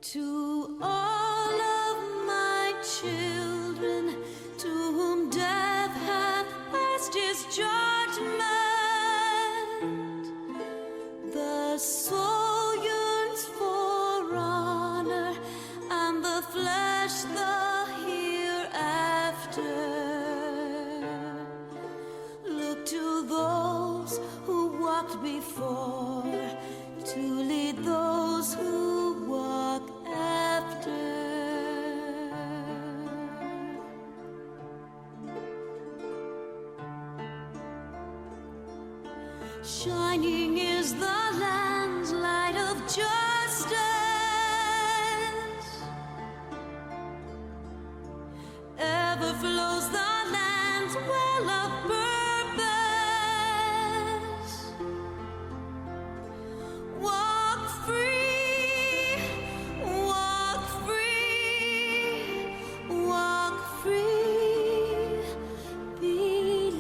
To all of my children, to whom death hath passed his judgment, the soul yearns for honor, and the flesh the hereafter. Look to those who walked before, to lead those who walk after. Shining is the land's light of justice. Ever flows the land's well of purpose. Walk free, walk free, walk free. Believe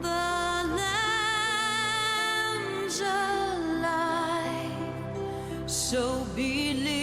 the lamb's alive, so believe.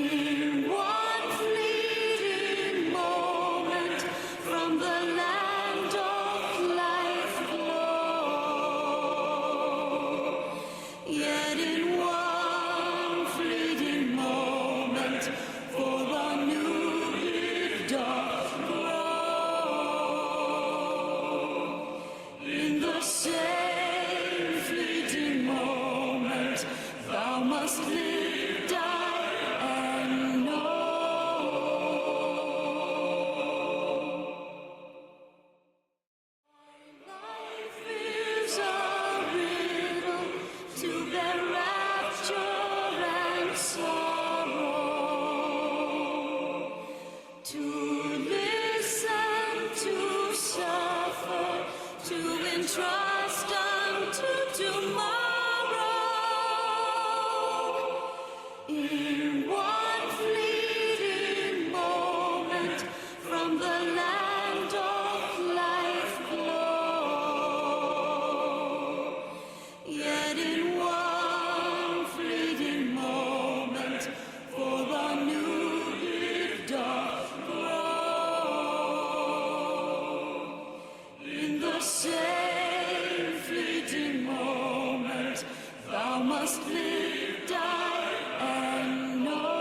In one fleeting moment from the land of life glow. Yet in one fleeting moment for a new big doth grow. In the same fleeting moment thou must live, die, and know. Life is a riddle to bear rapture and sorrow, to listen, to suffer, to entrust unto tomorrow. In one fleeting moment from the land of life glow. Yet in one fleeting moment for a new big doth grow. In the same fleeting moment thou must live, die, and know.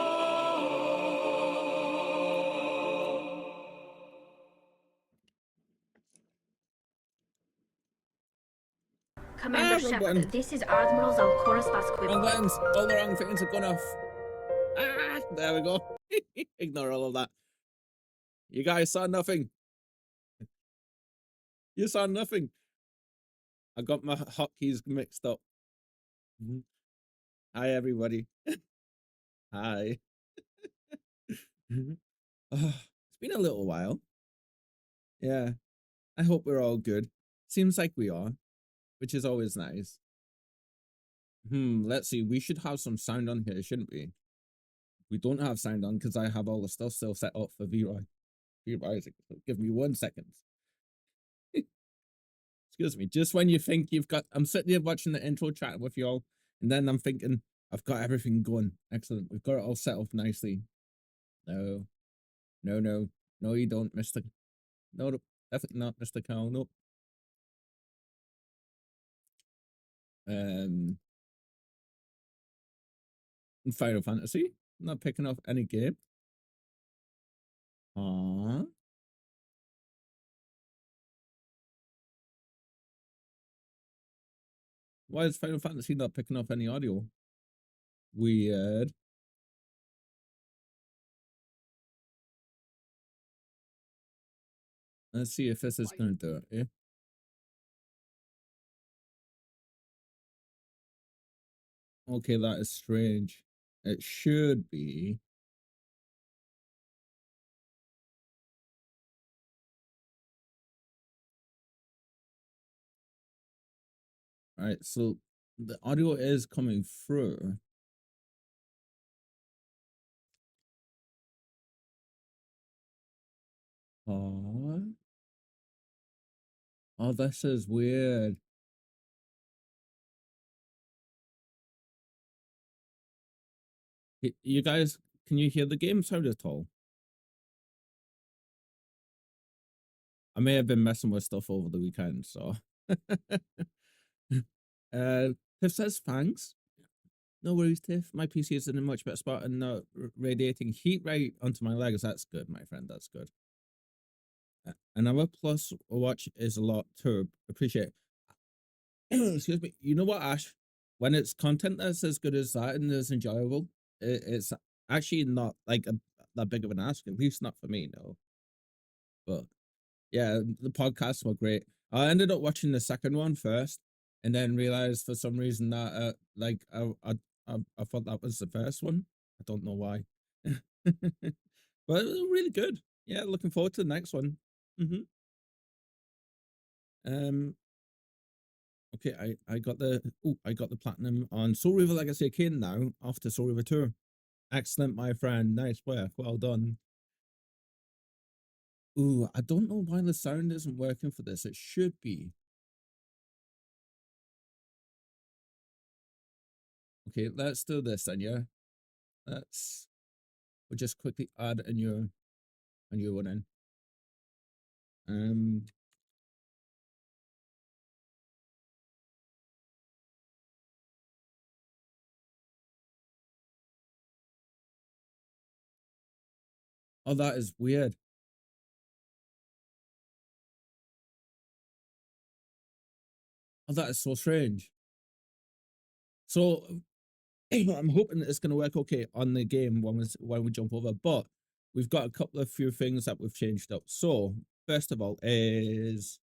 Commander wrong Shepard, button. this is Admiral Zalkoris Wrong Vasquibal. buttons. All the wrong things have gone off. There we go. Ignore all of that. You guys saw nothing. You saw nothing. I got my hotkeys mixed up. Hi, everybody. Hi. It's been a little while. Yeah. I hope we're all good. Seems like we are, which is always nice. Let's see. We should have some sound on here, shouldn't we? We don't have sound on because I have all the stuff still set up for V-Roy. Give me 1 second. Excuse me. Just when you think you've got... I'm sitting here watching the intro chat with y'all, and then I'm thinking, I've got everything going. Excellent. We've got it all set up nicely. No. No, no. No, you don't, Mr. No, definitely not, Mr. Cow. Nope. Final Fantasy. Not picking up any game. Aww. Why is Final Fantasy not picking up any audio? Weird. Let's see if this is going to do it. Yeah? Okay, that is strange. It should be. All right, so the audio is coming through. Oh, this is weird. You guys, can you hear the game sound at all? I may have been messing with stuff over the weekend, so. Tiff says thanks. No worries, Tiff. My PC is in a much better spot and not radiating heat right onto my legs. That's good, my friend. That's good. Another plus watch is a lot to appreciate. Excuse me. You know what, Ash? When it's content that's as good as that and is enjoyable, it's actually not like that big of an ask. At least not for me, no. But yeah, the podcasts were great. I ended up watching the second one first, and then realized for some reason that I thought that was the first one. I don't know why, but it was really good. Yeah, looking forward to the next one. Okay, I got the platinum on Soul Reaver Legacy of Kain now after Soul Reaver 2. Excellent, my friend. Nice work. Well done. Ooh, I don't know why the sound isn't working for this. It should be. Okay, let's do this then, yeah? Let's We'll just quickly add a new one in. Oh, that is weird. Oh, that is so strange. So I'm hoping that it's going to work okay on the game when we jump over, but we've got a couple of few things that we've changed up. So first of all is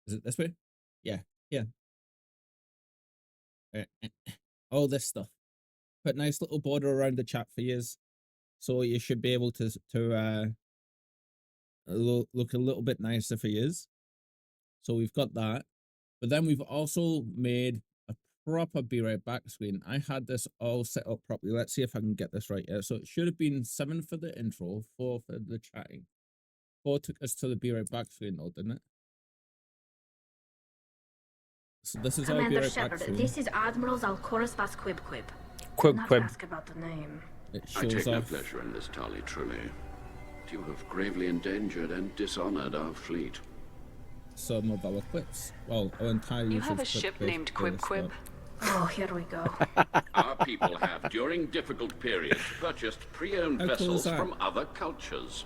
it this way? Yeah, yeah. All this stuff. Put nice little border around the chat for yous, so you should be able to look a little bit nicer for yous. So we've got that, but then we've also made a proper be right back screen. I had this all set up properly. Let's see if I can get this right here. So it should have been 7 for the intro, 4 for the chatting. 4 took us to the be right back screen though, didn't it? So this is all be Commander right back Shepard, screen. this is Admiral Zalkoris Vas Quib Quib. Quib Not Quib. ask about the name. It I shows take no off. pleasure in this, Tali, truly. You have gravely endangered and dishonored our fleet. Some of our clips. Well, our entire You have a usage clip ship goes named to Quib this Quib? stuff. Oh, here we go. Our people have, during difficult periods, purchased pre-owned How cool is vessels that? from other cultures.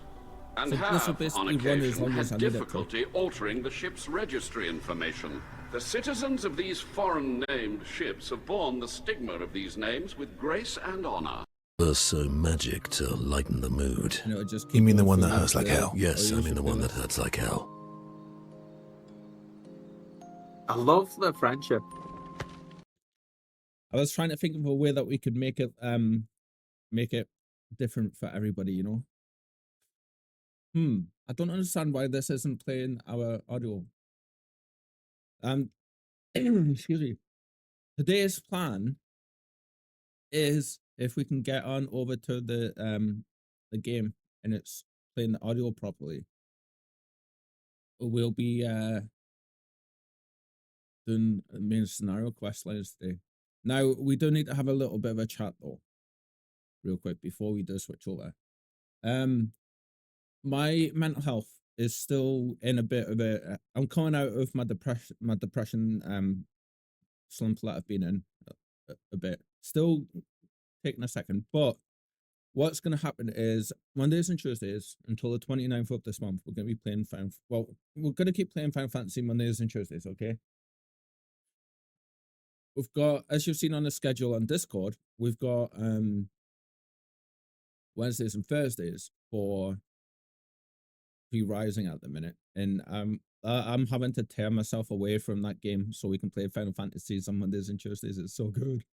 And So this will have, on basically run as occasion, long had as I need it to. difficulty altering the ship's registry information. The citizens of these foreign-named ships have borne the stigma of these names with grace and honor. Burst so magic to lighten the mood. And it'll just You keep mean the going one that through hurts like the- hell? Yes, or I you mean the should one do that this. hurts like hell. I love the friendship. I was trying to think of a way that we could make it different for everybody, you know. I don't understand why this isn't playing our audio. Excuse me. Today's plan is if we can get on over to the game and it's playing the audio properly, we'll be doing main scenario quest lines today. Now we do need to have a little bit of a chat though, real quick before we do switch over. My mental health is still in a bit of a. I'm coming out of my depression slump that I've been in a bit. Still taking a second, but what's going to happen is Mondays and Tuesdays until the 29th of this month, we're going to be playing we're going to keep playing Final Fantasy Mondays and Tuesdays, okay? We've got, as you've seen on the schedule on Discord, we've got Wednesdays and Thursdays for Rising at the minute, and I'm having to tear myself away from that game so we can play Final Fantasies on Mondays and Tuesdays. It's so good.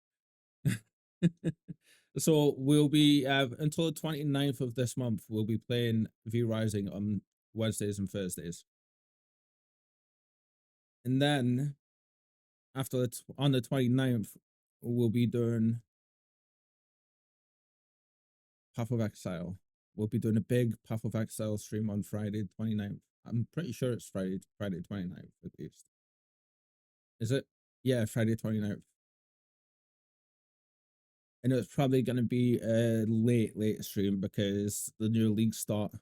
So we'll be until the 29th of this month, we'll be playing Rising on Wednesdays and Thursdays, and then after on the 29th, we'll be doing Path of Exile. We'll be doing a big Path of Exile stream on Friday 29th. I'm pretty sure it's Friday 29th at least. Is it? Yeah, Friday 29th. And it's probably going to be a late stream because the new league start.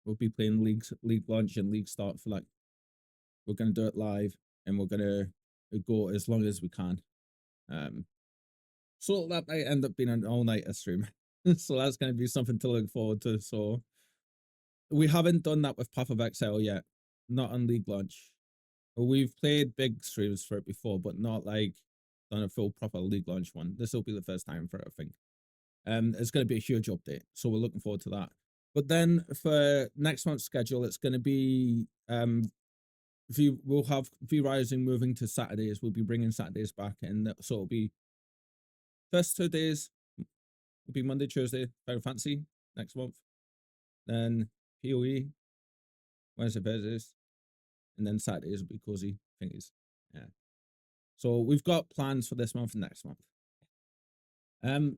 We'll be playing league launch and league start for like. We're going to do it live and we're going to go as long as we can. So that might end up being an all-nighter stream. So that's going to be something to look forward to. So we haven't done that with Path of Exile yet, not on league launch. We've played big streams for it before, but not like done a full proper league launch one. This will be the first time for it, I think. It's going to be a huge update, so we're looking forward to that. But then for next month's schedule, it's going to be we'll have V Rising moving to Saturdays. We'll be bringing Saturdays back, and so it'll be first 2 days will be Monday, Tuesday, Final Fantasy next month. Then PoE, Wednesday, Thursdays, and then Saturdays will be cozy thingies. Yeah. So we've got plans for this month and next month.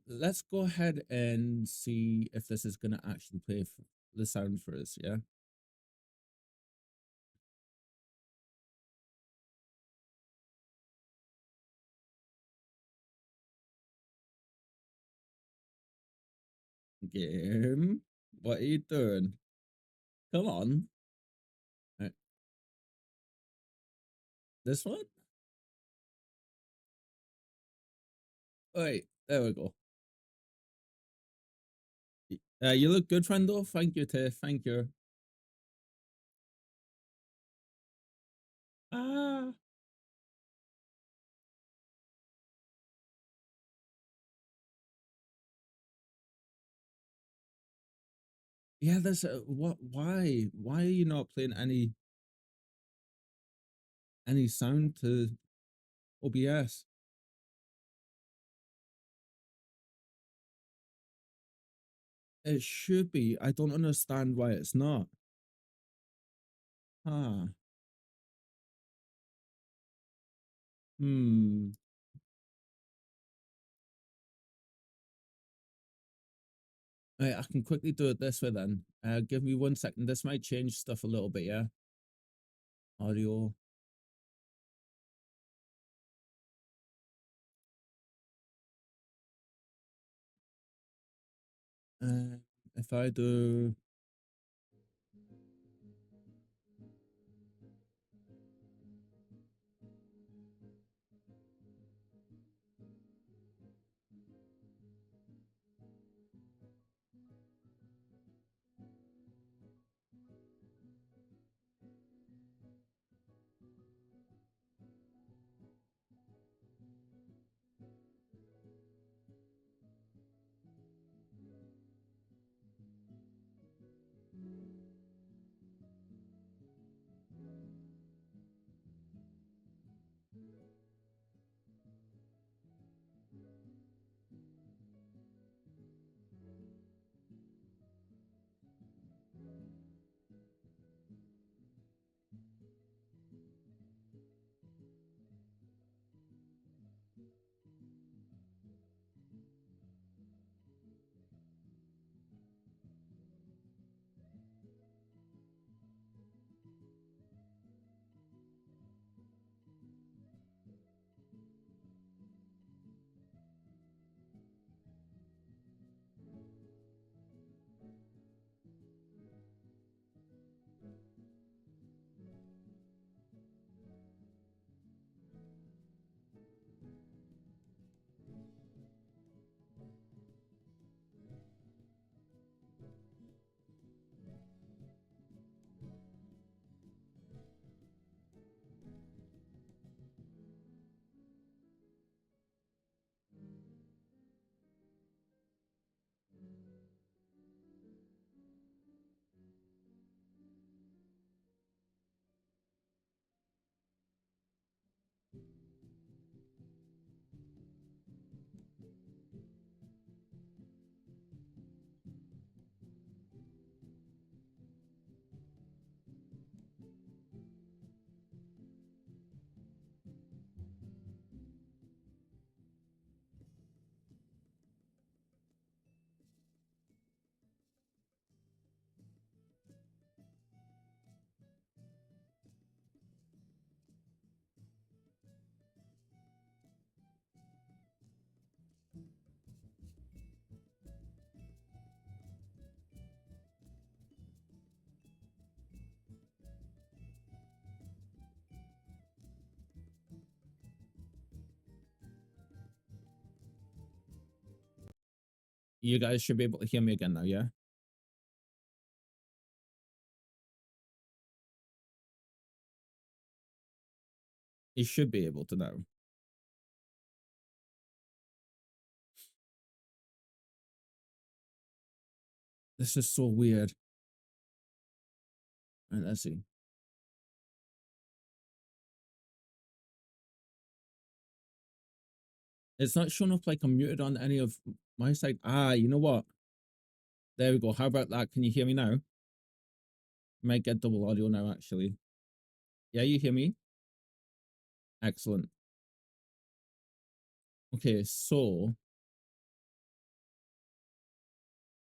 Let's go ahead and see if this is gonna actually play the sound for us. Yeah. Game. What are you doing? Come on. Right. This one? Wait, there we go. You look good, friendo. Thank you, Tiff. Thank you. Ah. Yeah, there's what? Why are you not playing any sound to OBS? It should be. I don't understand why it's not. Ah. Hmm. Right, I can quickly do it this way then. Give me 1 second. This might change stuff a little bit, yeah? Audio. If I do... You guys should be able to hear me again now, yeah? You should be able to now. This is so weird. All right, let's see. It's not showing up like I'm muted on any of my side. Ah, you know what? There we go. How about that? Can you hear me now? Might get double audio now, actually. Yeah, you hear me? Excellent. Okay, so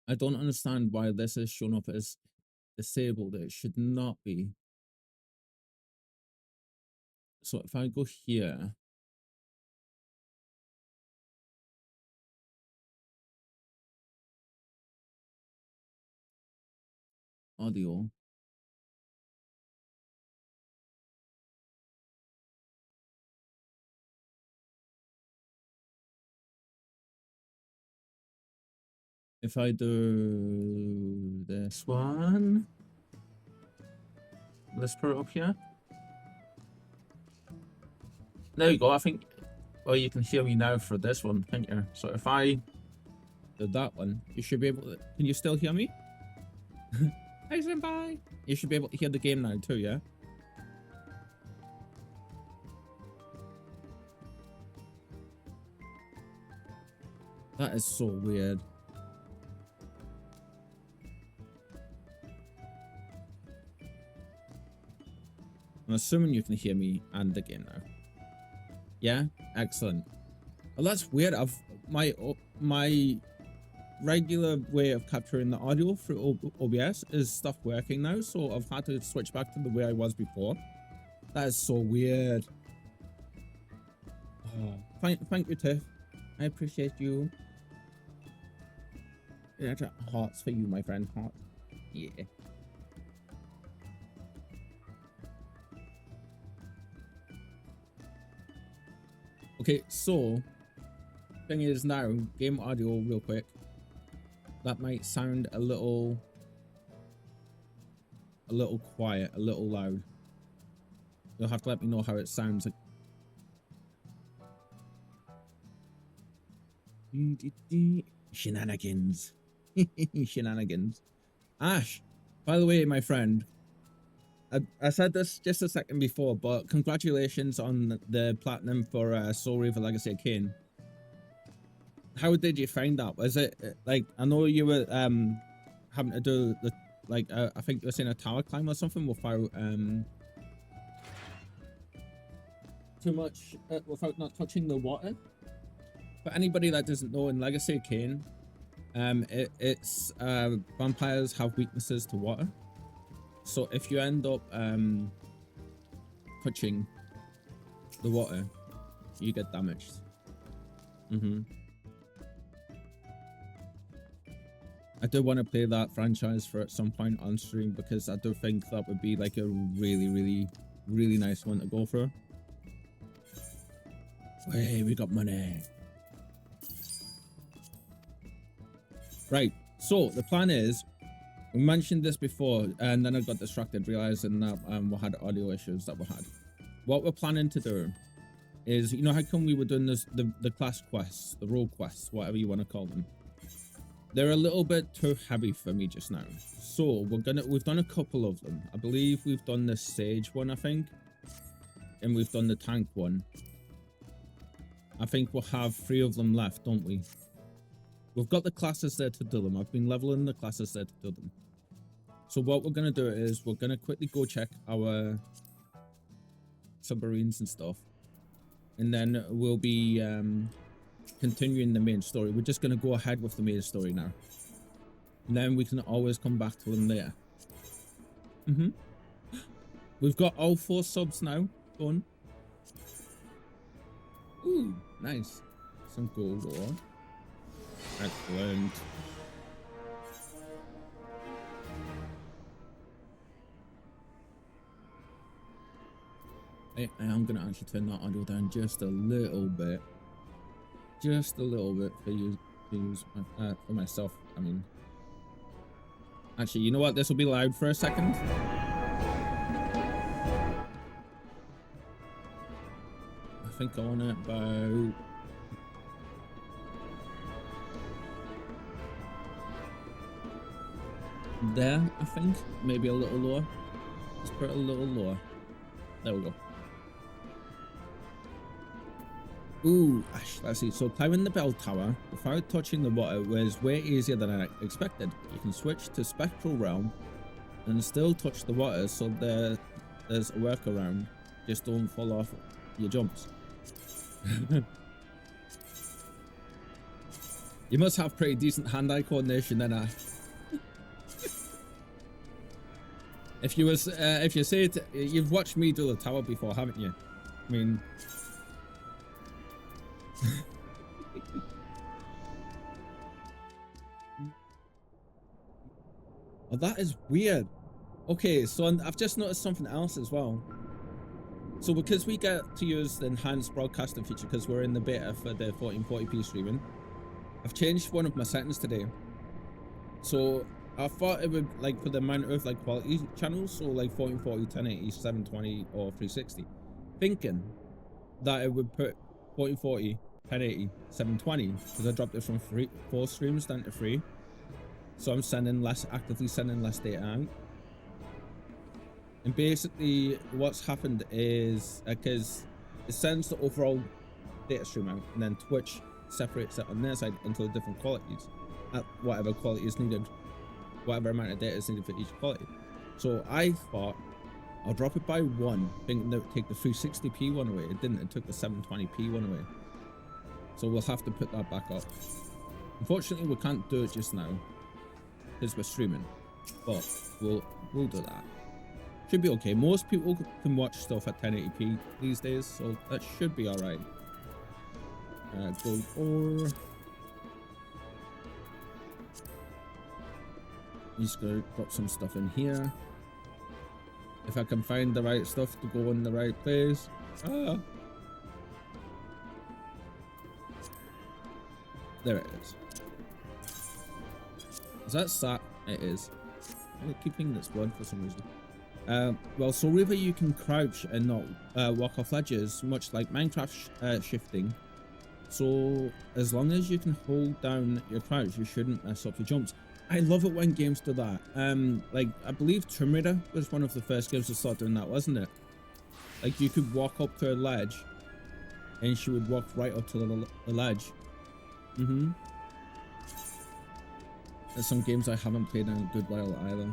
I don't understand why this is shown up as disabled. It should not be. So if I go here, audio. If I do this one, let's put it up here. There you go. I think, well, you can hear me now for this one, can't you? So if I do that one, you should be able to, can you still hear me? Hi, Senpai. You should be able to hear the game now too, yeah? That is so weird. I'm assuming you can hear me and the game now. Yeah, excellent. Well, that's weird. My regular way of capturing the audio through OBS is stuff working now, so I've had to switch back to the way I was before. That is so weird. Oh, thank you, Tiff. I appreciate you. Yeah, hearts for you, my friend. Heart. Yeah. Okay, so thing is now, game audio real quick. That might sound a little quiet, a little loud. You'll have to let me know how it sounds. Shenanigans. Shenanigans. Ash, by the way, my friend, I said this just a second before, but congratulations on the platinum for Soul Reaver Legacy of Kain. How did you find that? Was it like, I know you were having to do the, like, I think you were saying a tower climb or something without too much, without not touching the water. For anybody that doesn't know, in Legacy of Kain, it's vampires have weaknesses to water. So if you end up touching the water, you get damaged. I do want to play that franchise for at some point on stream, because I do think that would be like a really nice one to go for. Hey, we got money. Right, so the plan is, we mentioned this before, and then I got distracted realizing that we had audio issues that we had. What we're planning to do is, you know how come we were doing this, the class quests, the role quests, whatever you want to call them. They're a little bit too heavy for me just now. So we've done a couple of them. I believe we've done the sage one, I think. And we've done the tank one. I think we'll have 3 of them left, don't we? We've got the classes there to do them. I've been leveling the classes there to do them. So what we're going to do is we're going to quickly go check our submarines and stuff. And then we'll be continuing the main story. We're just going to go ahead with the main story now. And then we can always come back to them later. We've got all 4 subs now done. Ooh, nice. Some gold ore. Excellent. I am going to actually turn that audio down just a little bit. Just a little bit for you, for myself. I mean, actually, you know what? This will be loud for a second. I think I want it about there. I think maybe a little lower. Let's put it a little lower. There we go. Ooh, let's see. So climbing the bell tower without touching the water was way easier than I expected. You can switch to Spectral Realm and still touch the water, so there's a workaround. Just don't fall off your jumps. You must have pretty decent hand-eye coordination then. If you say it, you've watched me do the tower before, haven't you? I mean. Oh, that is weird. Okay, so I've just noticed something else as well. So because we get to use the enhanced broadcasting feature because we're in the beta for the 1440p streaming, I've changed one of my settings today. So I thought it would, like, for the amount of like quality channels, so like 1440, 1080, 720 or 360, thinking that it would put 1440, 1080, 720 because I dropped it from 4 streams down to 3. So I'm actively sending less data out. And basically what's happened is because it sends the overall data stream out, and then Twitch separates it on their side into the different qualities at whatever quality is needed, whatever amount of data is needed for each quality. So I thought I'll drop it by 1, thinking that it would take the 360p one away. It didn't. It took the 720p one away. So we'll have to put that back up. Unfortunately, we can't do it just now because we're streaming, but we'll do that. Should be okay. Most people can watch stuff at 1080p these days, so that should be all right. Gold ore. I'm just gonna drop some stuff in here. If I can find the right stuff to go in the right place. Ah. There it is. Is that sat? It is. I keep thinking it's wood for some reason. Well, so Reeper, you can crouch and not walk off ledges, much like Minecraft shifting. So as long as you can hold down your crouch, you shouldn't mess up your jumps. I love it when games do that. Like, I believe Tomb Raider was one of the first games to start doing that, wasn't it? Like, you could walk up to a ledge and she would walk right up to the ledge. There's some games I haven't played in a good while either.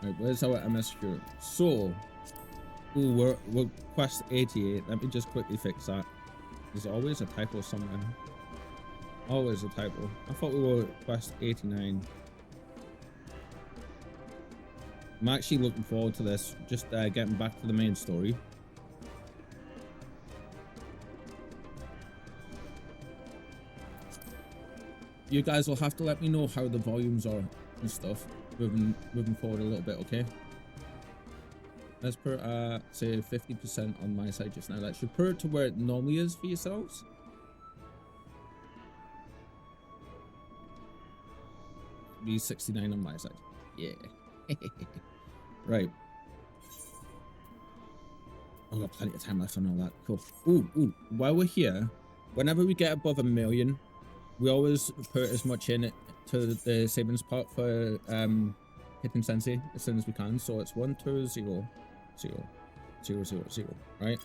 Right, where's our MSQ? So, ooh, we're quest 88. Let me just quickly fix that. There's always a typo somewhere. Always a typo. I thought we were quest 89. I'm actually looking forward to this. Just getting back to the main story. You guys will have to let me know how the volumes are and stuff. Moving forward a little bit, okay? Let's put say 50% on my side just now. That should put it to where it normally is for yourselves. Be 69 on my side. Yeah. Right. I've got plenty of time left on all that. Cool. Ooh. While we're here, whenever we get above 1 million, we always put as much in it to the savings pot for hitting Sensei as soon as we can. So it's 1 2 0 0 0 0 0. Right?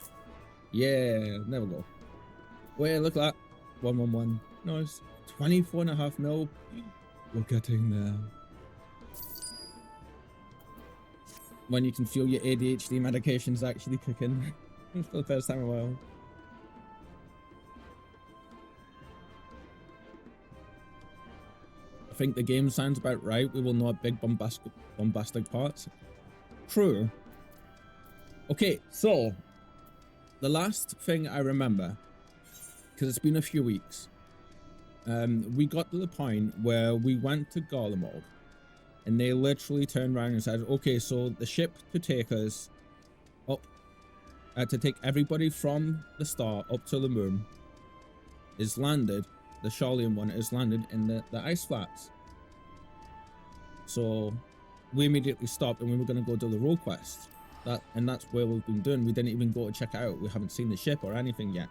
Yeah, never go. Wait, look at that. 1 1 1. Nice. 24.5 mil. We're getting there. When you can feel your ADHD medications actually kicking for the first time in a while. I think the game sounds about right. We will know big bombastic parts. True. Okay, so the last thing I remember, because it's been a few weeks, we got to the point where we went to Garlemald and they literally turned around and said, okay, so the ship to take us up, to take everybody from the star up to the moon is landed. The Charlian one is landed in the ice flats. So we immediately stopped and we were going to go do the road quest. And that's where we've been doing. We didn't even go to check it out. We haven't seen the ship or anything yet.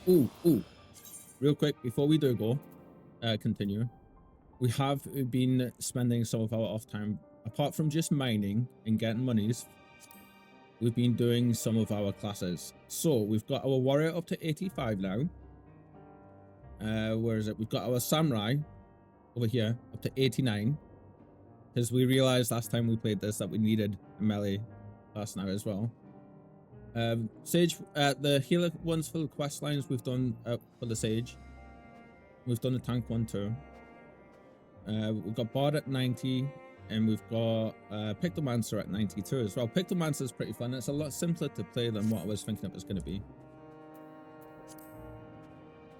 Ooh. Real quick, before we do go, continue. We have been spending some of our off time, apart from just mining and getting monies, we've been doing some of our classes. So we've got our warrior up to 85 now. Where is it? We've got our samurai over here up to 89. Because we realized last time we played this that we needed a melee class now as well. Sage, the healer ones for the quest lines we've done for the Sage. We've done the tank one too. We've got Bard at 90 and we've got Pictomancer at 92 as well. Pictomancer is pretty fun. It's a lot simpler to play than what I was thinking it was going to be.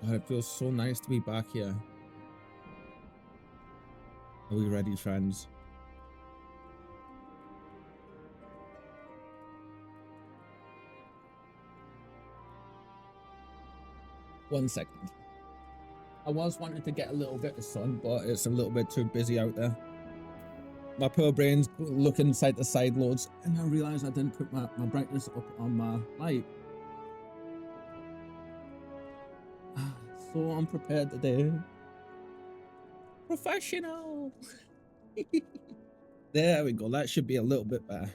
God, it feels so nice to be back here. Are we ready, friends? One second. I was wanting to get a little bit of sun, but it's a little bit too busy out there. My poor brain's looking side to side loads, and I realised I didn't put my brightness up on my light. So unprepared today. Professional! There we go, that should be a little bit better.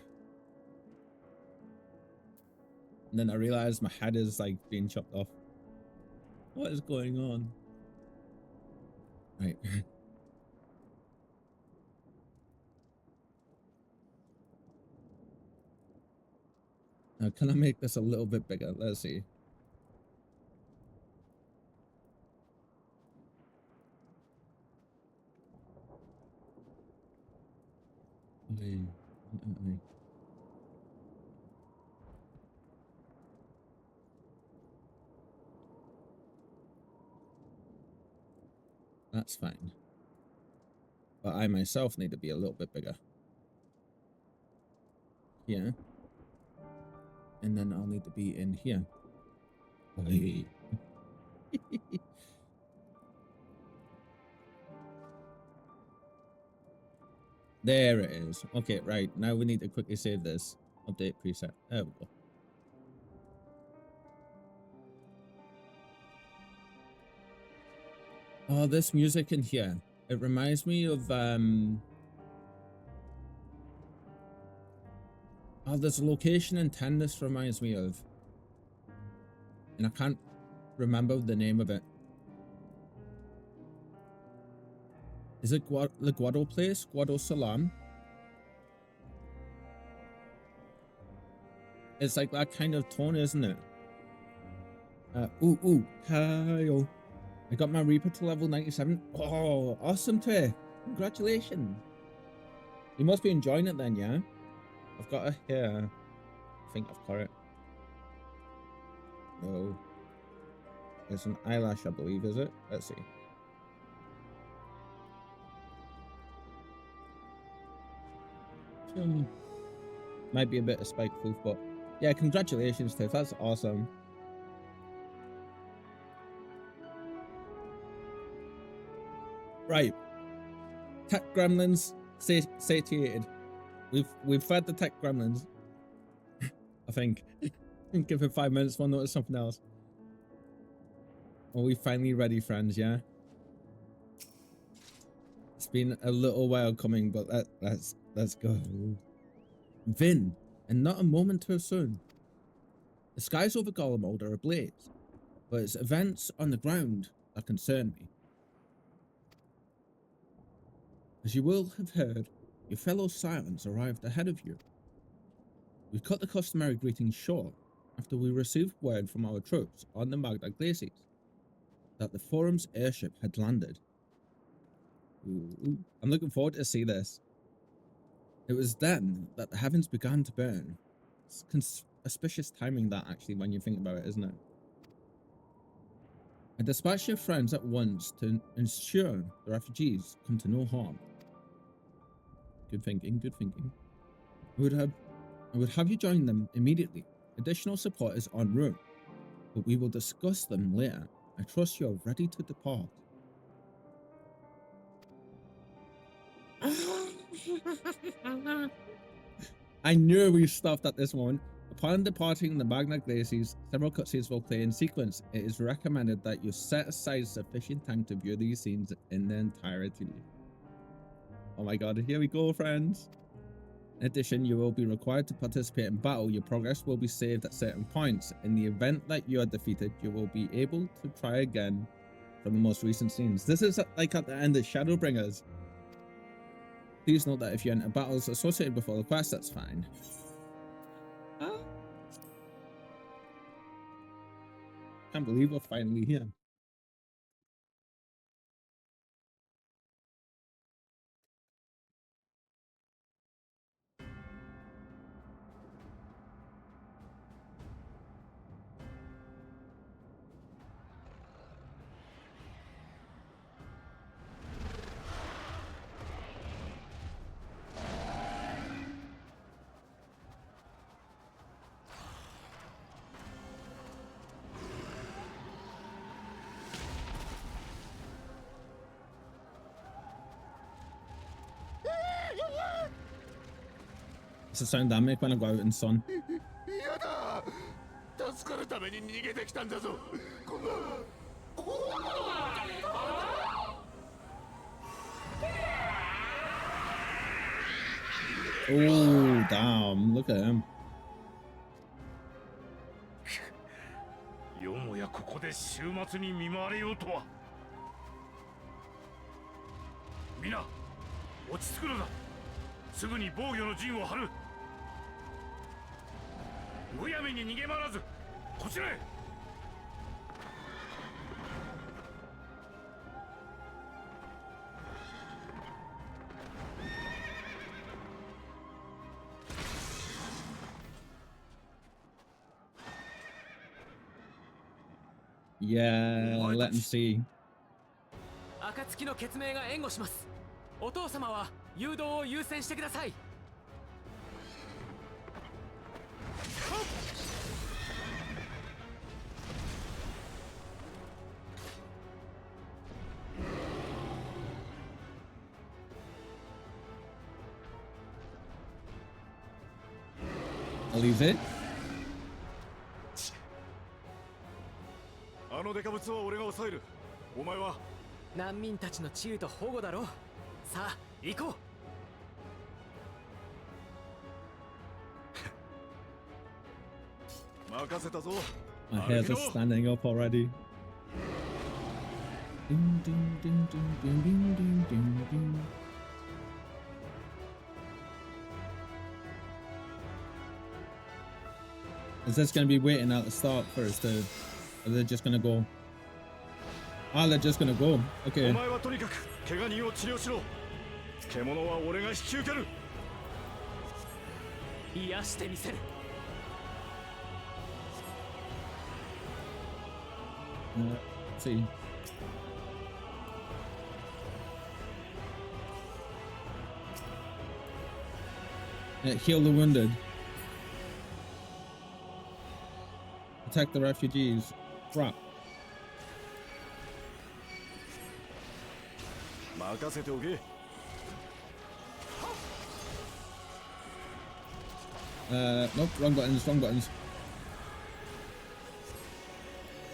And then I realised my head is like being chopped off. What is going on? Right. Now, can I make this a little bit bigger? Let's see. That's fine. But I myself need to be a little bit bigger. Here. And then I'll need to be in here. There it is. Okay, right. Now we need to quickly save this. Update preset. There we go. Oh, this music in here. It reminds me of oh, there's a location in 10 this reminds me of. And I can't remember the name of it. Is it the Guado place? Guado Salam? It's like that kind of tone, isn't it? Kyle. I got my Reaper to level 97. Oh, awesome, Trey. Congratulations. You must be enjoying it then, yeah? I've got a hair. I think I've got it. No. It's an eyelash, I believe, is it? Let's see. Might be a bit of spike proof, but yeah, congratulations, Tiff. That's awesome. Right. Tech gremlins satiated. We've fed the tech gremlins. I think. Give it 5 minutes, we'll notice something else. Are we finally ready, friends? Yeah. It's been a little while coming, but let's go. Vin, and not a moment too soon. The skies over Garlemald are ablaze, but it's events on the ground that concern me. As you will have heard, your fellow Sirens arrived ahead of you. We cut the customary greetings short after we received word from our troops on the Magna Glaciers that the Forum's airship had landed. Ooh, I'm looking forward to see this. It was then that the heavens began to burn. It's auspicious timing, that, actually, when you think about it, isn't it? I dispatched your friends at once to ensure the refugees come to no harm. Good thinking, good thinking. I would have you join them immediately. Additional support is en route, but we will discuss them later. I trust you are ready to depart. I knew we stopped at this moment. Upon departing the Magna Glaciers, several cutscenes will play in sequence. It is recommended that you set aside sufficient time to view these scenes in their entirety. Oh my god, here we go, friends. In addition, you will be required to participate in battle. Your progress will be saved at certain points. In the event that you are defeated, you will be able to try again from the most recent scenes. This is like at the end of Shadowbringers. Please note that if you enter battles associated before the quest, that's fine. Can't believe we're finally here. It's the sound I make when I go out in sun. 嫌だ助かるために逃げてきたんだぞこんな Oh, damn. Look at him. よもやここで週末に見舞われようとは皆落ち着くのだすぐに防御の陣を張るむやみに逃げ回らずこちらへ Yeah, let him see. 暁の血命が援護します。お父様は誘導を優先してください。I'll leave it. あのデカブツは俺が抑えるお前は難民たちの治癒と保護だろう。さあ行こう任せたぞ My hairs are standing up already. Ding, ding, ding, ding, ding, ding, ding, ding, ding. Is this going to be waiting at the start for us to... Or they're just going to go? Ah, they're just going to go. お Okay. 前はとにかく怪我人を治療しろ獣は俺が引き受けるう。癒してみせる。Let's see. Heal the wounded. Protect the refugees. Crap. 任せておけ Nope, wrong buttons, wrong buttons.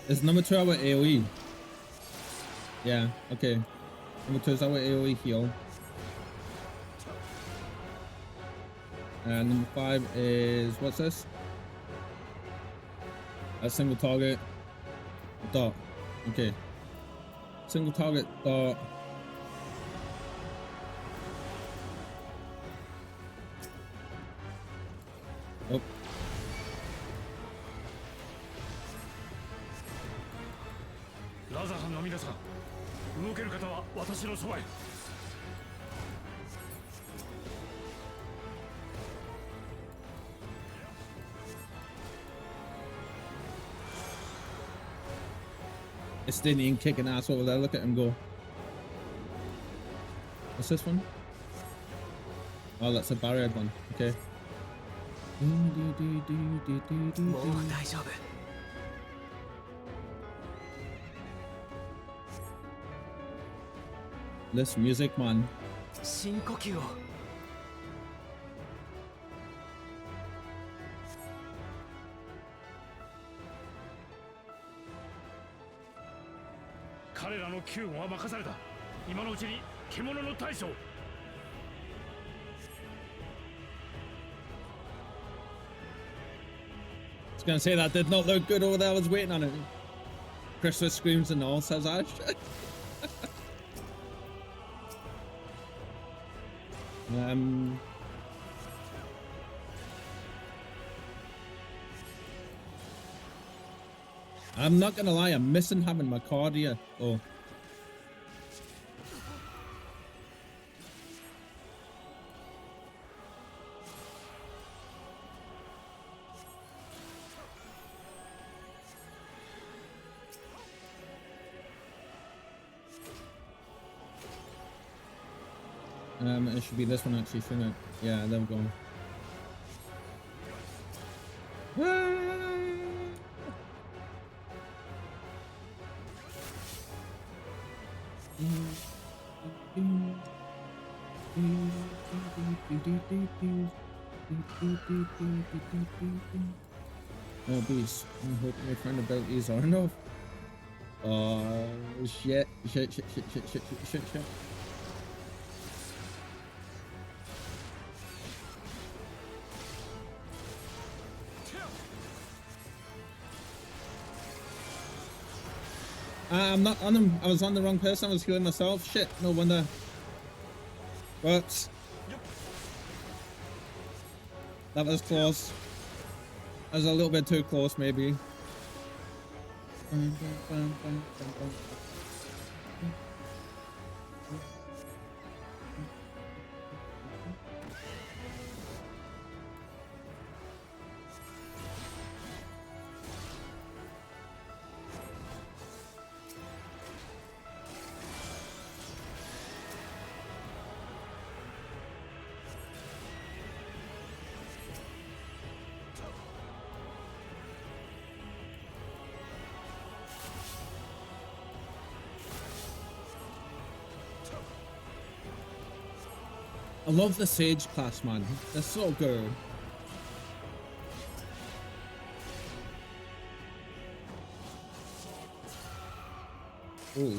Is number 2 our AoE? Yeah, okay. Number 2 is our AoE heal. And number 5 is, what's this? A single target dot. Okay. Single target dot. Oh. ラザさんの皆さん動ける方は私のそばへ Estinian kicking ass over there. Look at him go. What's this one? Oh, that's a barriered one. Okay. もう大丈夫。 This music, man. 深呼吸を。彼らの救護は任された今のうちに獣の大将 I was gonna say that did not look good over there. I was waiting on it. Christmas screams and all, says Ash. I'm not gonna lie, I'm missing having my card here. Oh. It should be this one actually, shouldn't it? Yeah, there we go. Oh, beast. I'm hoping my friend abilities are enough. Oh, shit. Shit. I'm not on him. I was on the wrong person. I was healing myself. Shit, no wonder. Whoops. That was close. That was a little bit too close, maybe. I love the Sage class, man. They're so good. Oh.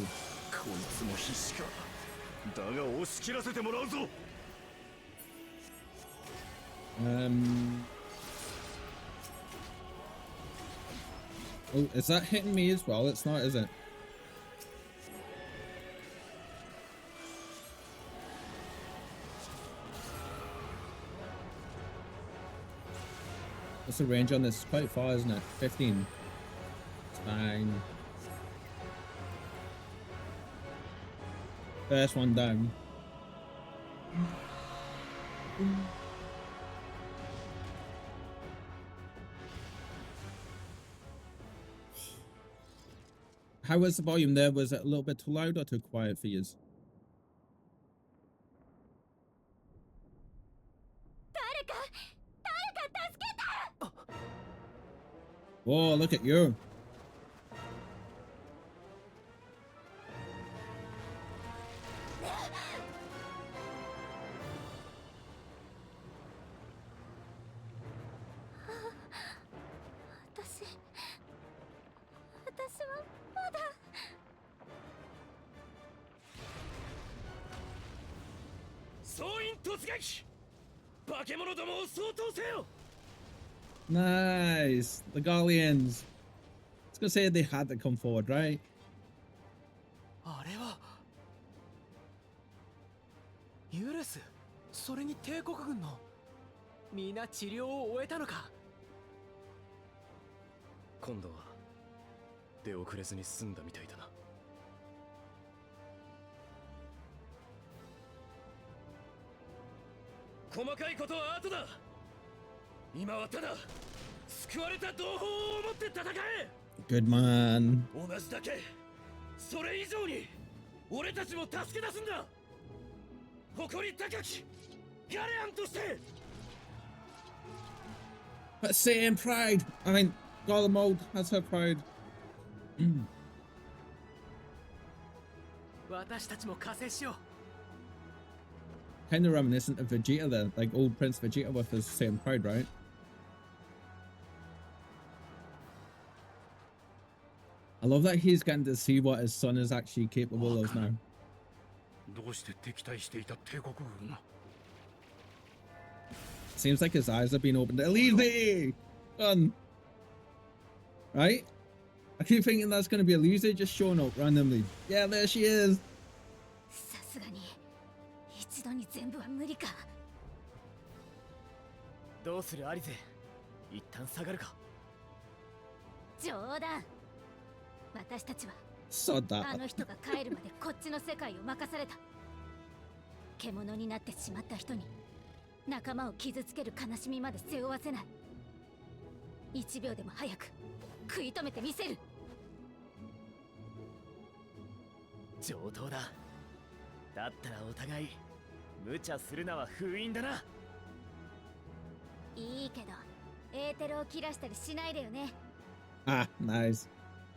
Oh, is that hitting me as well? It's not, is it? What's the range on this? It's quite far, isn't it? 15. It's fine. First one down. How was the volume there? Was it a little bit too loud or too quiet for you? Whoa, look at you. Nice. The Gallians. I was gonna say they had to come forward, right? あれはユレス、それに帝国軍のみんな治療を終えたのか。今度は出遅れずに済んだみたいだな。細かいことは後だ。今はただ救われた同胞を持って戦え。 Good man. 同じだけ、それ以上に俺たちも助け出すんだ。誇り高きガレアンとして。 But same pride. I mean, Golem mode has her pride. 私たちも加勢しよう。 Kind of reminiscent of Vegeta there, like old Prince Vegeta with his same pride, right? I love that he's getting to see what his son is actually capable of now. どうして敵対していた帝国軍が Seems like his eyes have been opened. Elise! Son! Right? I keep thinking that's going to be Elise just showing up randomly. Yeah, there she is! さすがに一度に全部は無理か。どうするアリゼ、一旦下がるか。冗談。私たちは So あ that. の人が帰るまでこっちの世界を任された。獣になってしまった人に仲間を傷つける悲しみまで背負わせない。1秒でも早く食い止めてみせる。上等だ。だったらお互い無茶するなは封印だな。いいけどエーテルを切らしたりしないでよね。 Ah, nice.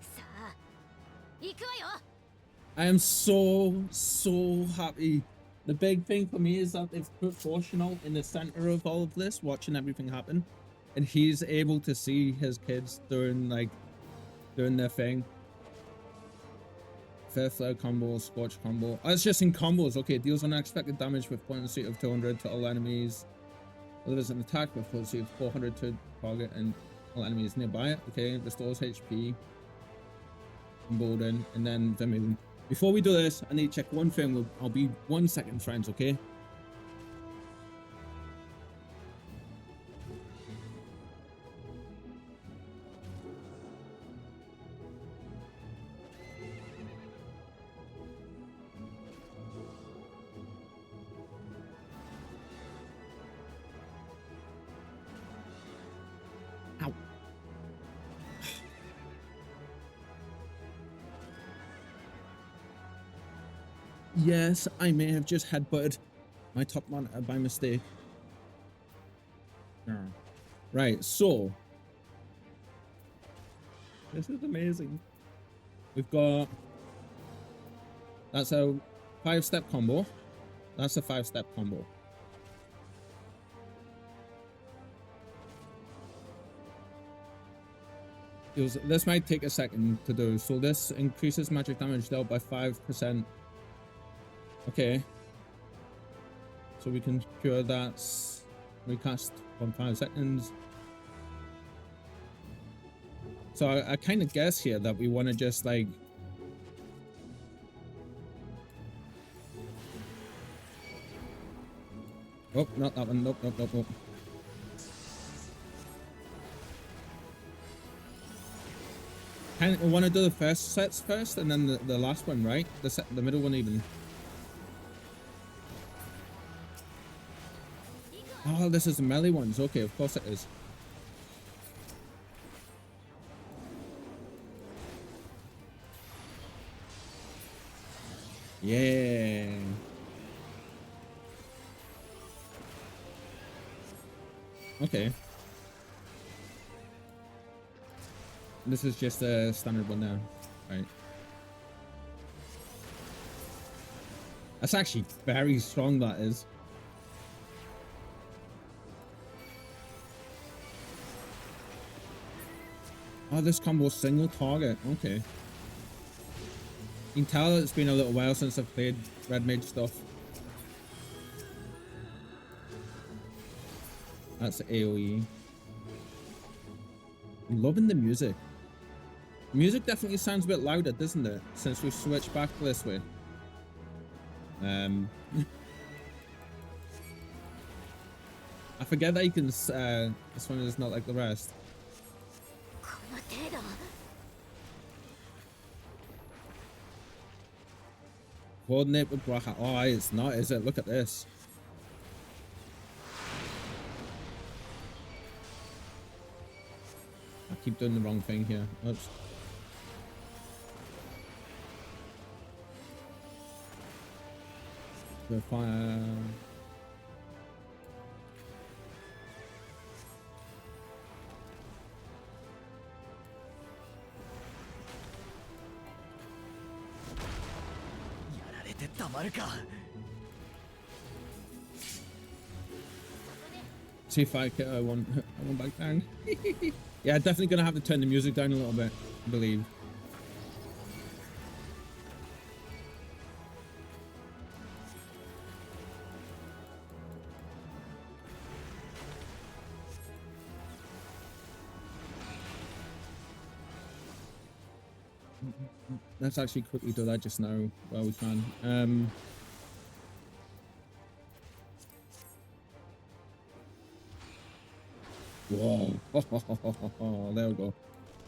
さあ行くわよ。 I am so happy The big thing for me is that they've put Fortunal in the center of all of this, watching everything happen, and he's able to see his kids doing their thing. Fair Flare combo, Scorch combo. Oh, it's just in combos. Okay, deals unexpected damage with potency of 200 to all enemies. Delivers an attack with potency of 400 to target and all enemies nearby it. Okay, restores HP. Embolden, and then Vimium. Before we do this, I need to check one thing. I'll be 1 second, friends, okay? Ow. Yes, I may have just headbutted my top monitor by mistake. Right, so this is amazing. We've got that's a 5-step combo. That's a 5-step combo. This might take a second to do. So this increases magic damage dealt by 5%. Okay. So we can cure that. Recast on 5 seconds. So I kind of guess here that we want to just like oh, not that one. Nope, nope, nope, nope. Kind of want to do the first sets first, and then the last one, right? The middle one even. Oh, this is the melee ones. Okay, of course it is. Yeah. Okay. This is just a standard one now, right? That's actually very strong, that is. Oh, this combo single target. Okay. You can tell it's been a little while since I've played Red Mage stuff. That's AoE. I'm loving the music. The music definitely sounds a bit louder, doesn't it? Since we've switched back this way. I forget that you can, this one is not like the rest. Coordinate with Braha. Oh, it's not, is it? Look at this. I keep doing the wrong thing here. Oops. The fire. See if I want back down. Yeah, definitely gonna have to turn the music down a little bit, I believe. Let's actually quickly do that just now while we can. Whoa. There we go.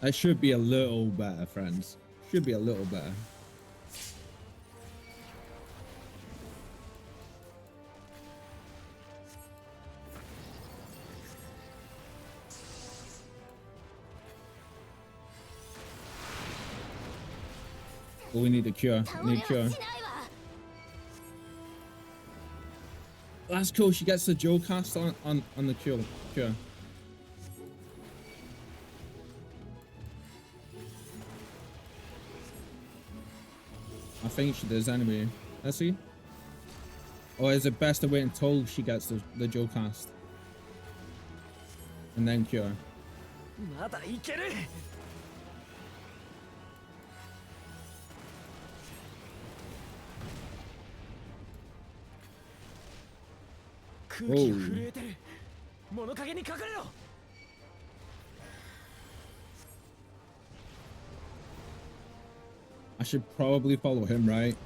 That should be a little better, friends. Should be a little better. Oh, we need a cure. We need a cure. That's cool. She gets the Joe cast on the cure. I think she does anyway. Let's see. Or is it best to wait until she gets the dual cast? And then cure? まだいける。空気が震えてる。物陰に隠れろ。I should probably follow him, right?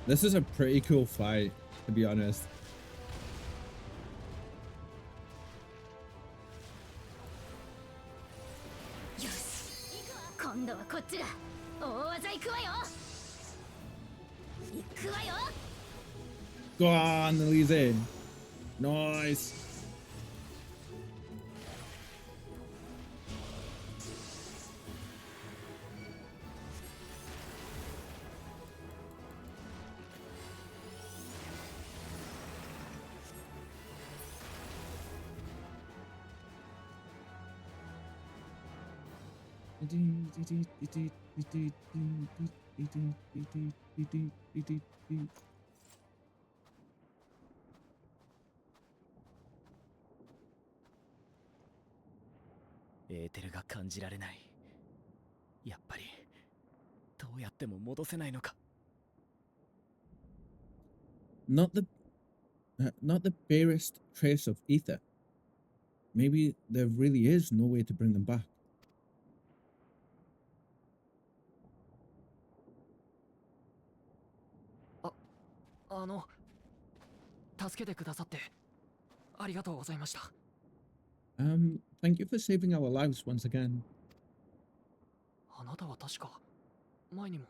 This is a pretty cool fight, to be honest. よし、今度はこっちだ。大技行くわよ。行くわよ。 Go on, Elise. Nice.エーテルが感じられない。やっぱりどうやっても戻せないのか。Not the barest trace of ether. Maybe there really is no way to bring them back. 助けてくださってありがとうございました。Thank you for saving our lives once again. あなたは確か前にも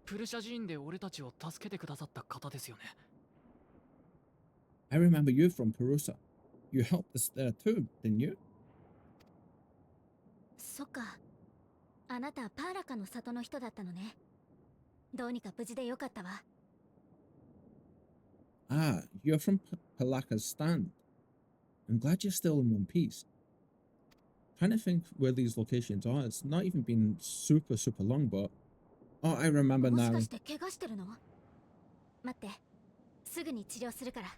プルシャ寺院で俺たちを助けてくださった方ですよね。I remember you from Perusa. You helped us there too, didn't you? そっか。あなたパーラカの里の人だったのね。どうにか無事でよかったわ。Ah, you're from Palaka's stand. I'm glad you're still in one piece. Trying to think where these locations are. It's not even been super long, but oh, I remember もし now. かして怪我してるの？待って、すぐに治療するから。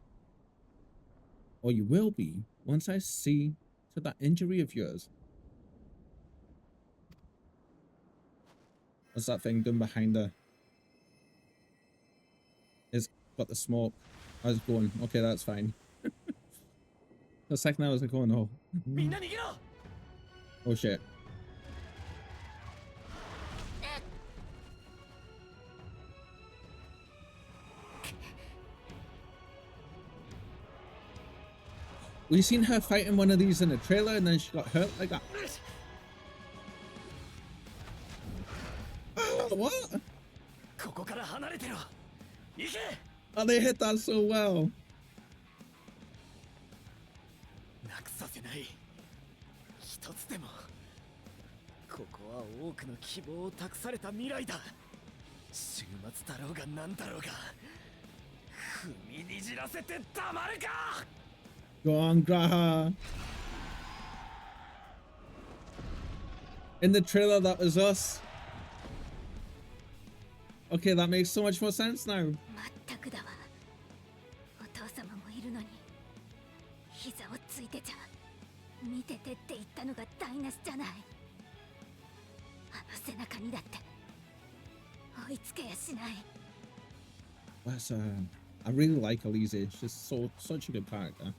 Or you will be once I see to that injury of yours. What's that thing done behind her? It's got the smoke. I was going, okay, that's fine. The second I was like, going, oh. Oh shit. We seen her fighting one of these in a trailer and then she got hurt like that. Oh, what? Oh, they hit that so well. なくさせない。一つでも。ここは多くの希望を託された未来だ。終末だろうが何だろうが。踏みにじらせてたまるか。 Go on, Graha. In the trailer, that was us. Okay, that makes so much more sense now. 全くだわ。お父様もいるのに、膝をついてちゃ見ててって言ったのが台無しじゃない。あの背中にだって追いつけやしない。That's I really like Elise. She's such a good character.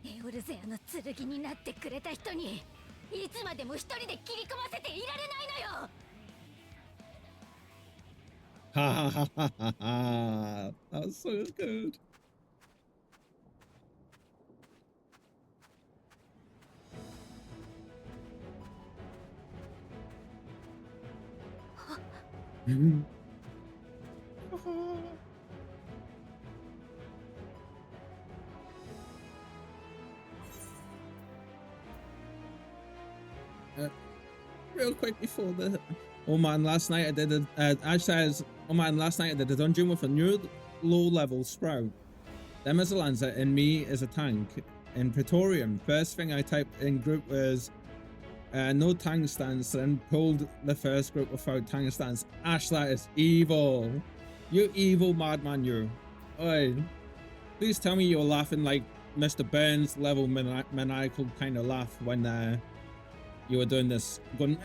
エオルゼアの剣になってくれた人にいつまでも一人で切り込ませていられないのよ。 Ha ha ha ha ha. That's so good. Real quick before the last night I did Ash says, oh man, last night I did a dungeon with a new low level sprout. Them as a lancer and me as a tank. In Praetorium, first thing I typed in group was No tank stance, then pulled the first group without tank stance. Ash, that is evil. You evil madman, you. Oi. Please tell me you're laughing like Mr. Burns level maniacal kind of laugh when you were doing this. Going,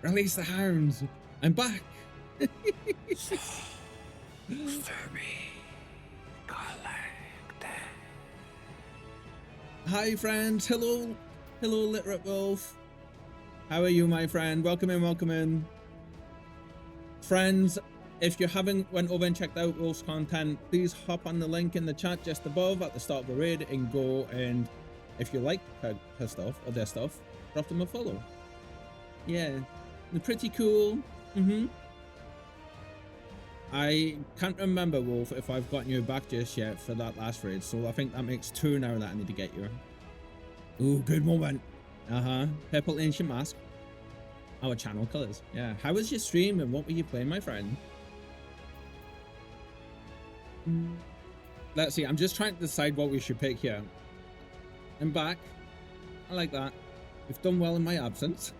release the hounds. I'm back. Hi friends, hello literate wolf. How are you, my friend? Welcome in. Friends, if you haven't went over and checked out Wolf's content, please hop on the link in the chat just above at the start of the raid and go, and if you like her stuff or their stuff, drop them a follow. Yeah, they're pretty cool. I can't remember, Wolf, if I've gotten you back just yet for that last raid, so I think that makes 2 now that I need to get you. Ooh, good moment. Purple ancient mask. Our channel colors. Yeah. How was your stream and what were you playing, my friend? Let's see. I'm just trying to decide what we should pick here. I'm back. I like that. You've done well in my absence.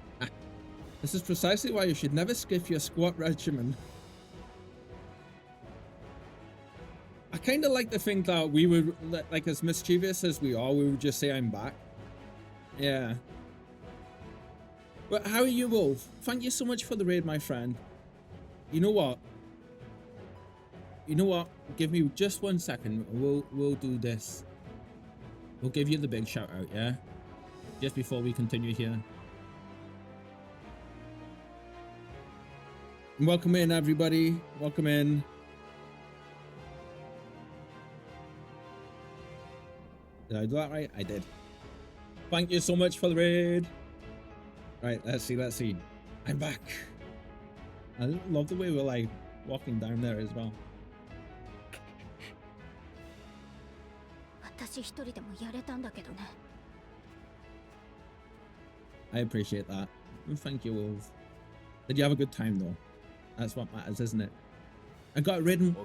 This is precisely why you should never skip your squat regimen. I kind of like to think that we would, like, as mischievous as we are, we would just say I'm back. Yeah. But how are you, Wolf? Thank you so much for the raid, my friend. You know what? Give me just 1 second. We'll do this. We'll give you the big shout out, yeah? Just before we continue here. Welcome in, everybody. Welcome in. Did I do that right? I did. Thank you so much for the raid. Right, let's see. I'm back. I love the way we're like walking down there as well. I appreciate that. Thank you, Wolf. Did you have a good time though? That's what matters, isn't it? I got a raid and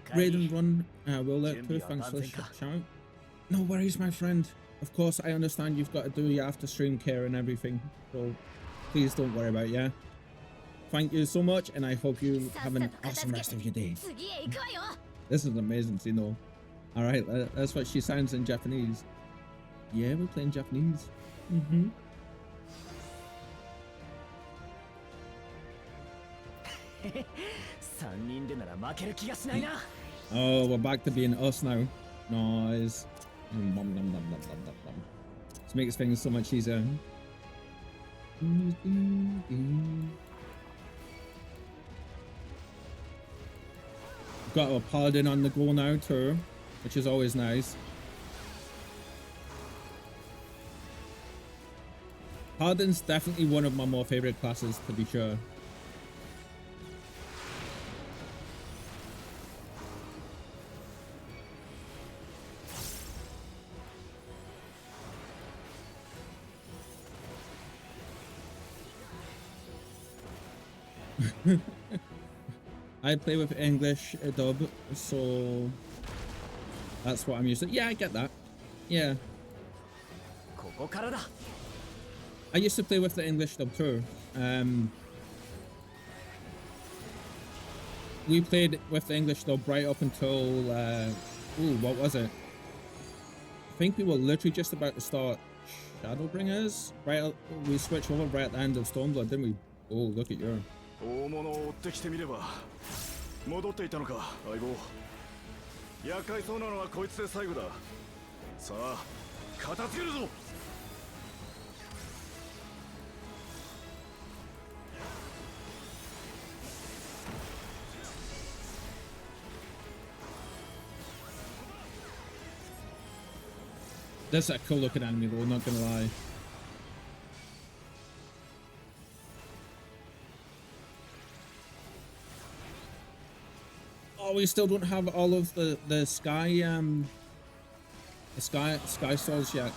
run. Will it too? Thanks for the shout. No worries, my friend. Of course, I understand you've got to do your after stream care and everything. So please don't worry about it, yeah? Thank you so much, and I hope you have an awesome rest of your day. This is amazing, you know. Alright, that's what she sounds in Japanese. Yeah, we're playing Japanese. Oh, we're back to being us now. Nice. This makes things so much easier. Got a paladin on the go now too, which is always nice. Paladin's definitely one of my more favorite classes, to be sure. I play with English dub, so that's what I'm used to. Yeah, I get that. Yeah. I used to play with the English dub too. We played with the English dub right up until, what was it? I think we were literally just about to start Shadowbringers. We switched over right at the end of Stormblood, didn't we? Oh, look at you. 大物を追ってきてみれば戻っていたのか相棒。厄介そうなのはこいつで最後だ。さあ片付けるぞ。That's a cool looking enemy though, not gonna lie. Oh, we still don't have all of the sky swords yet.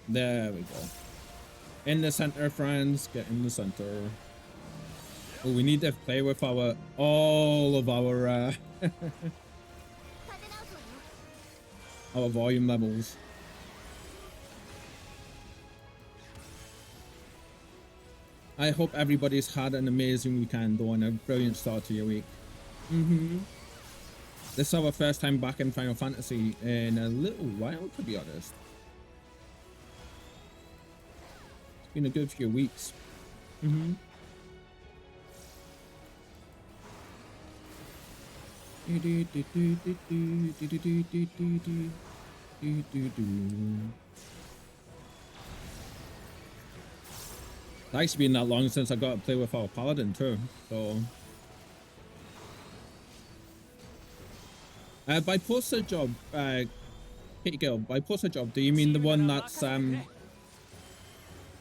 There we go. In the center, friends. Get in the center. Oh, we need to play with our all of our our volume levels. I hope everybody's had an amazing weekend though and a brilliant start to your week. This is our first time back in Final Fantasy in a little while, to be honest. It's been a good few weeks. It's actually been that long since I got to play with our paladin too, so by poster job, Kitty Girl, by poster job, do you mean the one that's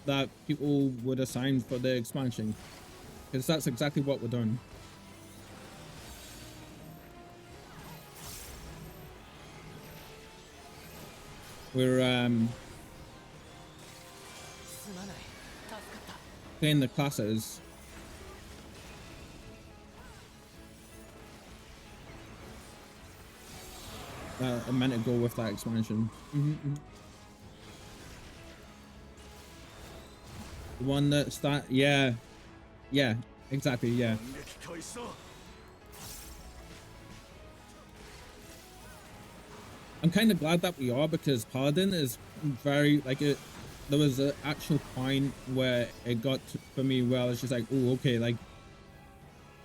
that people would assign for the expansion? Because that's exactly what we're doing. We're playing the classes. I meant to go with that expansion. The one that's that, yeah, exactly, yeah. I'm kind of glad that we are, because Paladin is very like it. There was an actual point where it got for me where I was just like, oh, okay, like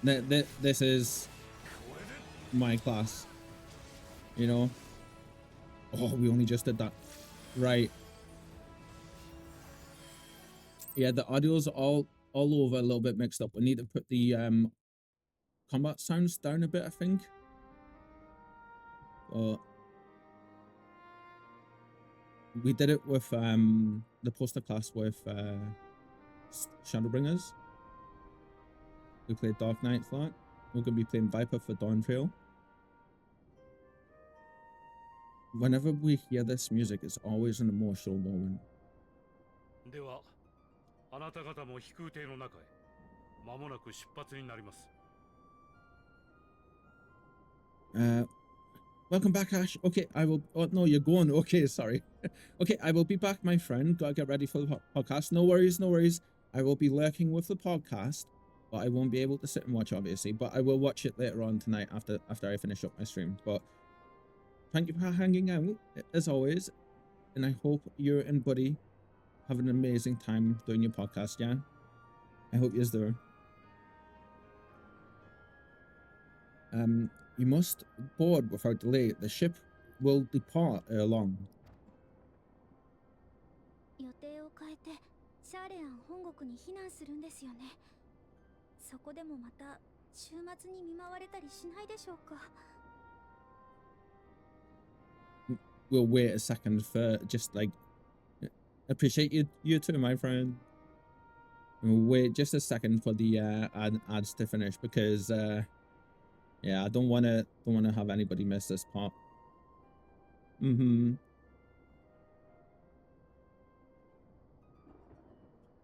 this is my class, you know. Oh, we only just did that, right? Yeah, the audio's all over, a little bit mixed up. We need to put the combat sounds down a bit, I think. But we did it with the poster class with Shadowbringers. We played Dark Knight Flat. We're gonna be playing Viper for Dawn Trail. Whenever we hear this music, it's always an emotional moment. Welcome back, Ash. Okay, I will. Oh no, you're going. Okay, sorry. Okay, I will be back, my friend. Gotta get ready for the podcast. No worries, no worries. I will be lurking with the podcast, but I won't be able to sit and watch, obviously. But I will watch it later on tonight after I finish up my stream. But thank you for hanging out as always, and I hope you and Buddy have an amazing time doing your podcast. Yeah, I hope you're there. You must board without delay. The ship will depart ere long. 予定を変えてシャーレアン本国に避難するんですよね。そこでもまた週末に見舞われたりしないでしょうか。We'll wait a second for just like appreciate you too, my friend. We'll wait just a second for the ads to finish, because yeah, I don't wanna have anybody miss this part.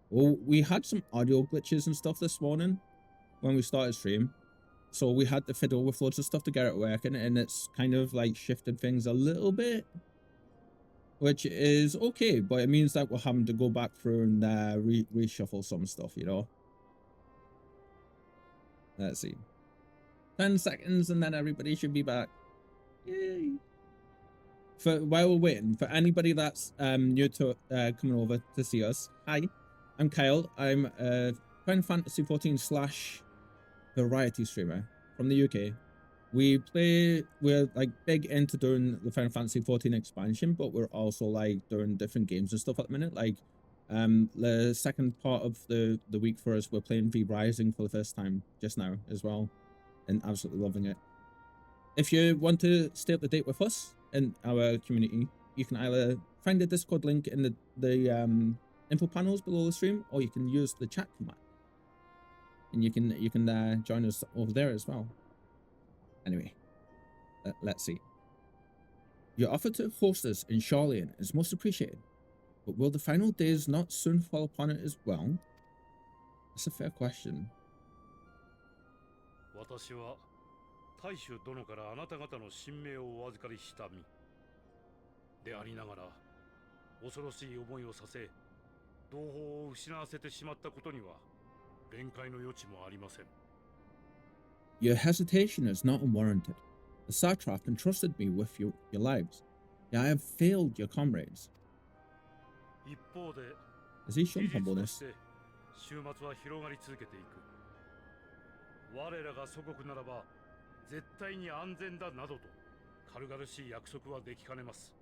Well, we had some audio glitches and stuff this morning when we started stream, so we had to fiddle with loads of stuff to get it working, and it's kind of like shifted things a little bit, which is okay, but it means that we're having to go back through and reshuffle some stuff, you know. Let's see. 10 seconds and then everybody should be back. Yay. While we're waiting, for anybody that's new to coming over to see us, hi, I'm Kyle. I'm a Final Fantasy 14 / variety streamer from the UK. We're like big into doing the Final Fantasy 14 expansion, but we're also like doing different games and stuff at the minute. Like the second part of the week for us, we're playing V Rising for the first time just now as well, and absolutely loving it. If you want to stay up to date with us in our community, you can either find the Discord link in the info panels below the stream, or you can use the chat command, and you can join us over there as well. Anyway, let's see. Your offer to host us in Charlian is most appreciated, but will the final days not soon fall upon it as well? That's a fair question. 私は大衆殿からあなた方の神命をお預かりした身でありながら、恐ろしい思いをさせ、同胞を失わせてしまったことには弁解の余地もありません。Your hesitation is not unwarranted. The satrap entrusted me with your lives. Yet I have failed your comrades. 一方で、 Has he 事 shown 実と humbleness? して終末は広がり続けていく。我らが祖国ならば絶対に安全だなどと軽々しい約束はできかねます。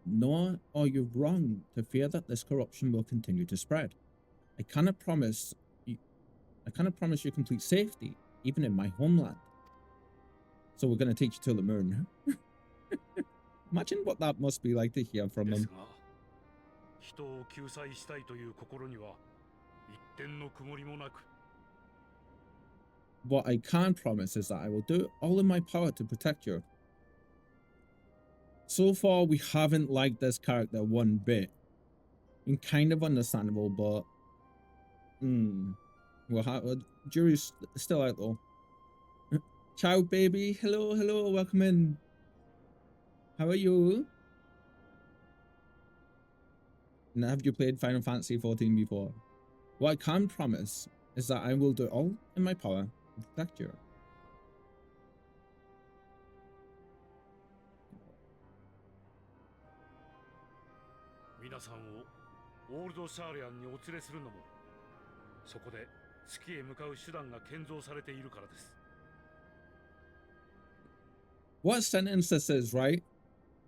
Nor are you wrong to fear that this corruption will continue to spread. I cannot promise you complete safety, even in my homeland. So we're going to take you to the moon. Imagine what that must be like to hear from です him. が、人を救済したいという心には一点の曇りもなく。 What I can promise is that I will do all in my power to protect you. So far, we haven't liked this character one bit. And kind of understandable, but... jury's still out though. Ciao, baby. Hello, hello. Welcome in. How are you? And have you played Final Fantasy 14 before? What I can promise is that I will do all in my power to protect you. 皆さんをオールドシャーリアンにお連れするのも、そこで月へ向かう手段が建造されているからです。 What a sentence this is, right?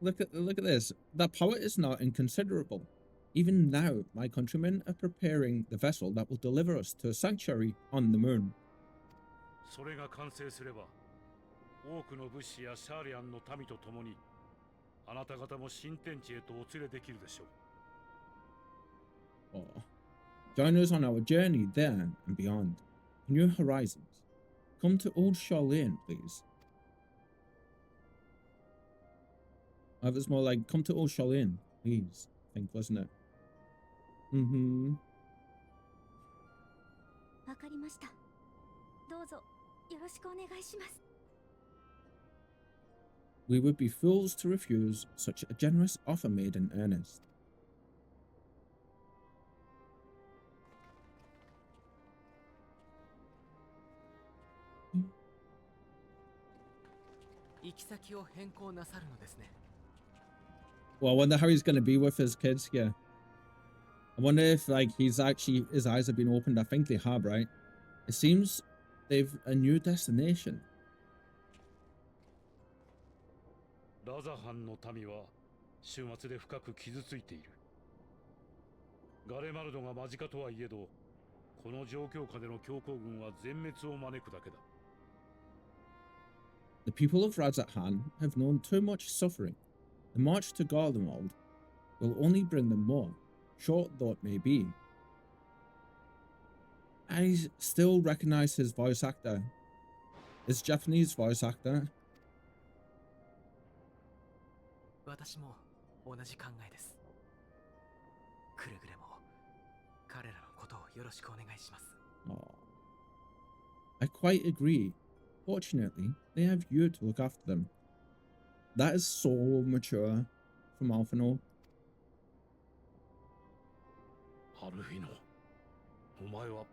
Look at this. That power is not inconsiderable. Even now, my countrymen are preparing the vessel that will deliver us to a sanctuary on the moon. それが完成すれば、多くの武士やシャーリアンの民と共に、あなた方も新天地へとお連れできるでしょう。 Oh. Join us on our journey there and beyond. New horizons. Come to Old Charlene, please. It was more like, come to Old Charlene, please. I think, wasn't it? Mm-hmm. わかりました。どうぞよろしくお願いします。 We would be fools to refuse such a generous offer made in earnest. 行き先を変更なさるのですね。 Well, I wonder how he's going to be with his kids here. I wonder if, like, his eyes have been opened. I think they have, right? It seems they've a new destination. ラザハンの民は終末で深く傷ついている。ガレマルドが間近とはいえど、この状況下での強行軍は全滅を招くだけだ。 The people of Razathan have known too much suffering. The march to Garlemald will only bring them more, short though it may be. I still recognize his voice actor. His Japanese voice actor. 私も同じ考えです。くれぐれも彼らのことをよろしくお願いします。 Oh. I quite agree. Fortunately, they have you to look after them. That is so mature from Alphinaud. ハルフィノ、お前は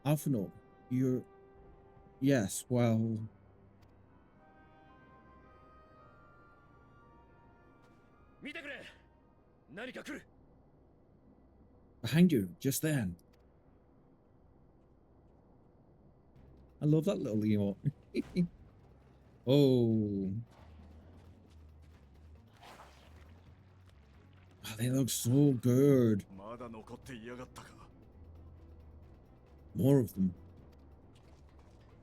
Alphinaud, you're... Yes, well... 見てくれ。何か来る。 Behind you, just there. I love that little Leo. Oh. Oh, they look so good. まだ残っていやがったか。 More of them.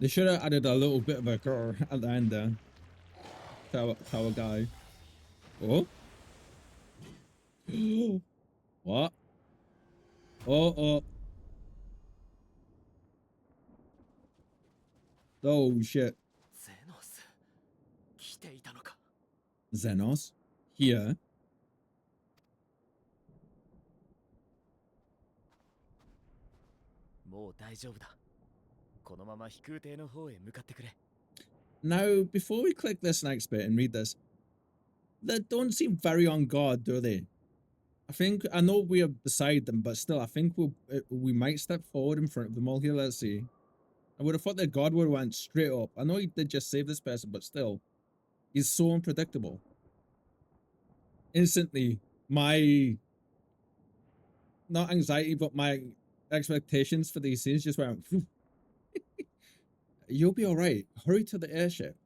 They should have added a little bit of a grr at the end there. Tower guy. Oh. What? Oh. Oh shit. ゼノス、来ていたのか。 Xenos? Here? ももう大丈夫だ。このまま飛空艇の方へ向かってくれ。 Now, before we click this next bit and read this, they don't seem very on guard, do they? I know we are beside them, but still, I think we might step forward in front of them all here. Let's see. I would have thought that God would have went straight up. I know he did just save this person, but still, he's so unpredictable. Instantly, my, not anxiety, but my expectations for these scenes just went, you'll be all right. Hurry to the airship.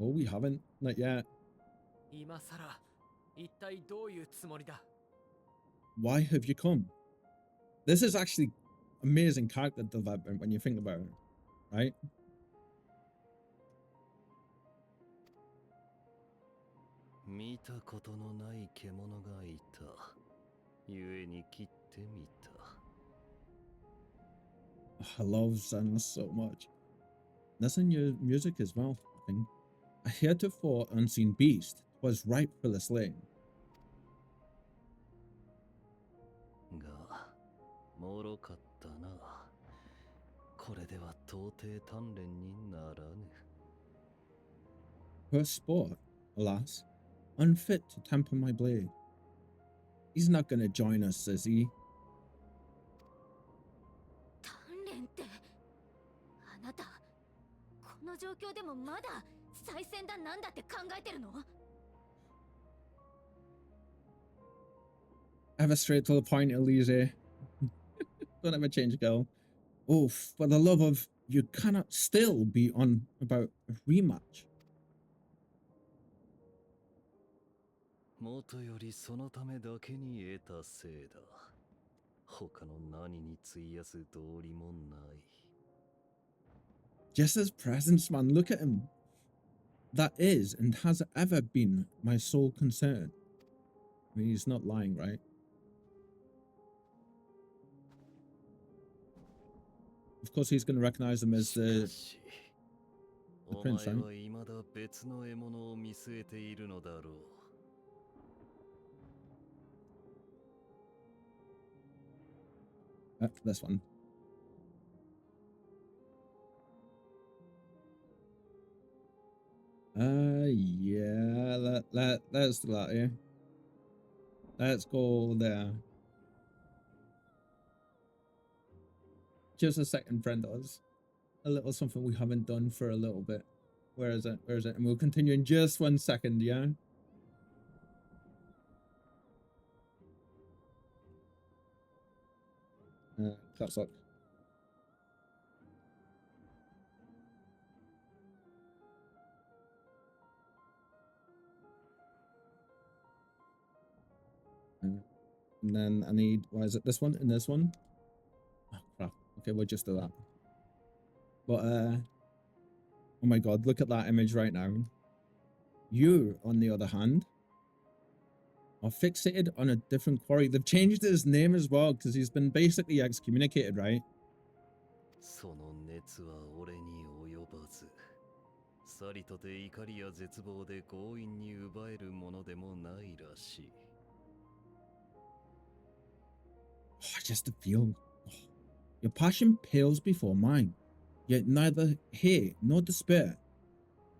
Oh, we haven't. Not yet. 今さら一体どういうつもりだ。 Why have you come? This is actually amazing character development when you think about it, right? 見たことのない獣がいた。故に切ってみた。I love Xenos so much. That's in your music as well, I think. A heretofore unseen beast was ripe for the slaying. が、脆かったな。これでは到底鍛錬にならぬ。Her sport, alas, unfit to temper my blade. He's not gonna join us, says he. 鍛錬って、あなたこの状況でもまだ再戦だなんだって考えてるの？ Ever straight to the point, Elise. Don't ever change, girl. Oh, for the love of, you cannot still be on about a rematch. もとよりそのためだけに得たせいだ。他の何に費やす道理もない。Just as presence, man, look at him. That is and has ever been my sole concern. I mean, he's not lying, right? Of course, he's going to recognize him as the prince, right? お前は未だ別の獲物を見据えているのだろう。This one. Yeah, let's do that here. Let's go there. Just a second, friend does. A little something we haven't done for a little bit. Where is it? Where is it? And we'll continue in just 1 second, yeah? That's up. And then I need, why is it this one and this one? Oh crap. Okay, we'll just do that. But oh my god, look at that image right now. You, on the other hand, are fixated on a different quarry. They've changed his name as well because he's been basically excommunicated, right? その熱は俺に及ばず。さりとて怒りや絶望で強引に奪えるものでもないらしい。Oh, just the feel. Oh, your passion pales before mine, yet neither hate nor despair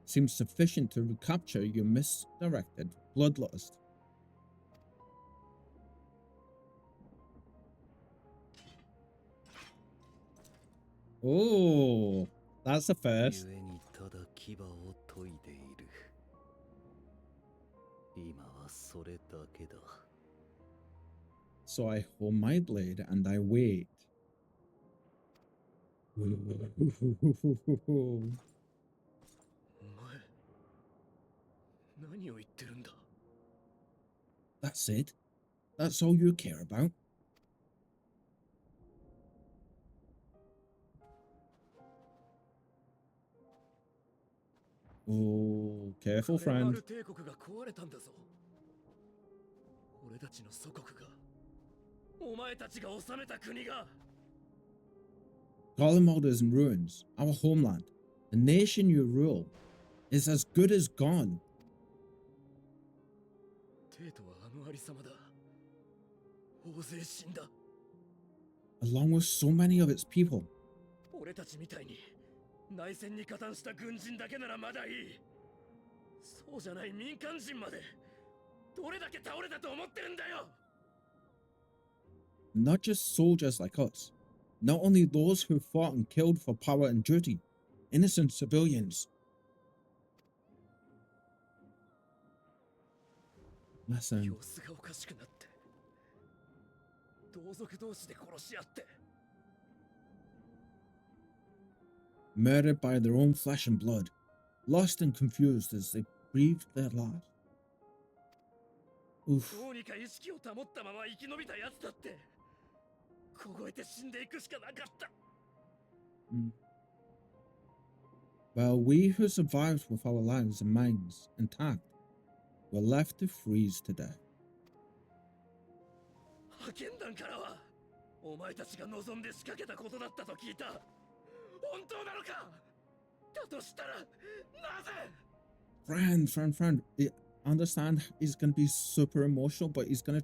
seems sufficient to recapture your misdirected bloodlust. Oh, that's the first. 故にただ牙を研いでいる。今はそれだけだ。So I hold my blade and I wait. お前、何を言ってるんだ。 That's it? That's all you care about? Oh, careful, カレマ friend. ル帝国が壊れたんだぞ。俺たちの祖国が、お前たちが治めた国が。Garlemald is in ruins. Our homeland, the nation you rule, is as good as gone. 帝都はあのありさまだ。大勢死んだ。Along with so many of its people. 俺たちみたいに内戦に加担した軍人だけならまだいい。そうじゃない民間人までどれだけ倒れたと思ってるんだよ。 Not just soldiers like us. Not only those who fought and killed for power and duty. Innocent civilians. Listen. 様子がおかしくなって。同族同士で殺し合って。 Murdered by their own flesh and blood. Lost and confused as they breathed their last. Oof. どうにか意識を保ったまま生き延びたやつだって。凍えて死んでいくしかなかった。 While we who survived with our lives and minds intact were left to freeze to death. 派遣団からはお前たちが望んで仕掛けたことだったと聞いた。本当なのか。だとしたらなぜ。 Friend. I understand he's gonna be super emotional, but he's gonna.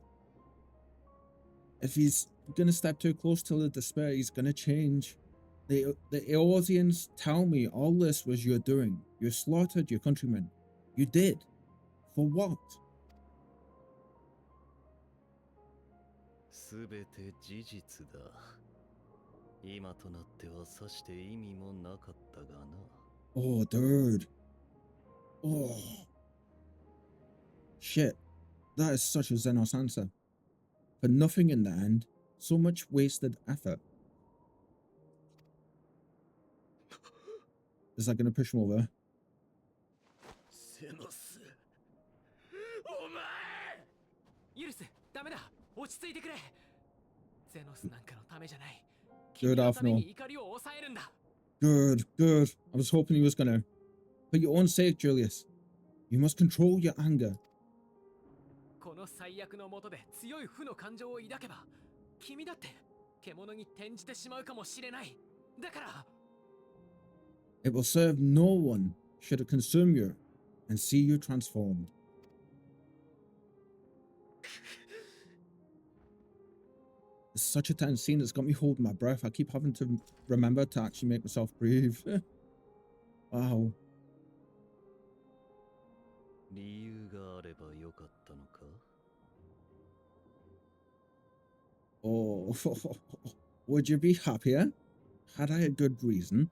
If he's gonna step too close to the despair, he's gonna change. The Eorzeans tell me all this was your doing. You slaughtered your countrymen. You did. For what? すべて事実だ。今となってはさして意味もなかったがな。 Oh, dude. Oh. Shit. That is such a Xenos answer. For nothing in the end. So much wasted effort. Is that going to push him over? セノス。お前。ユルス、ダメだ。落ち着いてくれ。ゼノスなんかのためじゃない。 Good 君のため afternoon. に怒りを抑えるんだ。 Good. I was hoping he was gonna. For your own sake, Julius. You must control your anger. この最悪の下で強い負の感情を抱けば、君だって獣に転じてしまうかもしれない。だから。 It will serve no one should it consume you and see you transformed. It's such a tense scene, it's got me holding my breath. I keep having to remember to actually make myself breathe. Wow. 理由があればよかったのか。 Oh, would you be happier? Had I a good reason?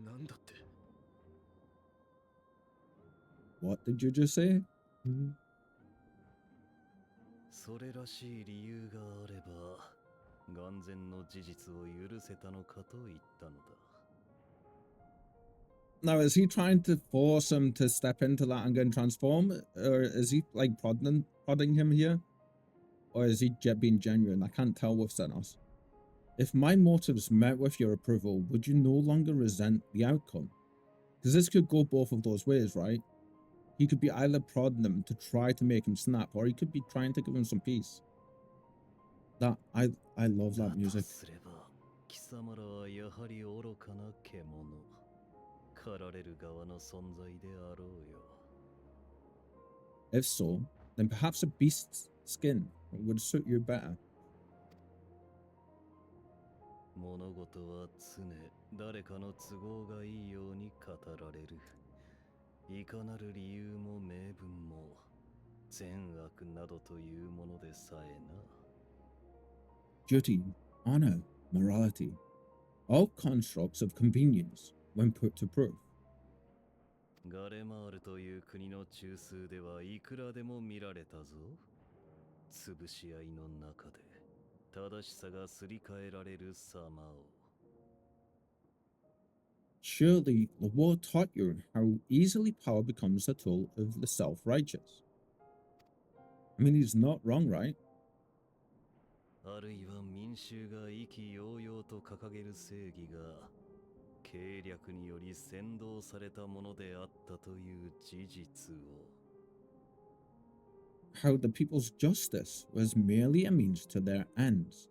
なんだって。 What did you just say? それらしい理由があれば、眼前の事実を許せたのかと言ったのだ。 Now, is he trying to force him to step into that anger and transform? Or is he like prodding him here? Or is he being genuine? I can't tell with Xenos. If my motives met with your approval, would you no longer resent the outcome? Because this could go both of those ways, right? He could be either prodding him to try to make him snap, or he could be trying to give him some peace. That I love that music. だとすれば、貴様らはやはり愚かな獣。狩られる側の存在であろうよ。 If so, then perhaps a beast's skin would suit you better. 物事は常誰かの都合がいいように語られる。いかなる理由も名分も善悪などというものでさえな。 Duty, honor, morality, all constructs of convenience when put to proof. ガレマールという国の中枢ではいくらでも見られたぞ。潰し合いの中で正しさがすり替えられる様を。 Surely the war taught you how easily power becomes a tool of the self-righteous. I mean, he's not wrong, right? あるいは民衆が意気揚々と掲げる正義が計略により扇動されたものであったという事実を。 How the people's justice was merely a means to their ends,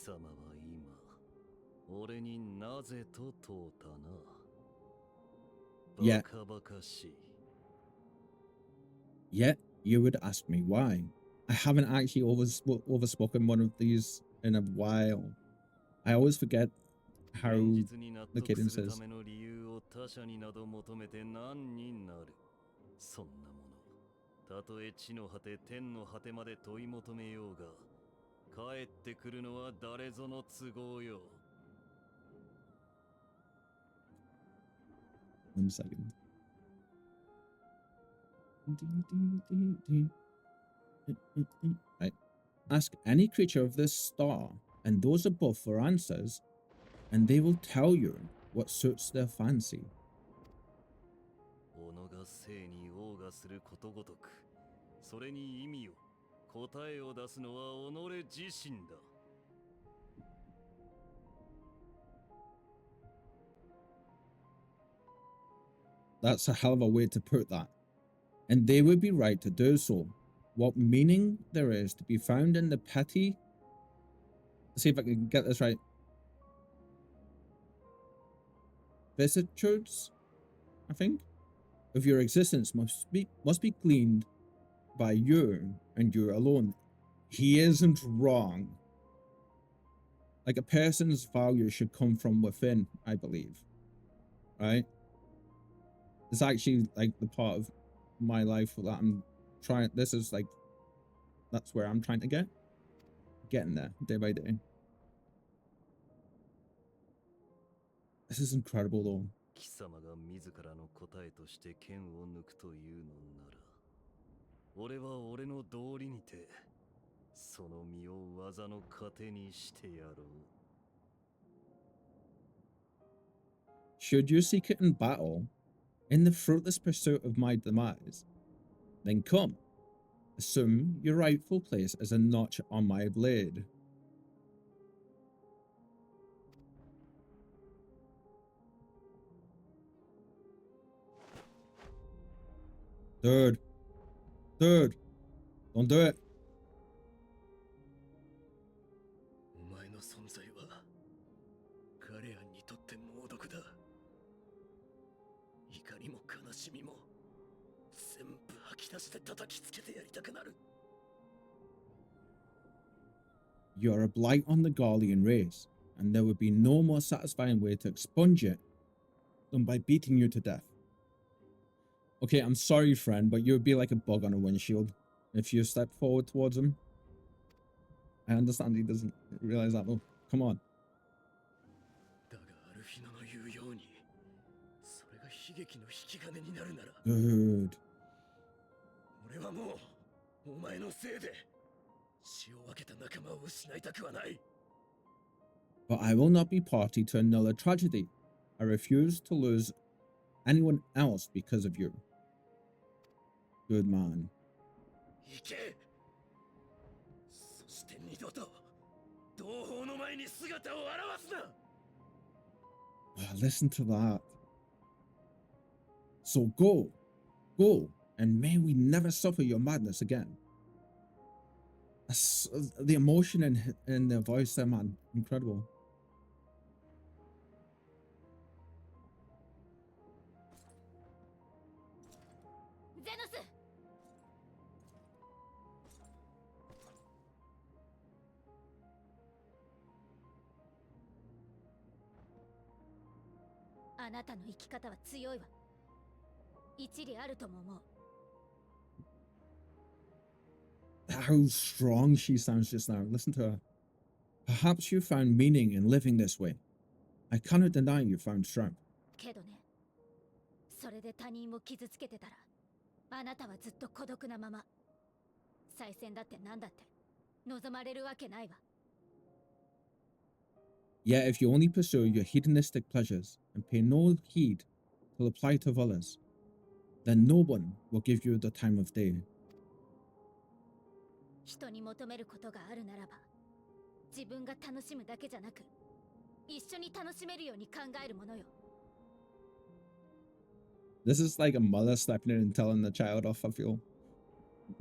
様は今俺になぜと問うたな。 Yeah. バカバカしい。 Yet you would ask me why. I haven't actually overspoken one of these in a while. I always forget how 現実に納 the 得 kitten するた says. めの理由を他者になど求めて何になる。そんなもの、たとえ地の果て天の果てまで問い求めようが、帰ってくるのは誰ぞの都合よ。 1 second. Right. Ask any creature of this star and those above for answers, and they will tell you what suits their fancy. 己が生に謳歌することごとく、それに意味を、答えを出すのは己自身だ。 That's a hell of a way to put that. And they would be right to do so. What meaning there is to be found in the petty... Let's see if I can get this right. Vicissitudes, I think, of your existence must be gleaned by you and you alone. He isn't wrong. Like, a person's value should come from within, I believe. Right? It's actually like the part of my life that I'm trying. This is like, that's where I'm trying to getting there day by day. This is incredible though. 貴様が自らの答えとして剣を抜くというのなら、俺は俺の道理にてその身を技の糧にしてやろう。 Should you seek it in battle, in the fruitless pursuit of my demise, then come, assume your rightful place as a notch on my blade. Dude, don't do it. お前の存在はガレアンにとって猛毒だ。怒りも悲しみも全部吐き出して叩きつけてやりたくなる。 You're a blight on the Garlean race, and there would be no more satisfying way to expunge it than by beating you to death. Okay, I'm sorry, friend, but you would be like a bug on a windshield if you step forward towards him. I understand he doesn't realize that though. Come on. だがアルフィノの言うように、それが悲劇の引き金になるなら、 Good. 俺はもうお前のせいで血を分けた仲間を失いたくはない。 But I will not be party to another tragedy. I refuse to lose anyone else because of you. Good man. 行け。そして二度と同胞の前に姿を現すな。 Oh, listen to that. So go, and may we never suffer your madness again. That's, the emotion in their voice there, man, incredible. ゼノス、あなたの生き方は強いわ。一理あるとも思う。 How strong she sounds just now. Listen to her. Perhaps you found meaning in living this way. I cannot deny you found strength. けどね、それで他人を傷つけてたら、あなたはずっと孤独なまま。再戦だってなんだって望まれるわけないわ。 Yet if you only pursue your hedonistic pleasures and pay no heed to the plight of others, then no one will give you the time of day. 人に求めることがあるならば、自分が楽しむだけじゃなく、一緒に楽しめるように考えるものよ。 This is like a mother stepping in and telling the child off, I feel.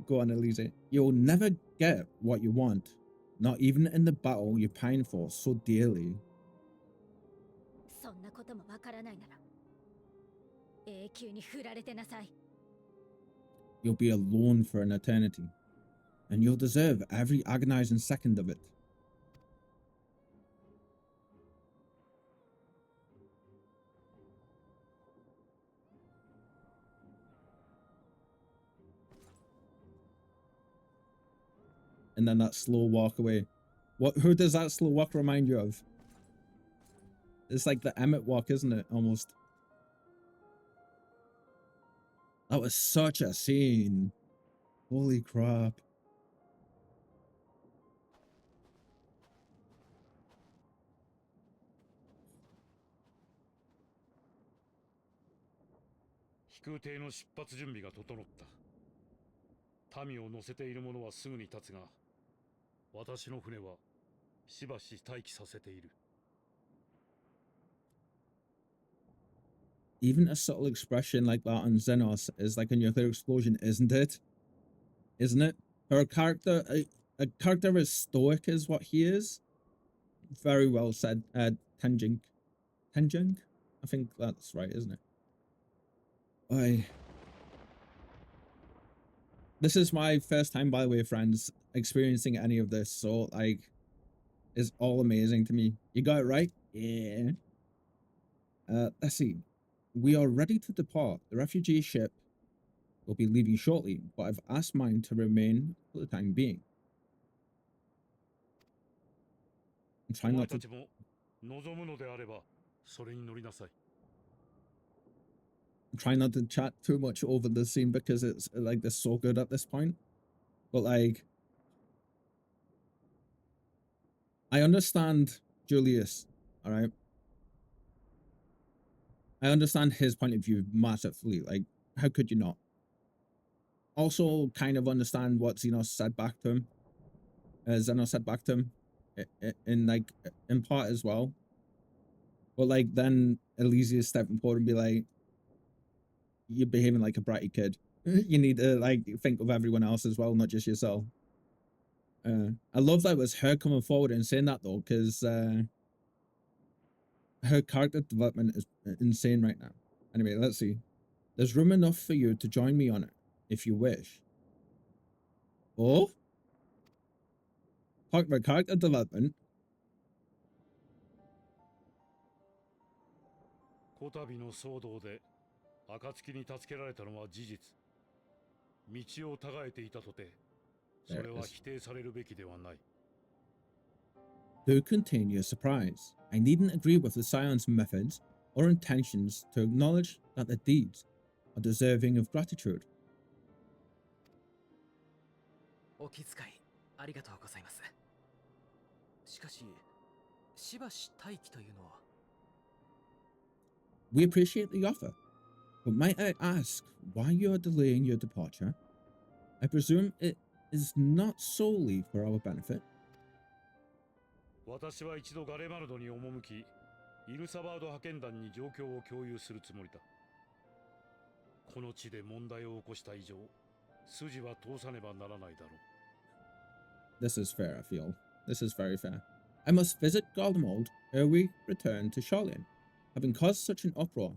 Go on, Elise. You'll never get what you want, Not even in the battle you pine for so dearly. そんなこともわからないなら永久に振られてなさい。 You'll be alone for an eternity, and you'll deserve every agonizing second of it. And then that slow walk away. Who does that slow walk remind you of? It's like the Emmett walk, isn't it? Almost. That was such a scene. Holy crap. Hikuté の出発準備が整った。民を乗せている者はすぐに立つが、私の船はしばし待機させている。Even a subtle expression like that on Xenos is like a nuclear explosion, isn't it? Isn't it? Her character, a character as stoic as what he is. Very well said, Tenjing. Tenjing? I think that's right, isn't it? This is my first time, by the way, friends, experiencing any of this, so, like, it's all amazing to me. You got it right? Yeah. Let's see. We are ready to depart. The refugee ship will be leaving shortly, but I've asked mine to remain for the time being. I'm trying not to... 望むのであれば、それに乗りなさい。I'm trying not to chat too much over the scene because it's like they're so good at this point. But like, I understand Julius, all right? I understand his point of view massively. Like, how could you not? Also, kind of understand what Xenos said back to him. Xenos said back to him in like in part as well. But like then Elysius stepping forward and be like, "You're behaving like a bratty kid. You need to like think of everyone else as well, not just yourself." I love that it was her coming forward and saying that though, because her character development is insane right now. Anyway, let's see. There's room enough for you to join me on it, if you wish. Oh? Talk about character development. こたびの騒動で暁に助けられたのは事実。道をたがえていたとて、それは否定されるべきではない。Do continue surprise. I needn't agree with the Scion's methods or intentions to acknowledge that the deeds are deserving of gratitude. お気遣いありがとうございます。しかし、しばし待機というのは。We appreciate the offer, but might I ask why you are delaying your departure? I presume it is not solely for our benefit. 私は一度ガレマルドに赴き、イルサバード派遣団に状況を共有するつもりだ。この地で問題を起こした以上、筋は通さねばならないだろう。This is fair, I feel. This is very fair. I must visit Garlemald ere we return to Charlian. Having caused such an uproar,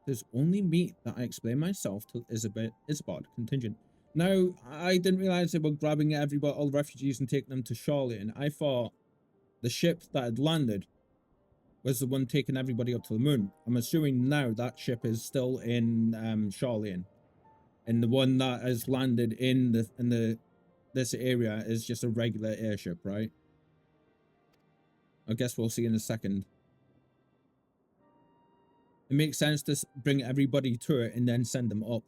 it is only meet that I explain myself to Isabard contingent. Now, I didn't realize they were grabbing everybody, all the refugees, and taking them to Charlian. I thought the ship that had landed was the one taking everybody up to the moon. I'm assuming now that ship is still in Charlian, and the one that has landed in this area is just a regular airship, right? I guess we'll see in a second. It makes sense to bring everybody to it and then send them up.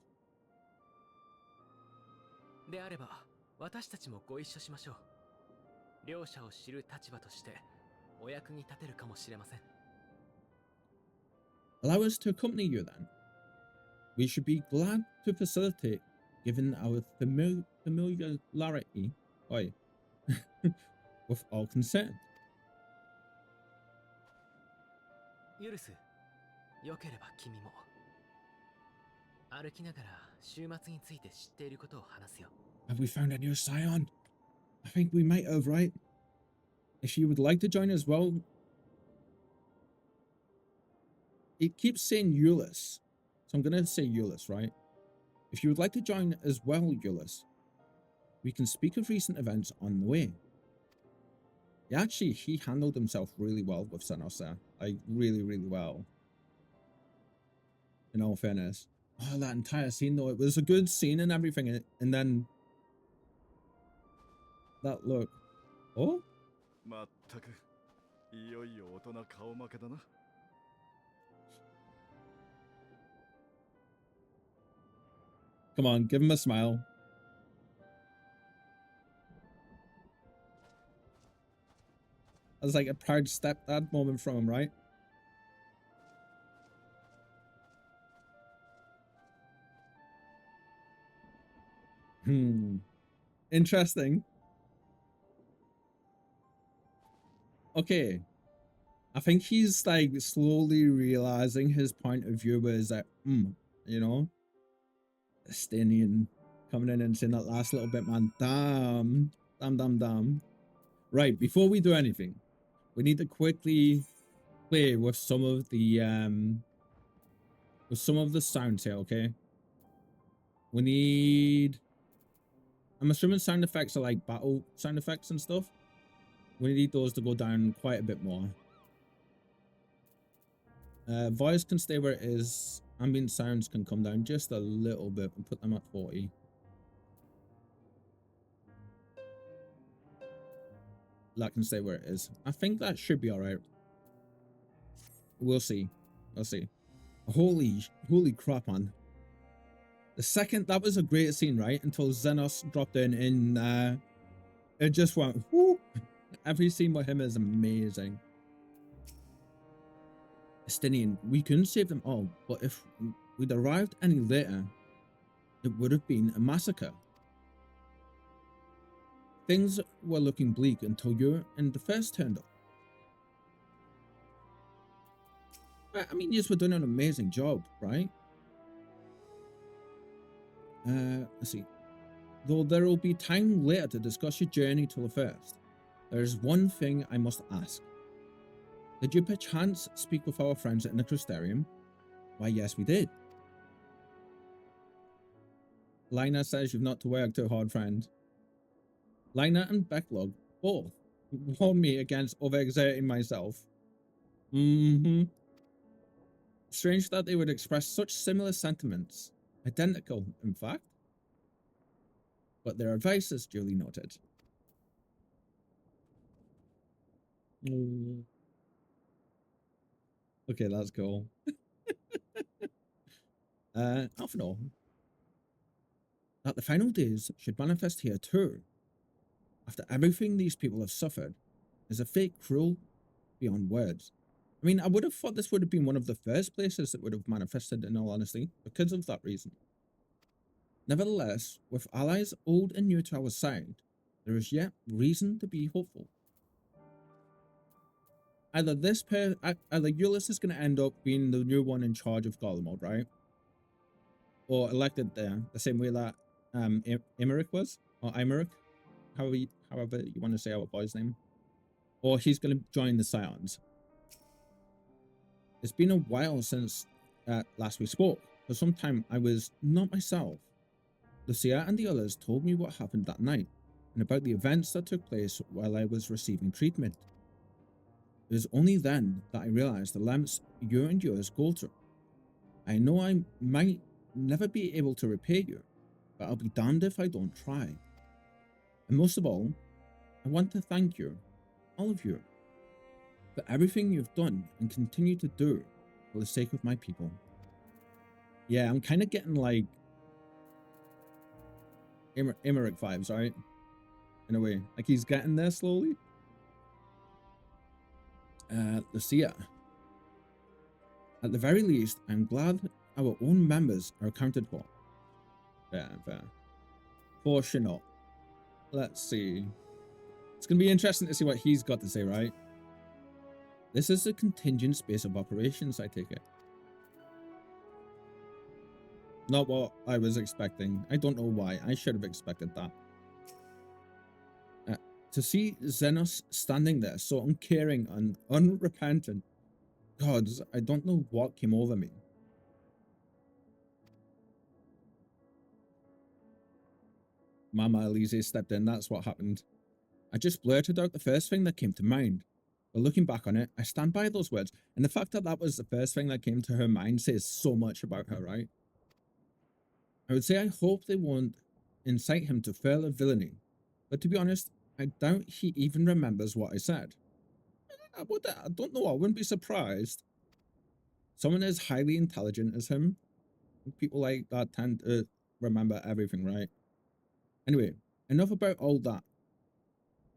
であれば、私たちもご一緒しましょう。両者を知る立場としてお役に立てるかもしれません。Allow us to accompany you then. We should be glad to facilitate, given our familiarity with all concerned. ユルス、よければ君も。歩きながら週末について知っていることを話すよ。Have we found a new Scion? I think we might have, right? If you would like to join as well, it keeps saying Euless, so I'm gonna say Euless, right? If you would like to join as well, Euless, we can speak of recent events on the way. Yeah, actually, he handled himself really well with Xenos there. Like, really, really well. In all fairness. Oh, that entire scene, though, it was a good scene and everything. And then... that look. Oh? Come on, give him a smile. That was like a proud stepdad moment from him, right? Interesting. Okay. I think he's like slowly realizing his point of view is that, you know, Estinian coming in and saying that last little bit, man. Damn. Right, before we do anything, we need to quickly play with some of the sounds here, okay? We need, I'm assuming sound effects are like battle sound effects and stuff. We need those to go down quite a bit more. Voice can stay where it is. Ambient sounds can come down just a little bit and put them at 40. That can stay where it is. I think that should be all right. We'll see. We'll see. Holy crap, man. The second, that was a great scene, right? Until Xenos dropped in and it just went, whoo. Every scene with him is amazing. Estinian, we couldn't save them all, but if we'd arrived any later, it would have been a massacre. Things were looking bleak until you and the first turned up. I mean, you were doing an amazing job, right? Let's see. Though there will be time later to discuss your journey to the first, there is one thing I must ask. Did you perchance speak with our friends at the Crystarium? Why, yes, we did. Lina says you've not to work too hard, friend. Lina and Backlog both warned me against overexerting myself. Strange that they would express such similar sentiments. Identical, in fact. But their advice is duly noted. Okay, that's cool. Alphinaud. That the final days should manifest here too. After everything these people have suffered, is a fate cruel beyond words. I mean, I would have thought this would have been one of the first places that would have manifested, in all honesty, because of that reason. Nevertheless, with allies old and new to our side, there is yet reason to be hopeful. Either Euless is going to end up being the new one in charge of Garlemald, right? Or elected there, the same way that Imeric was, or Imeric, however you want to say our boy's name. Or he's going to join the Scions. It's been a while since last we spoke. For some time, I was not myself. Lucia and the others told me what happened that night, and about the events that took place while I was receiving treatment. It was only then that I realized the lengths you and yours go through. I know I might never be able to repay you, but I'll be damned if I don't try. And most of all, I want to thank you, all of you, for everything you've done and continue to do for the sake of my people. Yeah, I'm kind of getting like Imeric vibes, right? In a way, like he's getting there slowly. Lucia. At the very least, I'm glad our own members are accounted for. Fair. For Shinnok. Let's see. It's going to be interesting to see what he's got to say, right? This is a contingent space of operations, I take it. Not what I was expecting. I don't know why. I should have expected that. To see Xenos standing there, so uncaring and unrepentant, God, I don't know what came over me. Mama Elise stepped in, that's what happened. I just blurted out the first thing that came to mind. But looking back on it, I stand by those words. And the fact that that was the first thing that came to her mind says so much about her, right? I would say I hope they won't incite him to further villainy. But to be honest, I doubt he even remembers what I said. I don't know, I wouldn't be surprised. Someone as highly intelligent as him, people like that tend to remember everything, right? Anyway, enough about all that.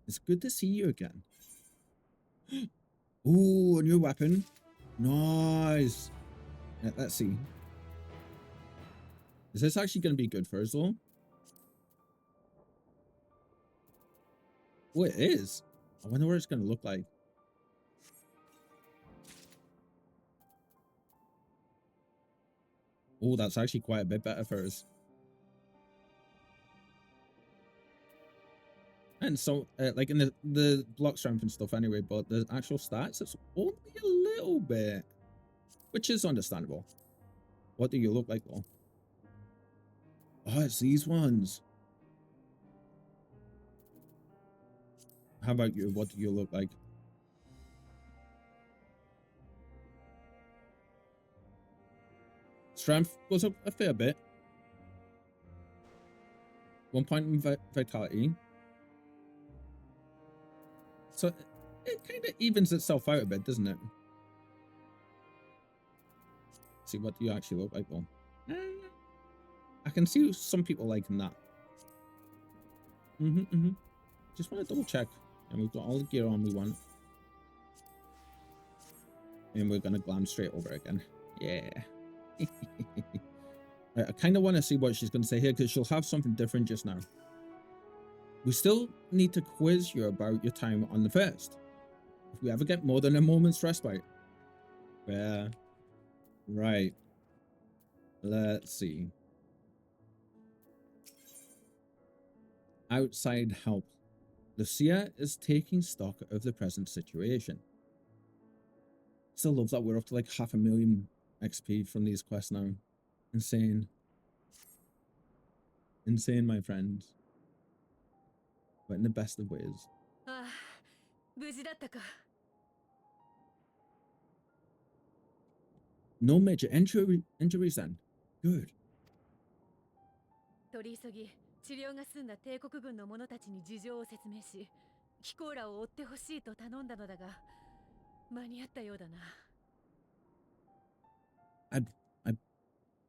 It's good to see you again. Ooh, a new weapon. Nice. Let's see. Is this actually going to be good for us all? Oh, it is. I wonder what it's going to look like. Oh, that's actually quite a bit better for us. And so, like in the block strength and stuff anyway, but the actual stats, it's only a little bit, which is understandable. What do you look like, though? Oh, it's these ones. How about you? What do you look like? Strength goes up a fair bit. 1 point in vitality. So it kind of evens itself out a bit, doesn't it? See, what do you actually look like, though? I can see some people liking that. Just want to double check. And we've got all the gear on we want. And we're going to glam straight over again. Yeah. Right, I kind of want to see what she's going to say here, because she'll have something different just now. We still need to quiz you about your time on the first. If we ever get more than a moment's respite. Yeah. Right. Let's see. Outside help. Lucia is taking stock of the present situation. Still love that we're up to like 500,000 XP from these quests now. Insane. Insane, my friends. But in the best of ways. No major injuries then. Good. 取り急ぎ治療が済んだ帝国軍の者たちに事情を説明し、キコーラを追ってほしいと頼んだのだが、間に合ったようだな。I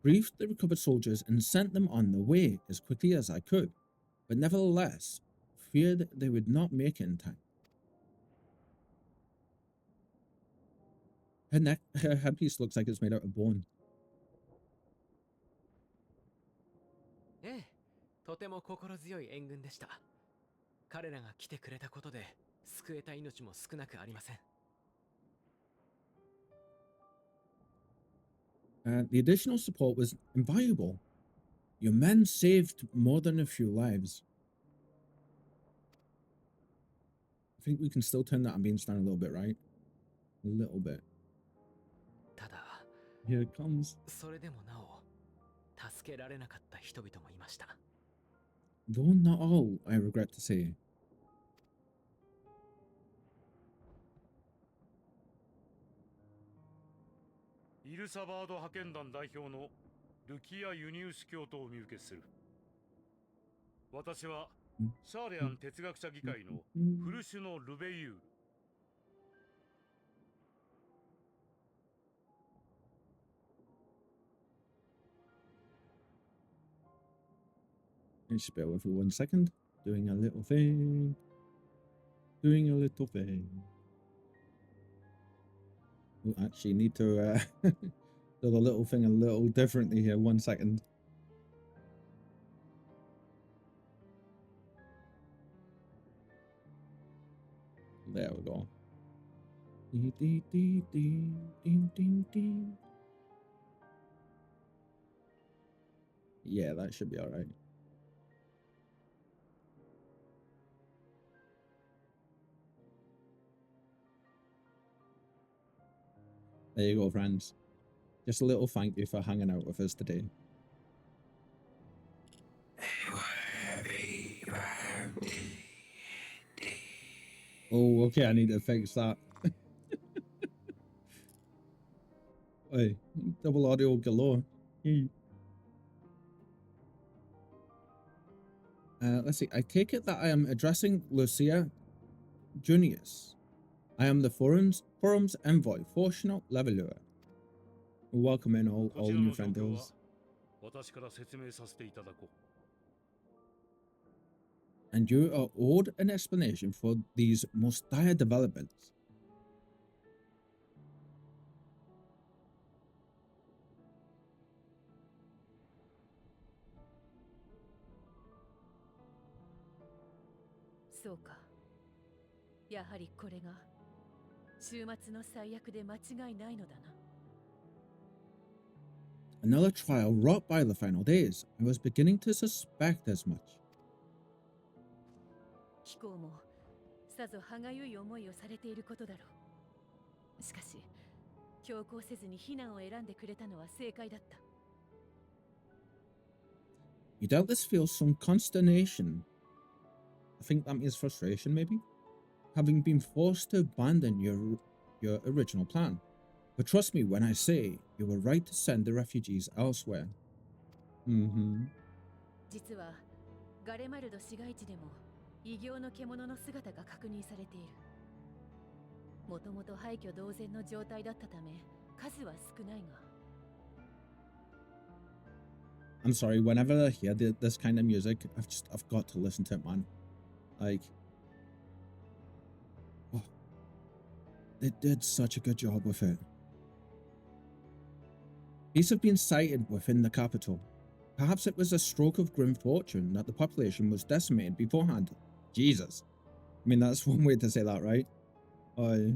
briefed the recovered soldiers and sent them on their way as quickly as I could, but nevertheless feared they would not make it in time. Her headpiece looks like it's made out of bone. ええ、とても心強い援軍でした。彼らが来てくれたことで救えた命も少なくありません。The additional support was invaluable. Your men saved more than a few lives. I think we can still turn that ambience down a little bit, right? A little bit. ただ、 Here it comes. それでもなお助けられなかった人々もいました。 Though not all, I regret to say. イルサバード派遣団代表のルキア・ユニウス教とお見受けする。私はシャーレアン哲学者議会のフルシュのルベイユール。 Just bear with me 1 second. Doing a little thing. Doing a little thing. We actually need to do the little thing a little differently here. 1 second. There we go. Yeah, that should be all right. There you go, friends. Just a little thank you for hanging out with us today. Oh, okay, I need to fix that. Hey, double audio galore. Let's see. I take it that I am addressing Lucia Junius. I am the forum's envoy, Fortunate Leveler. Welcome in all new friendos. 私から説明させていただこう。And you are owed an explanation for these most dire developments. So, やはりこれが週末の最悪で間違いないのだな。Another trial wrought by the final days. I was beginning to suspect as much. 貴公もさぞ歯がゆい思いをされていることだろう。しかし、強行せずに避難を選んでくれたのは正解だった。You doubtless feel some consternation. I think that means frustration, maybe? Having been forced to abandon your original plan. But trust me when I say you were right to send the refugees elsewhere. 実はガレマルド市街地でも異形の獣の姿が確認されている。もともと廃墟同然の状態だったため数は少ないが。I'm sorry, whenever I hear this kind of music, I've got to listen to it, man. Like, oh, they did such a good job with it. These have been sighted within the capital. Perhaps it was a stroke of grim fortune that the population was decimated beforehand. Jesus. I mean, that's one way to say that, right? Right.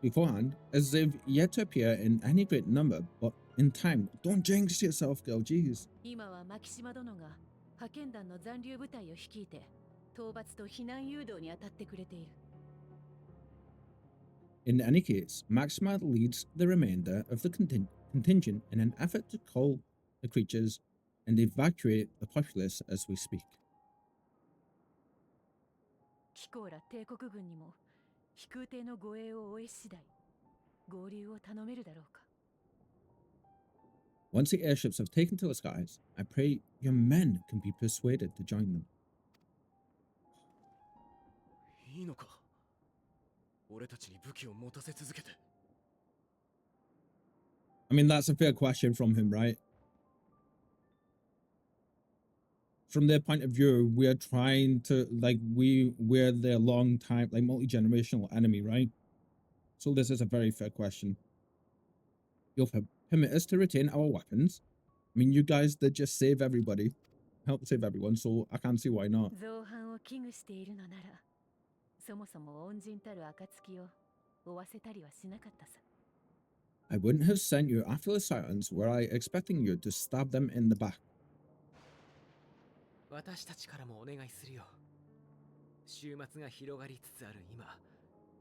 Beforehand, as they've yet to appear in any great number, but in time. Don't jinx yourself, girl. Jeez. 今はマキシマ殿が派遣団の残留部隊を率いて討伐と避難誘導に当たってくれている。In any case, Maxima leads the remainder of the contingent in an effort to cull the creatures and evacuate the populace as we speak. 貴公ら帝国軍にも飛空艇の護衛を終え次第合流を頼めるだろうか。Once the airships have taken to the skies, I pray your men can be persuaded to join them. いいのか？俺たちに武器を持たせ続けて。I mean, that's a fair question from him, right? From their point of view, we are trying to, like, we're their long time, like, multi-generational enemy, right? So this is a very fair question. You'll permit us to retain our weapons. I mean, you guys did just save everybody, help save everyone, so I can't see why not. 造反を危惧しているのなら、そもそも恩人たる暁を負わせたりはしなかったさ。I wouldn't have sent you after the silence were I expecting you to stab them in the back. 私たちからもお願いするよ。週末が広がりつつある今、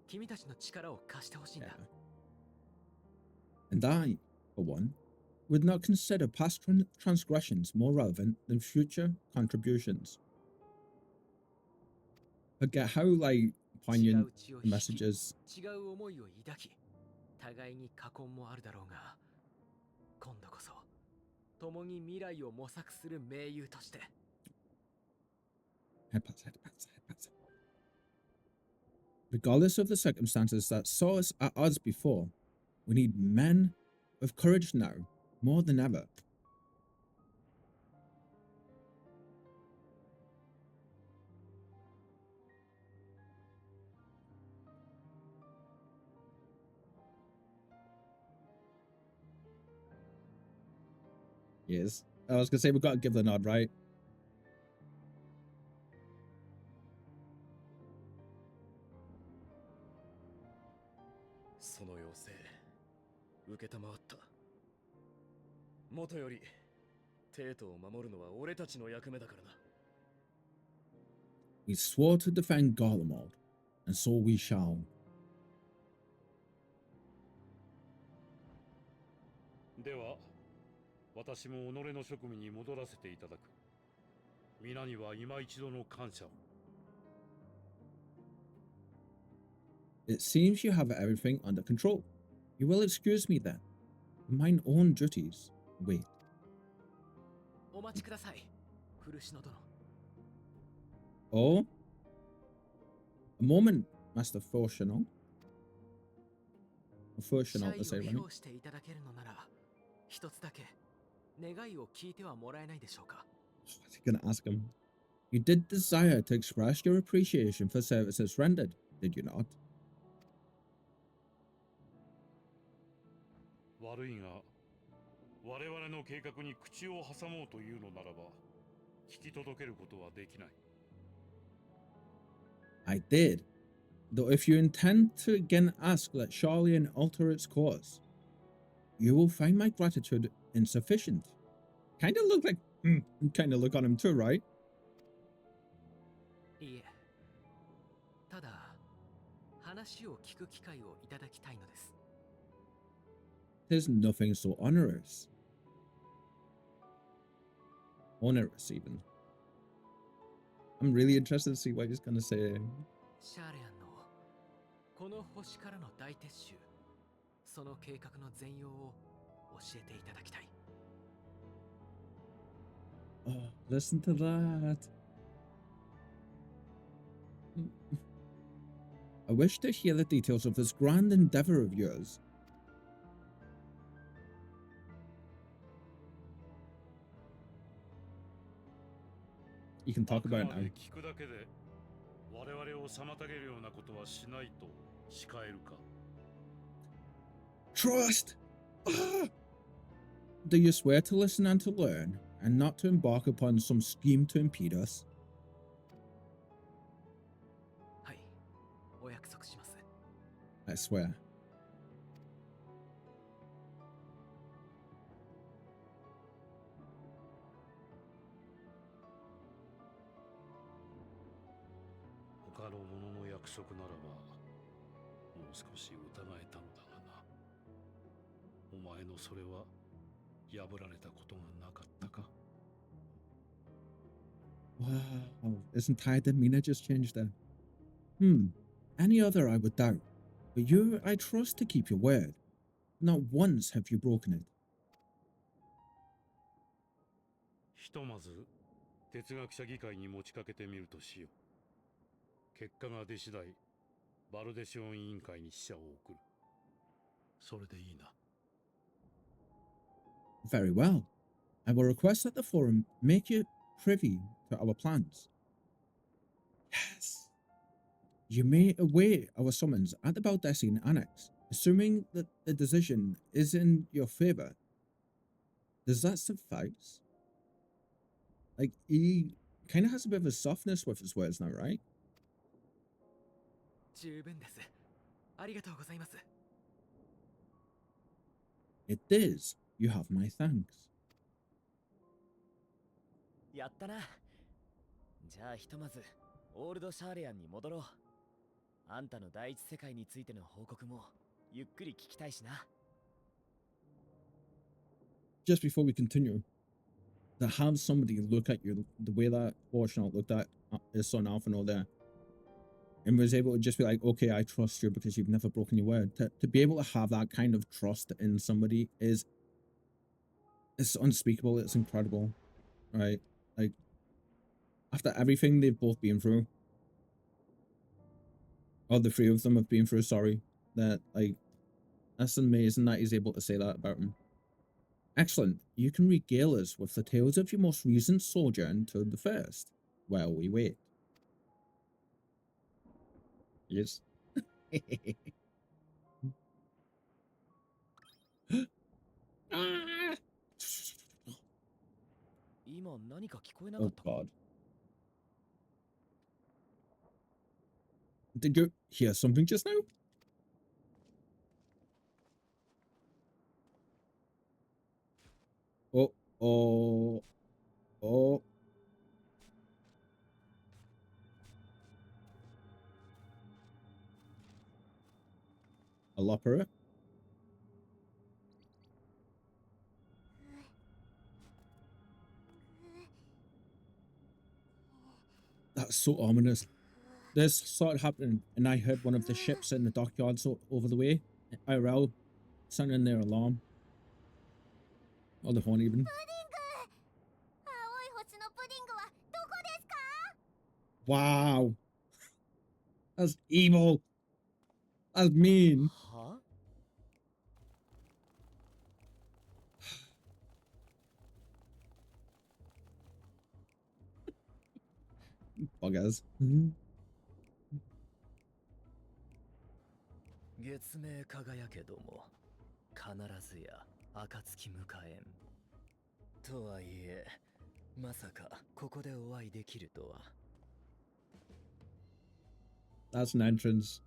君たちの力を貸してほしいんだ。And I, for one, would not consider past transgressions more relevant than future contributions. Forget how, like, poignant the message is. 違う思いを抱き、互いに禍根もあるだろうが、今度こそ共に未来を模索する盟友として。Regardless of the circumstances that saw us at odds before, we need men of courage now, more than ever. Yes. I was gonna say, we've got to give the nod, right? その要請受承った。もとより帝都を守るのは俺たちの役目だからな。We swore to defend Garlemald, and so we shall. では、私も己の職務に戻らせていただく。皆には今一度の感謝を。It seems you have everything under control. You will excuse me then. Mine own duties wait. お待ちください、古篠殿。Oh? A moment, Master Fortional. 謝 Fortional 意 to say, を right? 表していただけるのなら、一つだけ願いを聞いてはもらえないでしょうか。What's he gonna ask him? You did desire to express your appreciation for services rendered, did you not? 悪いが、我々の計画に口を挟もうというのならば、聞き届けることはできない。I did. Though if you intend to again ask, let Charlian alter its course. You will find my gratitude insufficient. Kind of look like, kind of look on him too, right? いえ、ただ話を聞く機会をいただきたいのです。There's nothing so onerous. Onerous, even. I'm really interested to see what he's gonna say. シャーレアンのこの星からの大撤収、その計画の全容を教えていただきたい。Oh, listen to that. I wish to hear the details of this grand endeavor of yours. You can talk about it あくまで now. 聞くだけで我々を妨げるようなことはしないと誓えるか。 Trust! Ah! Do you swear to listen and to learn, and not to embark upon some scheme to impede us? はい、お約束します。 I swear. 他の者の約束ならば、もう少し疑えたのだがな。お前のそれは破られたことがなかったか。 Wow, his entire demeanor just changed there. Any other I would doubt, but you I trust to keep your word. Not once have you broken it. ひとまず哲学者議会に持ちかけてみるとしよう。結果が出次第、バルデシオン委員会に使者を送る。それでいいな。 Very well. I will request that the forum make you privy to our plans. Yes. You may await our summons at the Baldessian Annex, assuming that the decision is in your favor. Does that suffice? Like, he kind of has a bit of a softness with his words now, right? 十分です。ありがとうございます。 It is. You have my thanks. やったな。じゃあひとまずオールドシャーレアンに戻ろう。あんたの第一世界についての報告もゆっくり聞きたいしな。 Just before we continue, to have somebody look at you the way that Fortunate looked at his son Alphino there, and was able to just be like, okay, I trust you because you've never broken your word. To be able to have that kind of trust in somebody is, it's unspeakable. It's incredible, right? Like, after everything they've both been through, or the three of them have been through, sorry, that, like, that's amazing that he's able to say that about him. Excellent. You can regale us with the tales of your most recent sojourn to the first, while we wait. Yes. Ah! 今何か聞こえなか Oh ったか。 God. Did you hear something just now? Oh, oh, oh. A lopper. That's so ominous. This started happening, and I heard one of the ships in the dockyards over the way, IRL, sounding their alarm. Or the horn even. Wow. That's evil. That's mean. Huh? Buggers. 月明輝けども必ずや暁迎えん。とはいえまさかここでお会いできるとは。That's an entrance.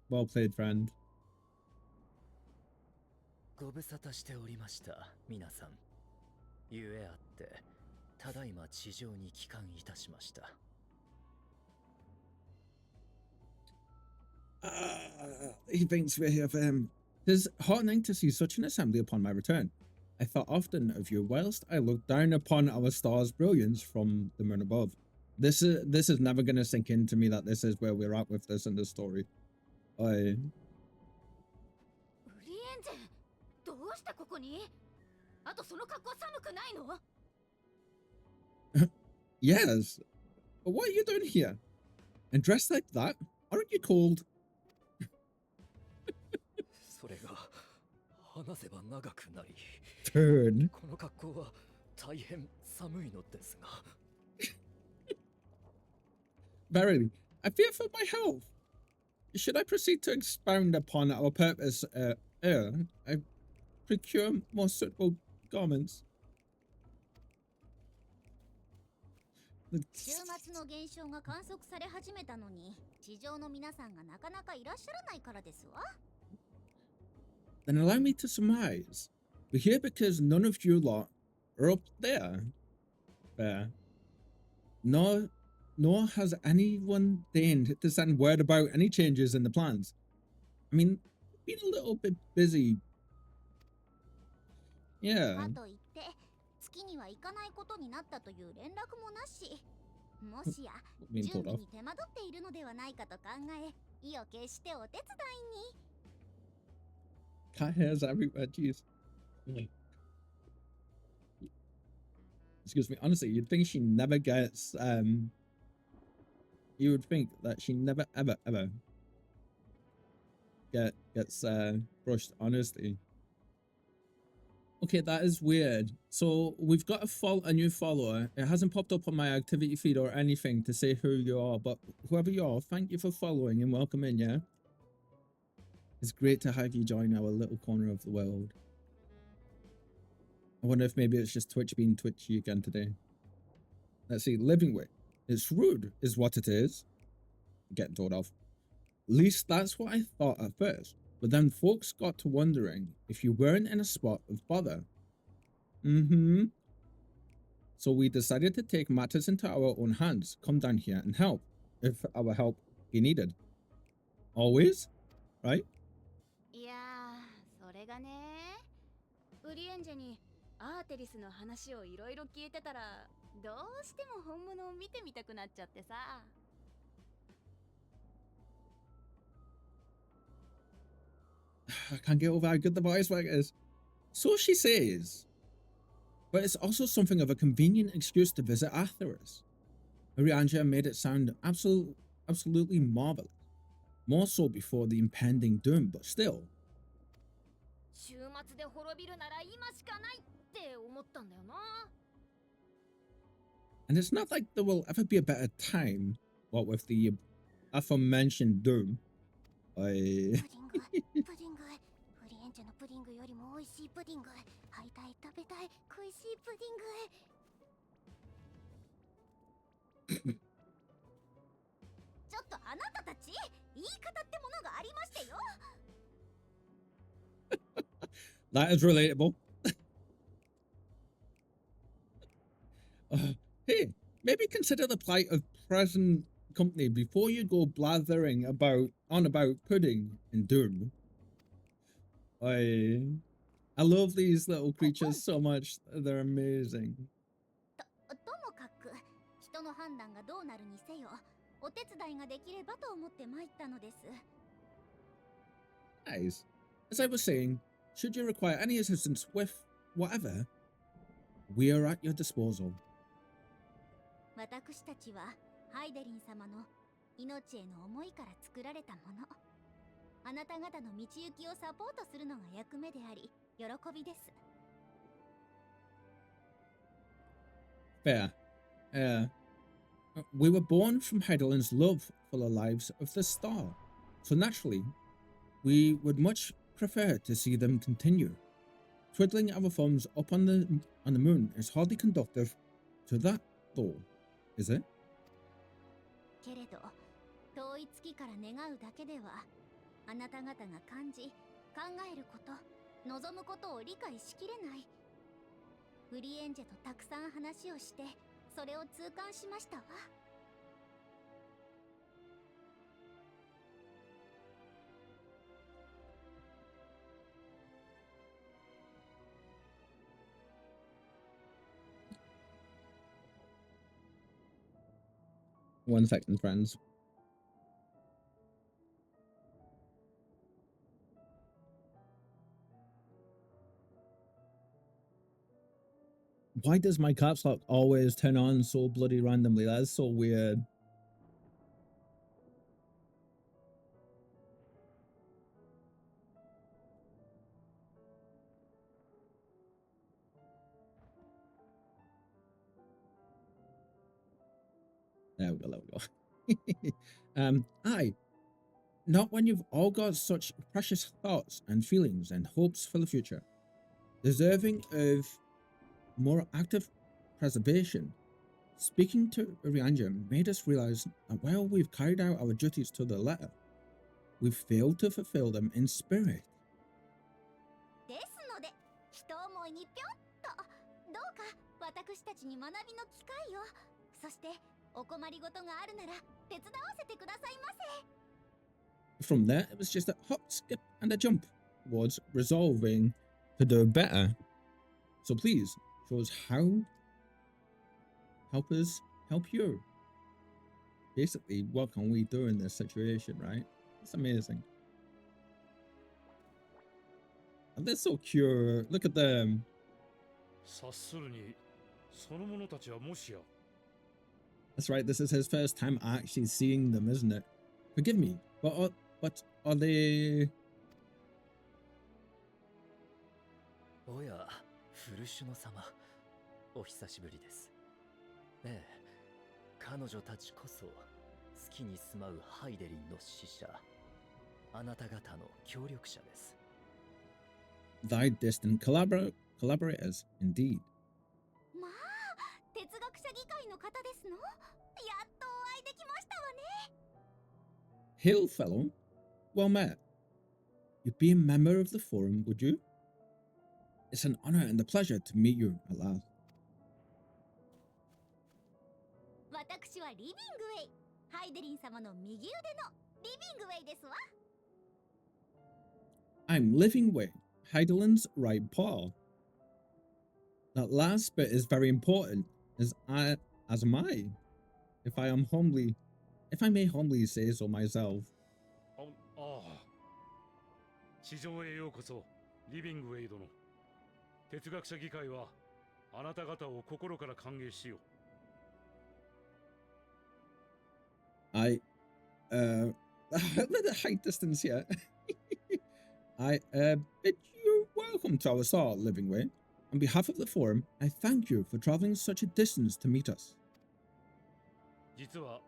Well played, friend. ご無沙汰しておりました皆さん。ゆえあってただいま地上に帰還いたしました。He thinks we're here for him. Tis heartening to see such an assembly upon my return. I thought often of you whilst I looked down upon our star's brilliance from the moon above. This is never going to sink into me that this is where we're at with this in the story. Yes, but what are you doing here? And dressed like that? Aren't you cold? それが話せば長くなり。Turn. この格好は大変寒いのですが。Verily, I fear for my health. Should I proceed to expound upon our purpose I procure more suitable garments? 週末の現象が観測され始めたのに、地上の皆さんがなかなかいらっしゃらないからですわ。Then allow me to surmise. We're here because none of you lot are up there. Nor has anyone deigned to send word about any changes in the plans. I mean, been a little bit busy. Yeah. かといって月には行かないことになったという連絡もなし。もしや準備に手間取っているのではないかと考え、意を決してお手伝いに。Cat hairs everywhere, jeez. Excuse me, honestly, you'd think she never gets, you would think that she never, ever gets, brushed, honestly. Okay, that is weird. So, we've got a new follower. It hasn't popped up on my activity feed or anything to say who you are, but whoever you are, thank you for following and welcome in, yeah? It's great to have you join our little corner of the world. I wonder if maybe it's just Twitch being twitchy again today. Let's see, living with. It's rude, is what it is. I'm getting told off. At least that's what I thought at first. But then folks got to wondering if you weren't in a spot of bother. So we decided to take matters into our own hands, come down here and help, if our help be needed. Always, right? いやー、それがね、ウリエンジェにアーテリスの話をいろいろ聞いてたら、どうしても本物を見てみたくなっちゃってさ。I can't get over how good the voice work is. So she says. But it's also something of a convenient excuse to visit Atheris. Arianja made it sound absolutely marvelous. More so before the impending doom, but still. 週末で滅びるなら今しかないって思ったんだよな。And it's not like there will ever be a better time, what with the aforementioned doom. プディング、プディング、ウリエンジェのプディングよりも美味しいプディング、会いたい、食べたい、恋しいプディング。ちょっとあなたたち、言い方ってものがありましてよ。That is relatable. Hey, maybe consider the plight of present company before you go blathering about pudding and doom. I love these little creatures so much. They're amazing. ともかく人の判断がどうなるにせよお手伝いができればと思って参ったのです。 Guys, as I was saying, should you require any assistance with whatever, we are at your disposal. 私たちはハイデリン様の命への思いから作られたもの。あなた方の道行きをサポートするのが役目であり、喜びです。 Fair. We were born from Heidelberg's love for the lives of the star, so naturally, we would much prefer to see them continue. Twiddling our thumbs up on the moon is hardly conducive to that, though, is it? けれど、遠い月から願うだけでは、あなた方が感じ、考えること、望むことを理解しきれない。フリエンジェとたくさん話をして、それを痛感しましたわ。1 second, friends. Why does my caps lock always turn on so bloody randomly? That is so weird. There we go. Aye. Not when you've all got such precious thoughts and feelings and hopes for the future. Deserving of more active preservation. Speaking to Urianja made us realize that while we've carried out our duties to the letter, we've failed to fulfill them in spirit. ですので、一思いにぴょんと、どうか私たちに学びの機会を、そしてお困りごとがあるなら手伝わせてくださいませ。 From there, it was just a hop, skip, and a jump towards resolving to do better. So please, show us how. Help us help you. Basically, what can we do in this situation, right? It's amazing. And they're so cute. Look at them. 察するにその者たちはもしや That's right, this is his first time actually seeing them, isn't it? Forgive me, but are they... おや、フルシュノ様、お久しぶりです。ええ、彼女たちこそ月に住まうハイデリンの使者、あなた方の協力者です。Thy distant collaborators, indeed. まあ、哲学者議会の方ですの？やっとお会いできましたわね。Hail, fellow. Well met. You'd be a member of the forum, would you? It's an honor and a pleasure to meet you at last. 私はリビングウェイ。ハイデリン様の右腕のリビングウェイですわ。I'm living way, Heidelin's right paw. That last bit is very important, as am I. If I may humbly say so myself. ああ地上へようこそリビングウェイ殿。哲学者議会はあなた方を心から歓迎しよう。With a high distance here. I bid you welcome to our star, Living Way. On behalf of the forum, I thank you for traveling such a distance to meet us. 実は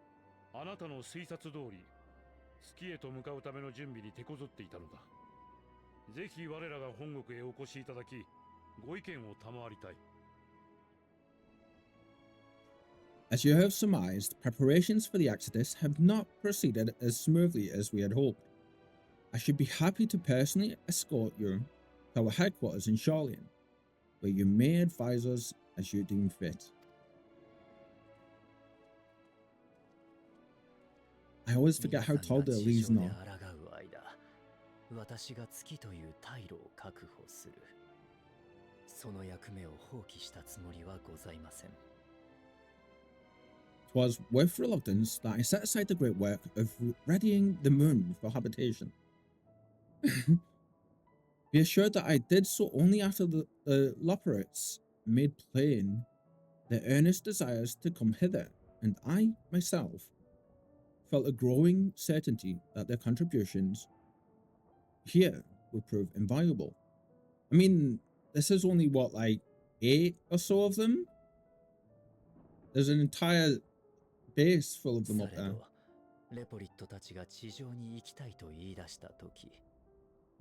あなたの推察通り月へと向かうための準備に手こずっていたのだ。ぜひ我らが本国へお越しいただきご意見を賜りたい。As you have surmised, preparations for the Exodus have not proceeded as smoothly as we had hoped. I should be happy to personally escort you to our headquarters in Charlian, where you may advise us as you deem fit. I always forget how tall the leaves are. 私が月という退路を確保する。その役目を放棄したつもりはございません。'Twas with reluctance that I set aside the great work of readying the moon for habitation. Be assured that I did so only after the Loperates made plain their earnest desires to come hither, and I, myself, felt a growing certainty that their contributions here would prove invaluable. I mean, this is only, what, like 8 or so of them? There's an entire base full of them up there. レポリットたちが地上に行きたいと言い出したとき、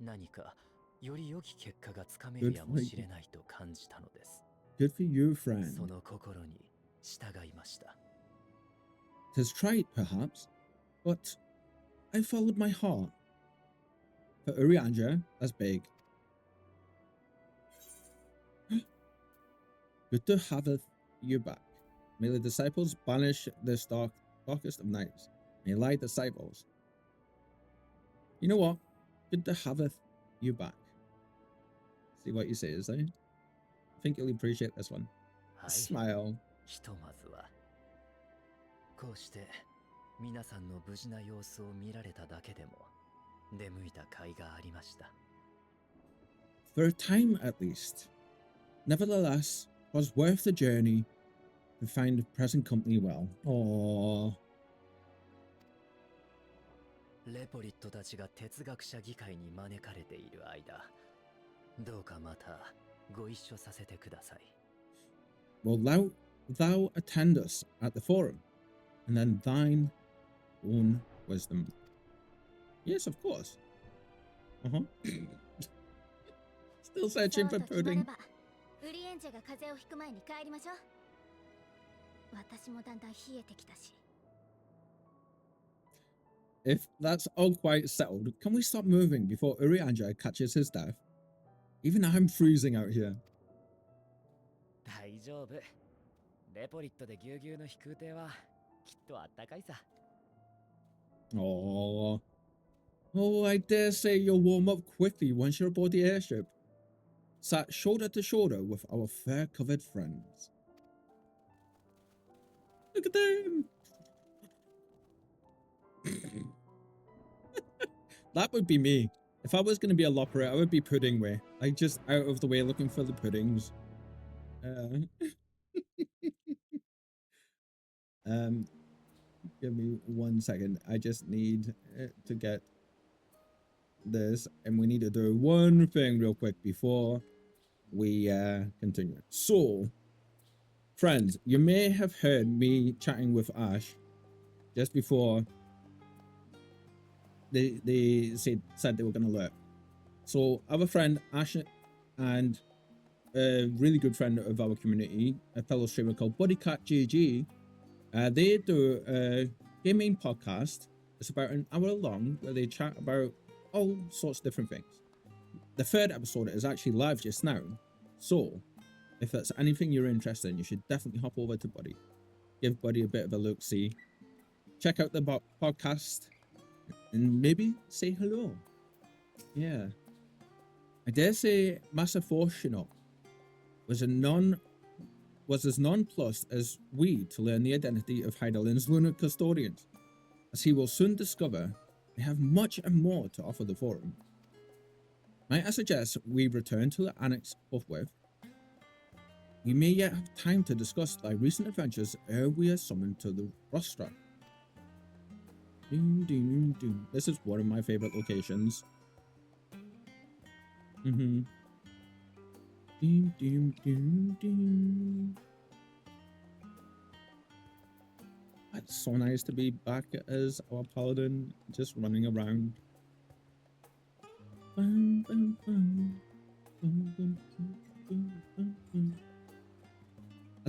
何かより良き結果がつかめるやもしれないと感じたのです。Good for you, friend. その心に従いました。'Tis trite, perhaps, but I followed my heart. For Urianger, that's big. Good to have you back. May the disciples banish this darkest of nights. May light disciples. You know what? Good to have you back. See what you say, is there? I think you'll appreciate this one. Smile. ひとまずはこうして皆さんの無事な様子を見られただけでも出向いた甲斐がありました。For a time at least. Nevertheless, was worth the journey to find present company well. Aww. レポリットたちが哲学者議会に招かれている間、どうかまたご一緒させてください。Will thou attend us at the forum, and then thine own wisdom? Yes, of course. Still searching for pudding. ウリエンジェが風邪をひく前に帰りましょう。私もだんだん冷えてきたし。If that's all quite settled, can we stop moving before Urianger catches his death? Even I'm freezing out here. 大丈夫。レポリットでぎゅうぎゅうの飛空艇はきっとあったかいさ。Oh, I dare say you'll warm up quickly once you're aboard the airship. Sat shoulder to shoulder with our fur-covered friends. Look at them! That would be me. If I was going to be a lopper, I would be pudding way. Like, just out of the way looking for the puddings. Give me 1 second. I just need to get this, and we need to do one thing real quick before we continue. So, friends, you may have heard me chatting with Ash just before they said they were going to lurk. So, our friend Ash and a really good friend of our community, a fellow streamer called BuddyCat GG, they do a gaming podcast. It's about an hour long where they chat about all sorts of different things. The 3rd episode is actually live just now. So, if that's anything you're interested in, you should definitely hop over to Buddy. Give Buddy a bit of a look-see. Check out the podcast and maybe say hello. Yeah. I dare say Master Fortuno was as nonplussed as we to learn the identity of Heidelin's lunar custodians, as he will soon discover they have much and more to offer the forum. Might I suggest we return to the annex forthwith? We may yet have time to discuss thy recent adventures ere we are summoned to the rostra. This is one of my favorite locations. It's so nice to be back as our paladin, just running around. I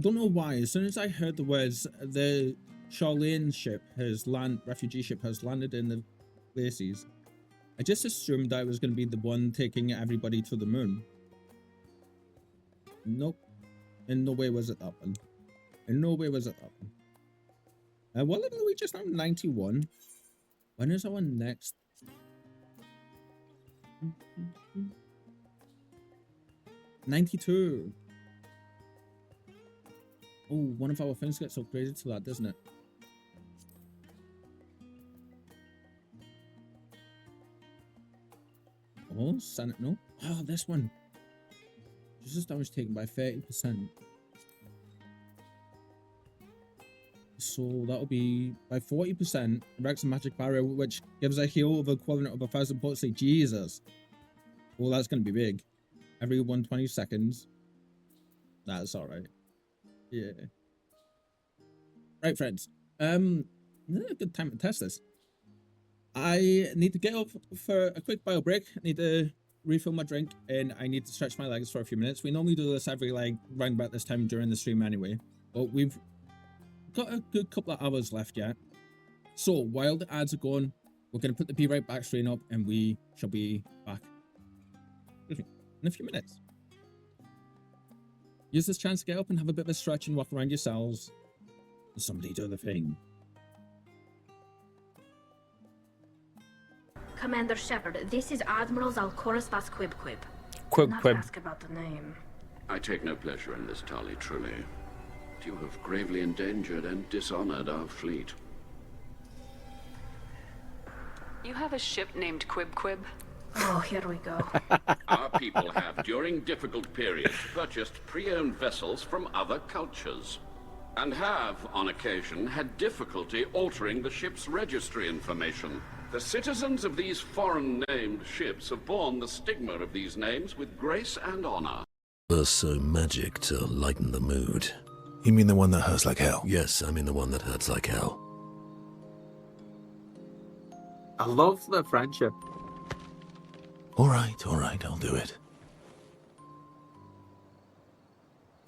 don't know why, as soon as I heard the words, the Charlene ship refugee ship has landed in the places, I just assumed that it was going to be the one taking everybody to the moon. Nope. In no way was it that one. In no way was it that one. What level are we just now? 91. When is our next? 92. Oh, one of our things gets upgraded to that, doesn't it? Oh, Senate, no. Oh, this one. Just damage taken by 30%. So that'll be by 40%. Erects a magic barrier, which gives a heal of equivalent of 1,000 potency. Jesus. Well, that's going to be big. Every 120 seconds. That's all right. Yeah. Right, friends. Good time to test this. I need to get up for a quick bio break. I need to refill my drink, and I need to stretch my legs for a few minutes. We normally do this every, like, round about this time during the stream anyway. But we've got a good couple of hours left yet. So, while the ads are going, we're going to put the Be Right Back screen up, and we shall be back in a few minutes. Use this chance to get up and have a bit of a stretch and walk around your cells. Somebody do the thing. Commander Shepard, this is Admiral Zalkoris Vasquib Quib. Quib Not Quib. ask about the name. I take no pleasure in this, Tali, truly. You have gravely endangered and dishonored our fleet. You have a ship named Quib Quib? Oh, here we go. Our people have, during difficult periods, purchased pre-owned vessels from other cultures, and have, on occasion, had difficulty altering the ship's registry information. The citizens of these foreign-named ships have borne the stigma of these names with grace and honor. So magic to lighten the mood. You mean the one that hurts like hell? Yes, I mean the one that hurts like hell. I love the friendship. All right, I'll do it.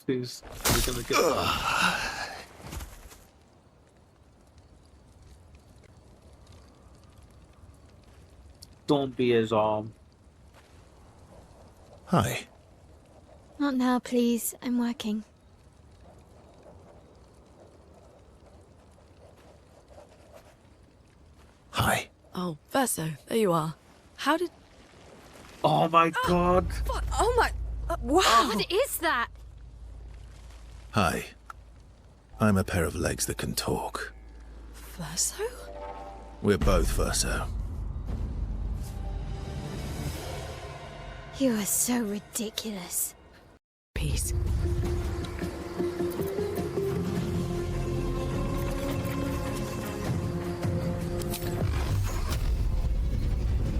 Who's gonna get that? Don't be his arm. Hi. Not now, please. I'm working. Hi. Oh, Verso, there you are. How did... Oh my god. What? Oh my... wow! What is that? Hi. I'm a pair of legs that can talk. Verso? We're both Verso. You are so ridiculous. Peace.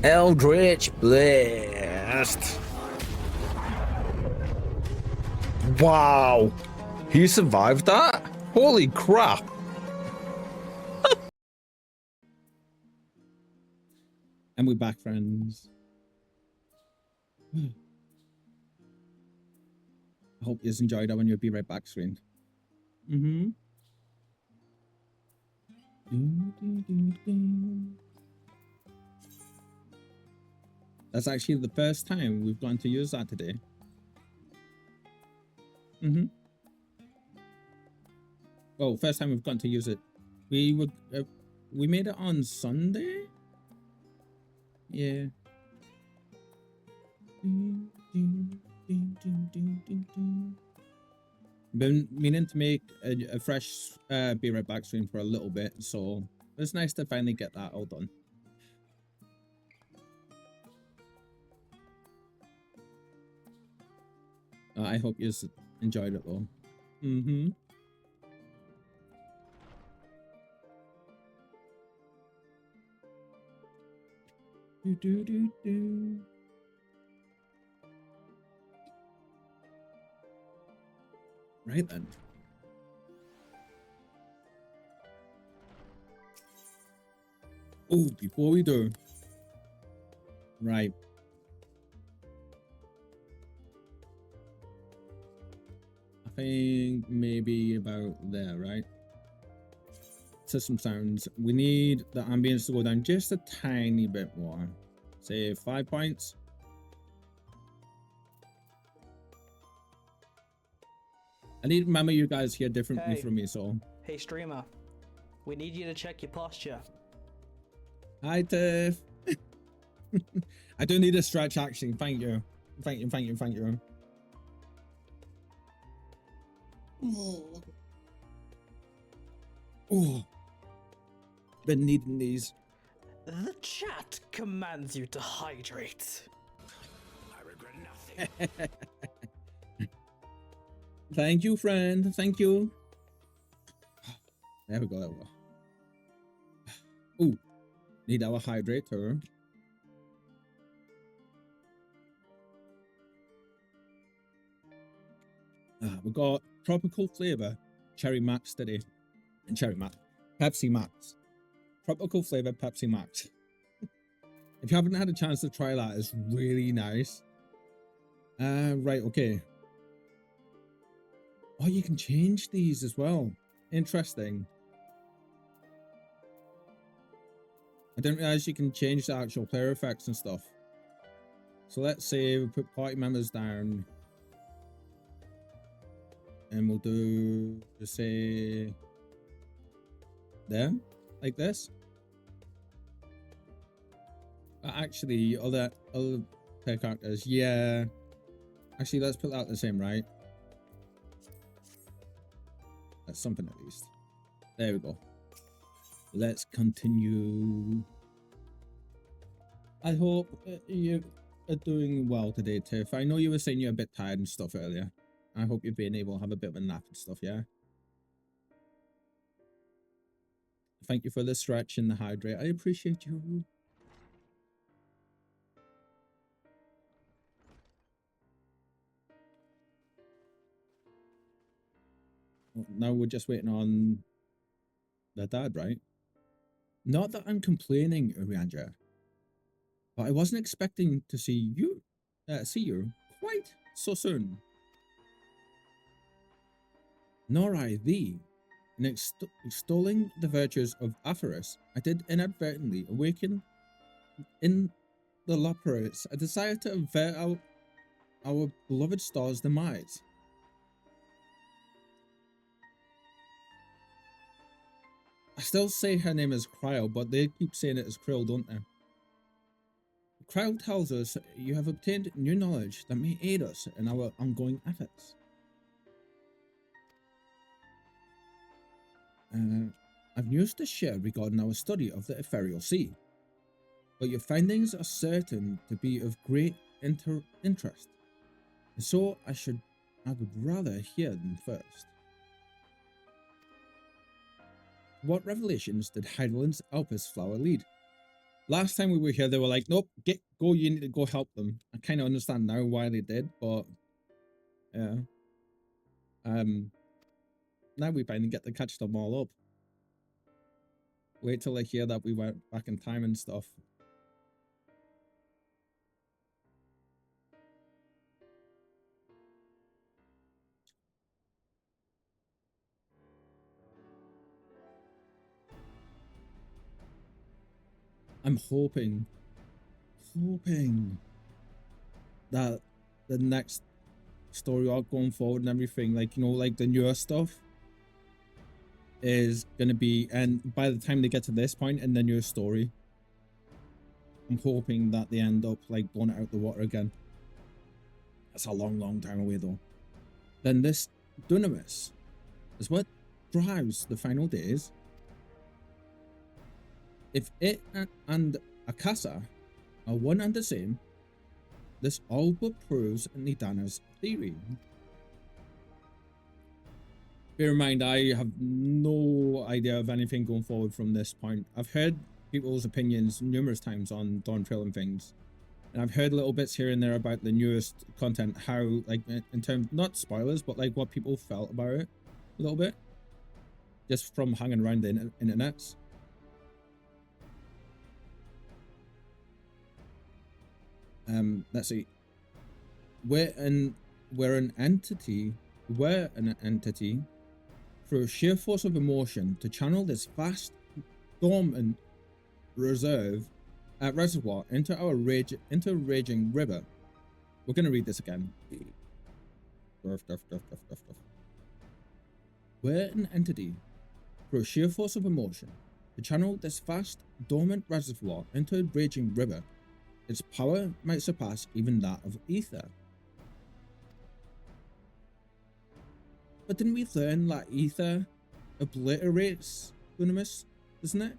Eldritch Blast. Wow. He survived that? Holy crap. And we're back, friends. I hope you enjoyed that when you'll be right back screen. That's actually the first time we've gone to use that today. Well, first time we've gone to use it. We made it on Sunday. Yeah. Been meaning to make a fresh Be Right Back stream for a little bit, so it's nice to finally get that all done. I hope you enjoyed it though. Right then. Oh, before we do. Right. I think maybe about there, right? System sounds. We need the ambience to go down just a tiny bit more. Say 5 points. I need to remember you guys hear differently from me, so. Hey streamer, we need you to check your posture. Hi, Tiff. I do need a stretch action. Thank you. Thank you, thank you, thank you. Oh, been needing these. The chat commands you to hydrate. I regret nothing. Thank you, friend. Thank you. There we go. There we go. Ooh, need our hydrator. We got tropical flavor, cherry max today, and cherry max, Pepsi Max, tropical flavor Pepsi Max. If you haven't had a chance to try that, it's really nice. Right, okay. Oh, you can change these as well. Interesting. I didn't realize you can change the actual player effects and stuff. So let's say we put party members down. And we'll do, say, there, like this. Actually, other player characters, yeah. Actually, let's put that the same, right? That's something at least. There we go. Let's continue. I hope you are doing well today, Tiff. I know you were saying you're a bit tired and stuff earlier. I hope you're being able to have a bit of a nap and stuff, yeah? Thank you for the stretch and the hydrate. I appreciate you. Now we're just waiting on the dad, right? Not that I'm complaining, Ariandra, but I wasn't expecting to see you quite so soon. Nor I thee. In extolling the virtues of Aphorus, I did inadvertently awaken in the Loperates a desire to avert our beloved star's demise. I still say her name is Cryo, but they keep saying it as Krill, don't they? Cryo tells us you have obtained new knowledge that may aid us in our ongoing efforts. I've news to share regarding our study of the Ethereal Sea, but your findings are certain to be of great interest, and so I would rather hear them first. What revelations did Heidelind's Alpus flower lead? Last time we were here, they were like, nope, go, you need to go help them. I kind of understand now why they did, but yeah. Now we finally get to catch them all up. Wait till I hear that we went back in time and stuff. I'm hoping that the next story arc going forward and everything, like, you know, like the newer stuff is gonna be, and by the time they get to this point in the newer story, I'm hoping that they end up like blowing it out the water again. That's a long time away though. Then this Dunamis is what drives the final days. If it and Akasa are one and the same, this all but proves Nidana's theory. Bear in mind, I have no idea of anything going forward from this point. I've heard people's opinions numerous times on Dawn Trail and things, and I've heard little bits here and there about the newest content, how, like, in terms, not spoilers, but like what people felt about it a little bit, just from hanging around the internets. Let's see. We're an entity through sheer force of emotion to channel this vast dormant reservoir into a raging river. We're gonna read this again. We're an entity through sheer force of emotion To channel this vast, dormant reservoir into a raging river, its power might surpass even that of ether. But didn't we learn that ether obliterates Dunamis, doesn't it?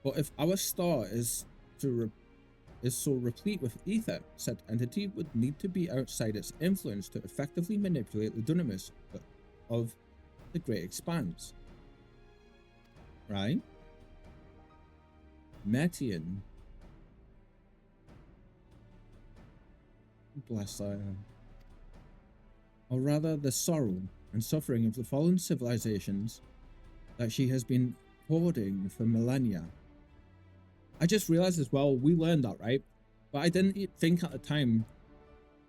But if our star is so replete with ether, said entity would need to be outside its influence to effectively manipulate the Dunamis of the Great Expanse. Right? Metian. Bless her. Or rather, the sorrow and suffering of the fallen civilizations that she has been hoarding for millennia. I just realized as well, we learned that, right? But I didn't think at the time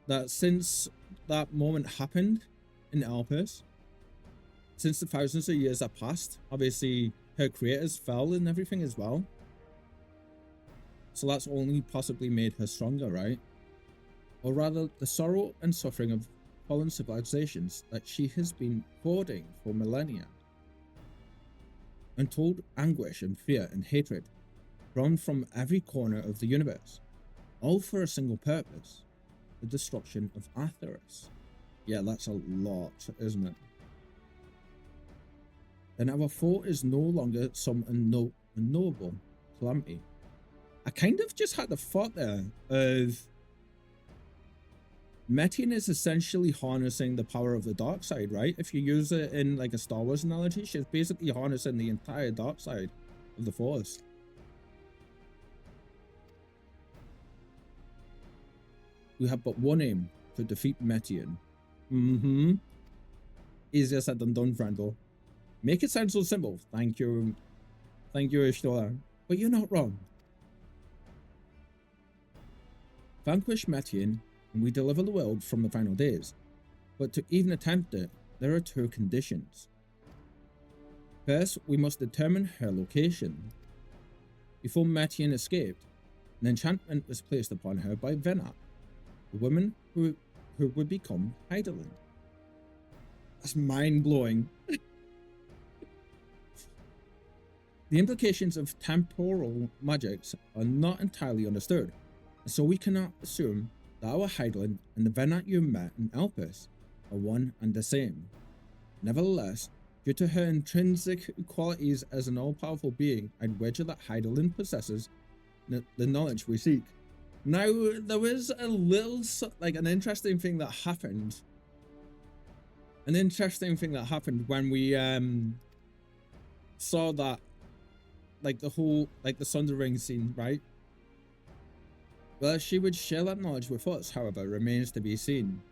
that since that moment happened in Elpis, since the thousands of years that passed, obviously her creators fell and everything as well. So that's only possibly made her stronger, right? Or rather, the sorrow and suffering of fallen civilizations that she has been hoarding for millennia. Untold anguish and fear and hatred drawn from every corner of the universe, all for a single purpose, the destruction of Atheros. Yeah, that's a lot, isn't it? Then our foe is no longer some unknowable calamity. I kind of just had the thought there of Metian is essentially harnessing the power of the dark side, right? If you use it in like a Star Wars analogy, she's basically harnessing the entire dark side of the Force. We have but one aim: to defeat Metian. Easier said than done, friendo. Make it sound so simple. Thank you, Ishtola. But you're not wrong. Vanquish Metian, and we deliver the world from the final days. But to even attempt it, there are two conditions. First, we must determine her location. Before Metian escaped, an enchantment was placed upon her by Venat, the woman who would become Heidelin. That's mind-blowing. The implications of temporal magics are not entirely understood, and so we cannot assume that our Heidelin and the Venat you met in Elpis are one and the same. Nevertheless, due to her intrinsic qualities as an all-powerful being, I'd wager that Heidelin possesses the knowledge we seek. Now, there was a little, like, an interesting thing that happened. An interesting thing that happened when we saw that, like, the whole, like, the Sunder Ring scene, right? Whether she would share that knowledge with us, however, remains to be seen.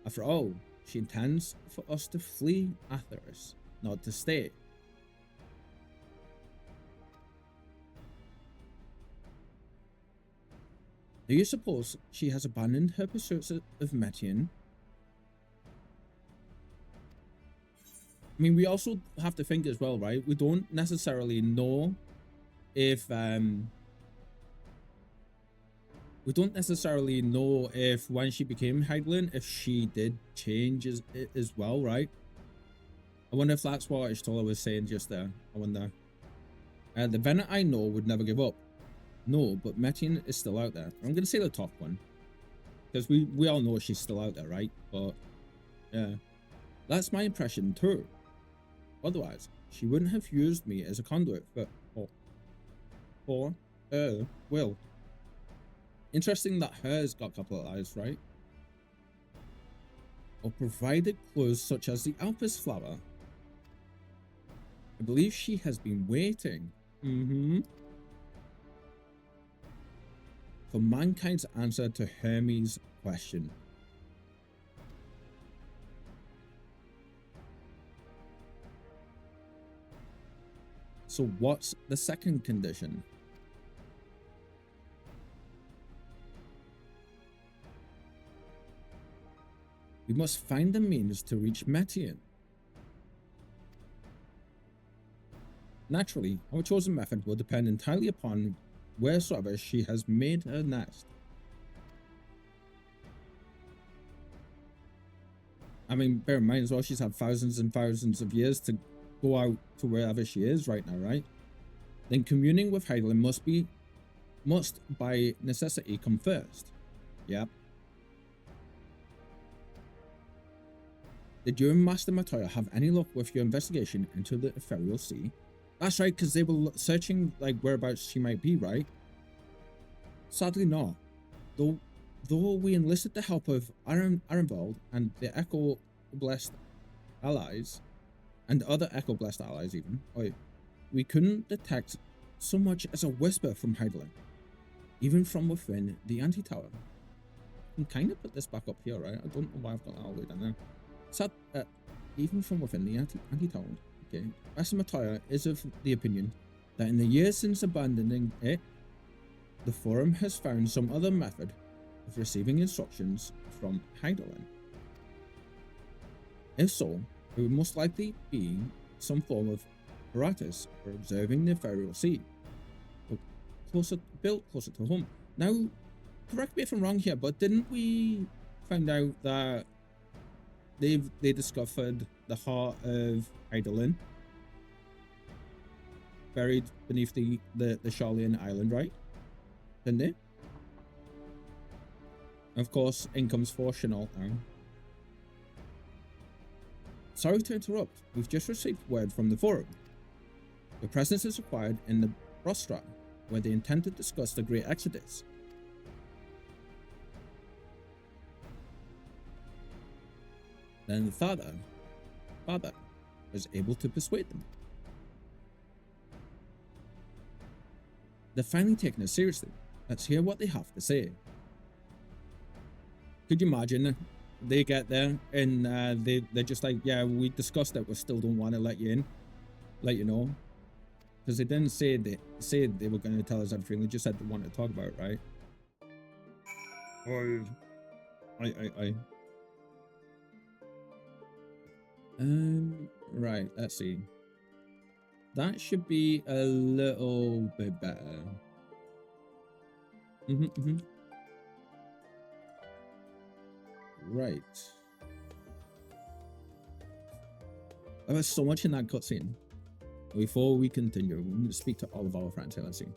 After all, she intends for us to flee Atheros, not to stay. Do you suppose she has abandoned her pursuits of Metian? I mean, we also have to think as well, right? We don't necessarily know if when she became Heidelin, if she did change as well, right? I wonder if that's what Ishtola was saying just there. I wonder. The Venat I know would never give up. No, but Metian is still out there. I'm going to say the top one, because we all know she's still out there, right? But yeah, that's my impression too. Otherwise, she wouldn't have used me as a conduit for her will. Interesting that hers got capitalized, right? Or provided clues such as the Alpis flower. I believe she has been waiting. For mankind's answer to Hermes' question. So what's the second condition? We must find the means to reach Metian. Naturally, our chosen method will depend entirely upon wheresoever she has made her nest. I mean, bear in mind as well, she's had thousands and thousands of years to go out to wherever she is right now, right? Then communing with Heidelin must by necessity come first. Yep. Did you and Master Matoya have any luck with your investigation into the Ethereal Sea? That's right, because they were searching like whereabouts she might be, right? Sadly not. Though we enlisted the help of Arenvald and the Echo Blessed allies, and other Echo Blessed allies even, we couldn't detect so much as a whisper from Heidelin, even from within the anti-tower. I can kind of put this back up here, right? I don't know why I've got that all the way down there. So, even from within the anti-tower, okay, Master Matoya is of the opinion that in the years since abandoning it, the Forum has found some other method of receiving instructions from Heidelin. If so, it would most likely be some form of apparatus for observing the Ethereal Sea, but built closer to home. Now, correct me if I'm wrong here, but didn't we find out that they discovered the heart of Heidelin buried beneath the Charlian Island, right? Didn't they? Of course, in comes Chenault now. Sorry to interrupt, we've just received word from the Forum. Your presence is required in the Rostra, where they intend to discuss the Great Exodus. Then the father was able to persuade them. They're finally taking it seriously. Let's hear what they have to say. Could you imagine? They get there and they're just like, yeah, we discussed it, we still don't want to let you in, let you know, because they didn't say they were going to tell us everything. They just said they wanted to talk about it, right? Right, let's see. That should be a little bit better. Right. There was so much in that cutscene. Before we continue, we need to speak to all of our friends here. Let's see.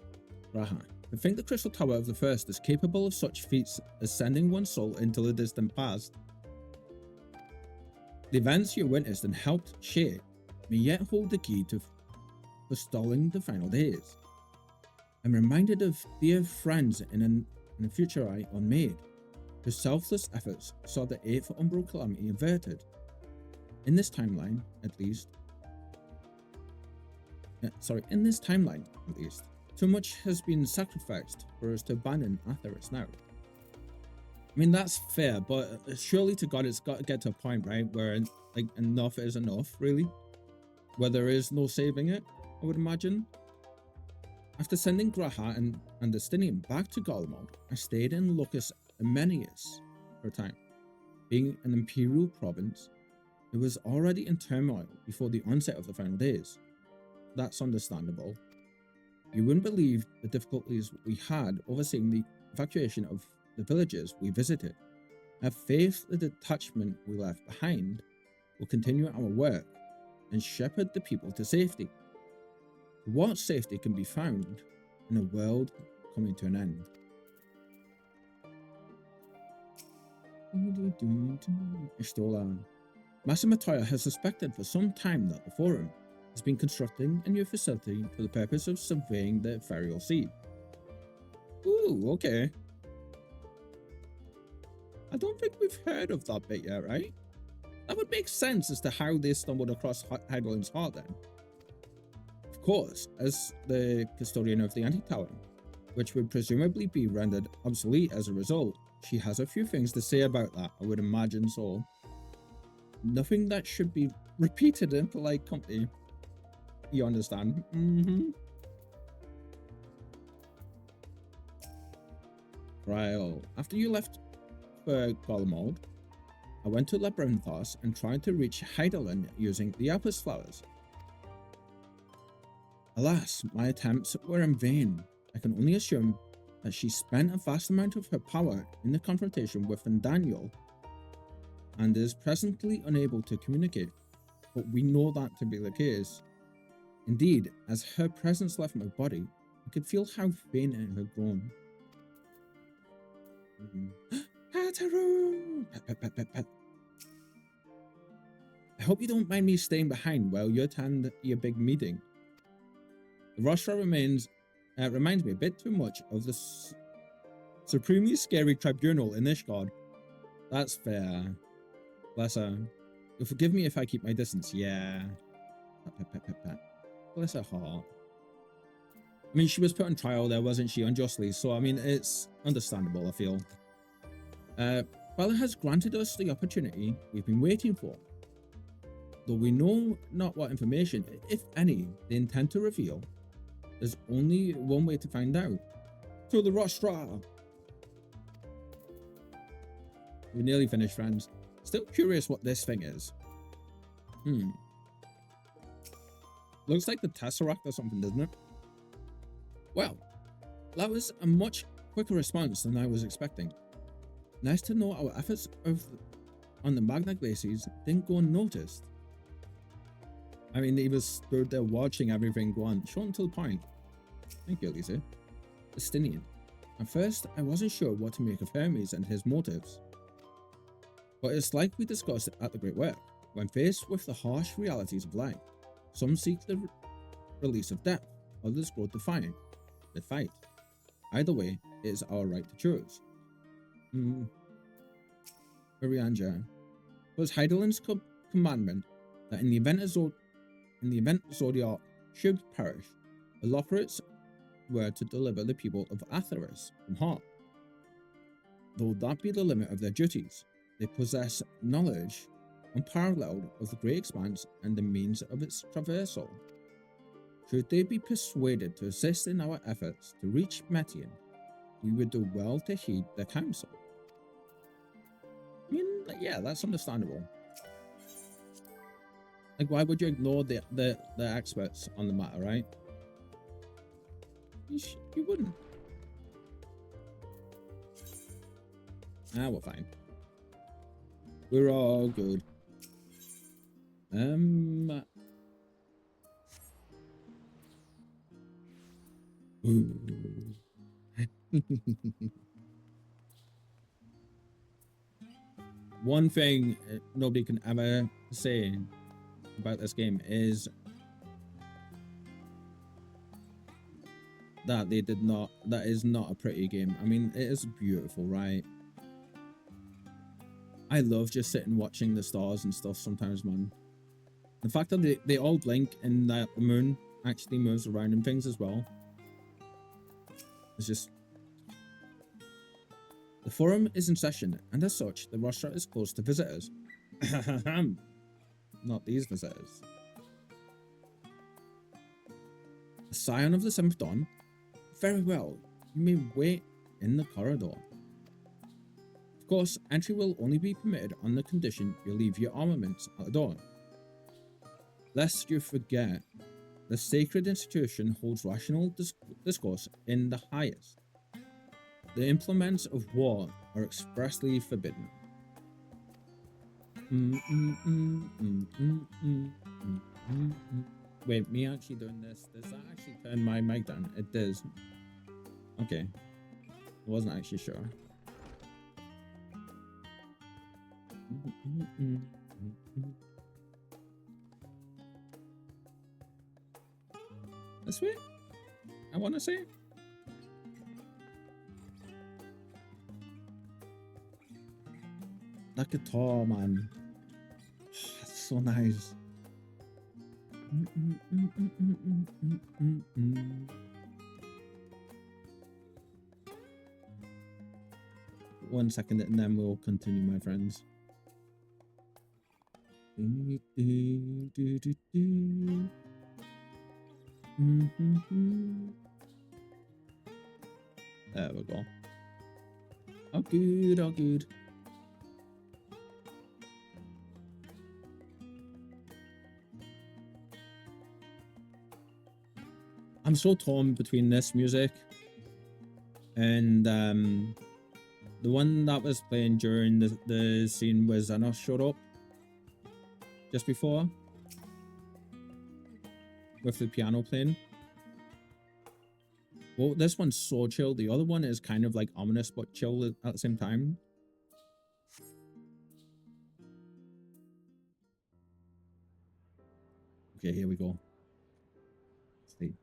Raha. I think the Crystal Tower of the First is capable of such feats as sending one's soul into the distant past. The events you witnessed and helped shape may yet hold the key to forestalling the final days. I'm reminded of dear friends in a future I unmade, whose selfless efforts saw the 8th Umbral Calamity averted. In this timeline, at least, too much has been sacrificed for us to abandon Atheris now. I mean, that's fair, but surely to God, it's got to get to a point, right, where like enough is enough, really, where there is no saving it, I would imagine. After sending Graha and Destinium back to Golmod, I stayed in Lucas Amenius for a time. Being an imperial province, it was already in turmoil before the onset of the final days. That's understandable. You wouldn't believe the difficulties we had overseeing the evacuation of the villages we visited. I have faith the detachment we left behind will continue our work and shepherd the people to safety. What safety can be found in a world coming to an end? Master Matoya has suspected for some time that the Forum has been constructing a new facility for the purpose of surveying the Ethereal Sea. Ooh, okay. I don't think we've heard of that bit yet, right? That would make sense as to how they stumbled across Heidelin's heart then. Of course, as the custodian of the Anti-Tower, which would presumably be rendered obsolete as a result, she has a few things to say about that, I would imagine so. Nothing that should be repeated in polite company. You understand? Right, after you left for Golmod, I went to Labyrinthos and tried to reach Heidelin using the Apis flowers. Alas, my attempts were in vain. I can only assume that she spent a vast amount of her power in the confrontation with Daniel and is presently unable to communicate. but we know that to be the case. Indeed, as her presence left my body, I could feel how faint it had grown. Hataru! Pet, pet, pet, pet, pet. I hope you don't mind me staying behind while you attend your big meeting. The rostro reminds me a bit too much of the supremely scary tribunal in Ishgard. That's fair. Bless her. You'll forgive me if I keep my distance. Yeah. Pat, pat, pat, pat, pat. Bless her heart. I mean, she was put on trial there, wasn't she, unjustly? So, I mean, it's understandable, I feel. Bella has granted us the opportunity we've been waiting for. Though we know not what information, if any, they intend to reveal, there's only one way to find out. To the rostra! We're nearly finished, friends. Still curious what this thing is. Looks like the Tesseract or something, doesn't it? Well, that was a much quicker response than I was expecting. Nice to know our efforts on the Magna Glaciers didn't go unnoticed. I mean, he was stood there watching everything go on, short to the point. Thank you, Lisa. Justinian. At first, I wasn't sure what to make of Hermes and his motives. But it's like we discussed at the Great Work. When faced with the harsh realities of life, some seek the release of death, others grow defiant. They fight. Either way, it is our right to choose. Marianja. It was Heidelin's commandment that in the event Zodiac should perish, the Lotharites were to deliver the people of Atheris from harm. Though that be the limit of their duties, they possess knowledge unparalleled of the great expanse and the means of its traversal. Should they be persuaded to assist in our efforts to reach Metian, we would do well to heed their counsel. I mean, yeah, that's understandable. Like, why would you ignore the experts on the matter, right? You wouldn't. We're fine. We're all good. One thing nobody can ever say about this game is that that is not a pretty game. I mean, it is beautiful, right? I love just sitting watching the stars and stuff sometimes, man. The fact that they all blink and that the moon actually moves around and things as well. It's just... The forum is in session, and as such, the rostra is closed to visitors. Not these visitors. A scion of the 7th Dawn? Very well, you may wait in the corridor. Of course, entry will only be permitted on the condition you leave your armaments at the door. Lest you forget, the sacred institution holds rational discourse in the highest. The implements of war are expressly forbidden. Wait, me actually doing this, does that actually turn my mic down? It does. Okay. I wasn't actually sure. This way? I want to say. That guitar, man. That's so nice. One second and then we'll continue, my friends. There we go. Oh good, oh good. I'm so torn between this music and the one that was playing during the scene where Xenos showed up just before. with the piano playing. Well, this one's so chill. The other one is kind of like ominous but chill at the same time. Okay, here we go. Let's see.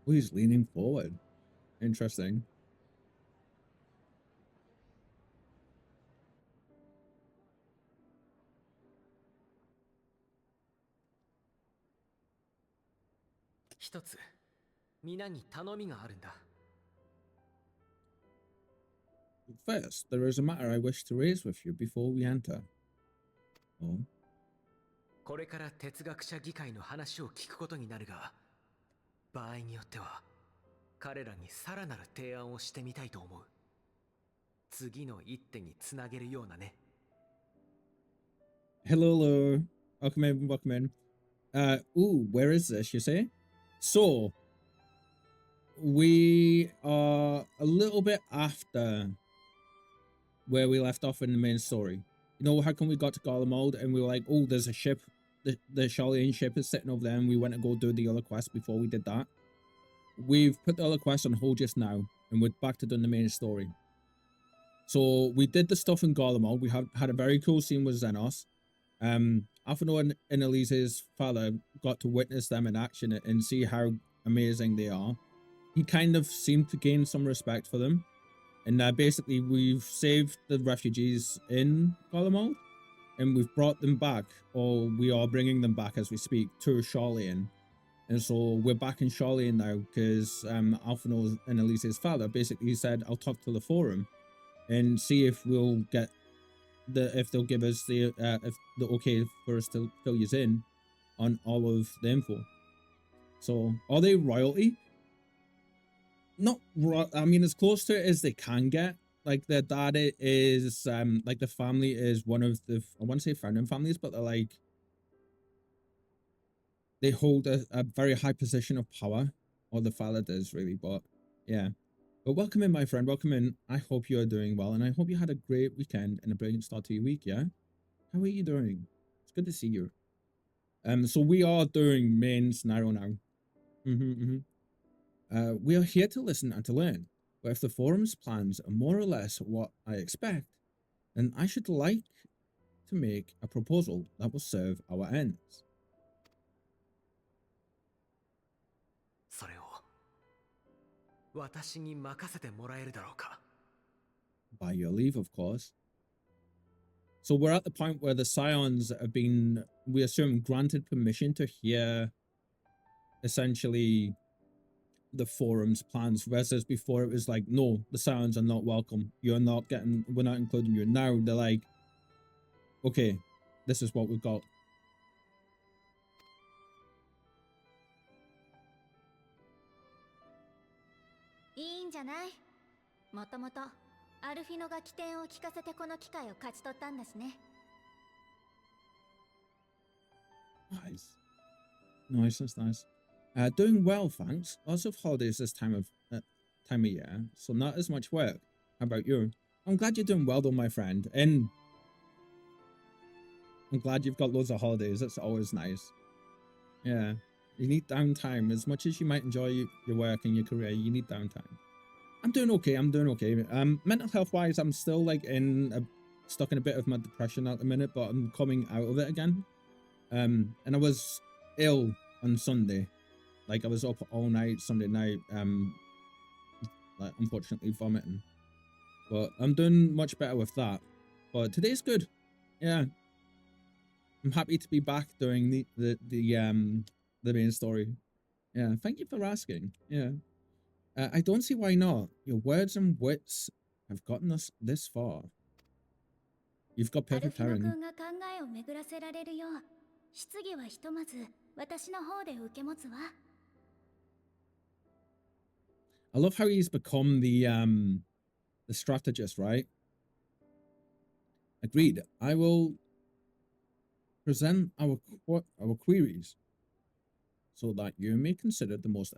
Oh, he's leaning forward. Interesting. First, there is a matter I wish to raise with you before we enter. Oh. これから哲学者議会の話を聞くことになるが、場合によっては彼らにさらなる提案をしてみたいと思う。次の一手につなげるようなね。Hello, hello. Welcome in, welcome in. Ooh, where is this, you say? So, we are a little bit after where we left off in the main story. You know, how come we got to Garlemald and we were like, oh, there's a ship, the Charlian ship is sitting over there, and we went to go do the other quest before we did that. We've put the other quest on hold just now, and we're back to doing the main story. So we did the stuff in Garlemald. We had a very cool scene with Xenos. Alphinaud and Elise's father got to witness them in action and see how amazing they are. He kind of seemed to gain some respect for them. And basically, we've saved the refugees in Garlemald, and we've brought them back, or we are bringing them back as we speak, to Charlian. And so we're back in Charlian now, because Alphinaud and Elise's father basically said, I'll talk to the forum and see if we'll get if they'll give us the if the okay for us to fill you in on all of the info. So are they royalty? Not I mean, as close to it as they can get. Like, their dad is like, the family is one of the, I want to say founding families, but they're like, they hold a very high position of power, or the father does, really. But yeah. But welcome in, my friend, welcome in. I hope you are doing well, and I hope you had a great weekend and a brilliant start to your week. Yeah, how are you doing? It's good to see you. So we are doing main scenario now. We are here to listen and to learn, but if the forum's plans are more or less what I expect, then I should like to make a proposal that will serve our ends. それを私に任せてもらえるだろうか。 By your leave, of course. So we're at the point where the Scions have been, we assume, granted permission to hear essentially the forum's plans, versus before it was like, no, the Scions are not welcome. You're not getting, we're not including you. Now they're like, okay, this is what we've got. いいんじゃない。もともとアルフィノが起点を聞かせてこの機会を勝ち取ったんだしね。Nice. Nice, that's nice. Doing well, thanks. Lots of holidays this time of year, so not as much work. How about you? I'm glad you're doing well though, my friend, and I'm glad you've got loads of holidays. That's always nice. Yeah, you need downtime. As much as you might enjoy your work and your career, you need downtime. I'm doing okay. I'm doing okay. Mental health wise, I'm still like stuck in a bit of my depression at the minute, but I'm coming out of it again. And I was ill on Sunday. Like, I was up all night Sunday night, like, unfortunately vomiting. But I'm doing much better with that. But today's good. Yeah. I'm happy to be back doing the main story. Yeah, thank you for asking. Yeah. I don't see why not. Your words and wits have gotten us this far. You've got perfect hearing. 君が考えを巡らせられるよう、質疑はひとまず私の方で受け持つわ。I love how he's become the strategist, right? Agreed. I will present our queries so that you may consider the most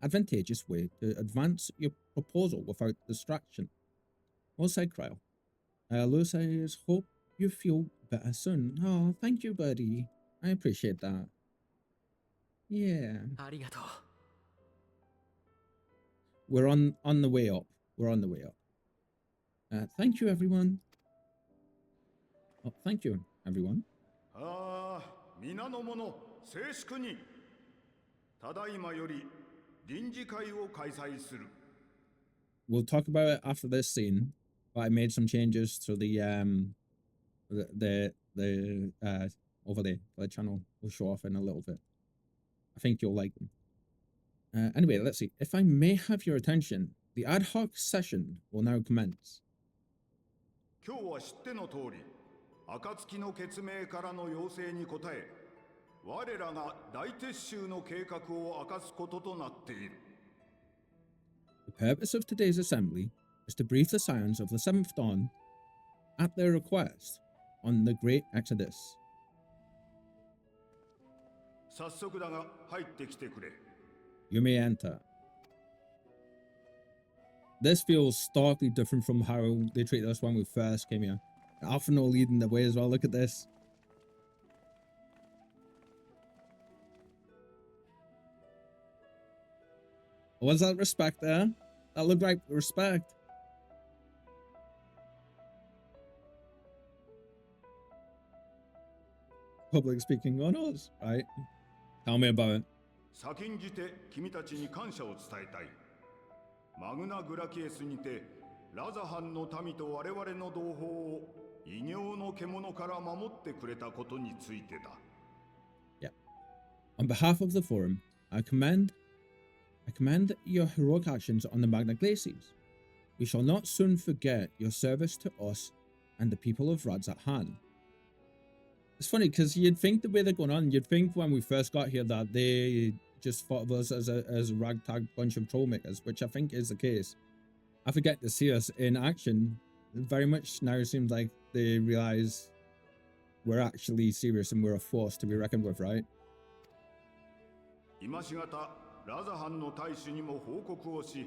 advantageous way to advance your proposal without distraction. Well said, Cryle. Lou says, hope you feel better soon. Oh, thank you, buddy. I appreciate that. Yeah. We're on the way up. We're on the way up. Thank you, everyone. Oh, thank you, everyone. 皆の者静粛にただいまより臨時会を開催する We'll talk about it after this scene, but I made some changes to the over there. The channel will show off in a little bit. I think you'll like them. Anyway, let's see. If I may have your attention, the ad hoc session will now commence. 今日は知っての通り暁の決命からの要請に応え我らが大撤収の計画を明かすこととなっている The purpose of today's assembly is to brief the Scions of the Seventh Dawn, at their request, on the Great Exodus. 早速だが入ってきてくれ You may enter. This feels starkly different from how they treated us when we first came here. Alphino leading the way as well. Look at this. Was that respect there? That looked like respect. Public speaking on us, right? Tell me about it. 先んじて君たちに感謝を伝えたいマグナ・グラキエスにてラザハンの民と我々の同胞を異形の獣から守ってくれたことについてだ Yeah. On behalf of the forum, I commend your heroic actions on the Magna Glacies. We shall not soon forget your service to us and the people of Radzat-Han. It's funny because you'd think the way they're going on, you'd think when we first got here that they just thought of us as a ragtag bunch of trollmakers, which I think is the case. I forget to see us in action. It very much now seems like they realize we're actually serious and we're a force to be reckoned with, right? 今しがたラザハンの大使にも報告をし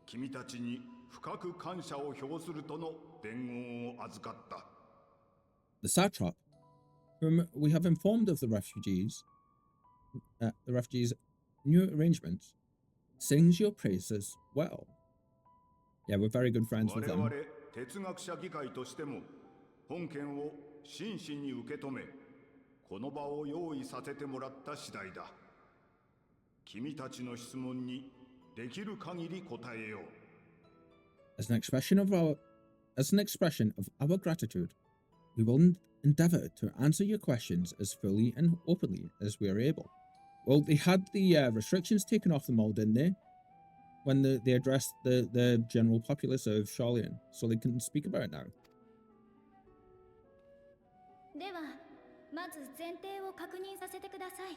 君たちに深く感謝を表するとの伝言を預かった The satrap, whom we have informed of the refugees' new arrangements, sings your praises well. Yeah, we're very good friends with them. 我々哲学者議会としても本件を真摯に受け止めこの場を用意させてもらった次第だ君たちの質問にできる限り答えよう As an expression of our gratitude, we will endeavour to answer your questions as fully and openly as we are able. Well, they had the restrictions taken off them all, didn't they? When they addressed the general populace of Charlian, so they can speak about it now. ではまず前提を確認させてください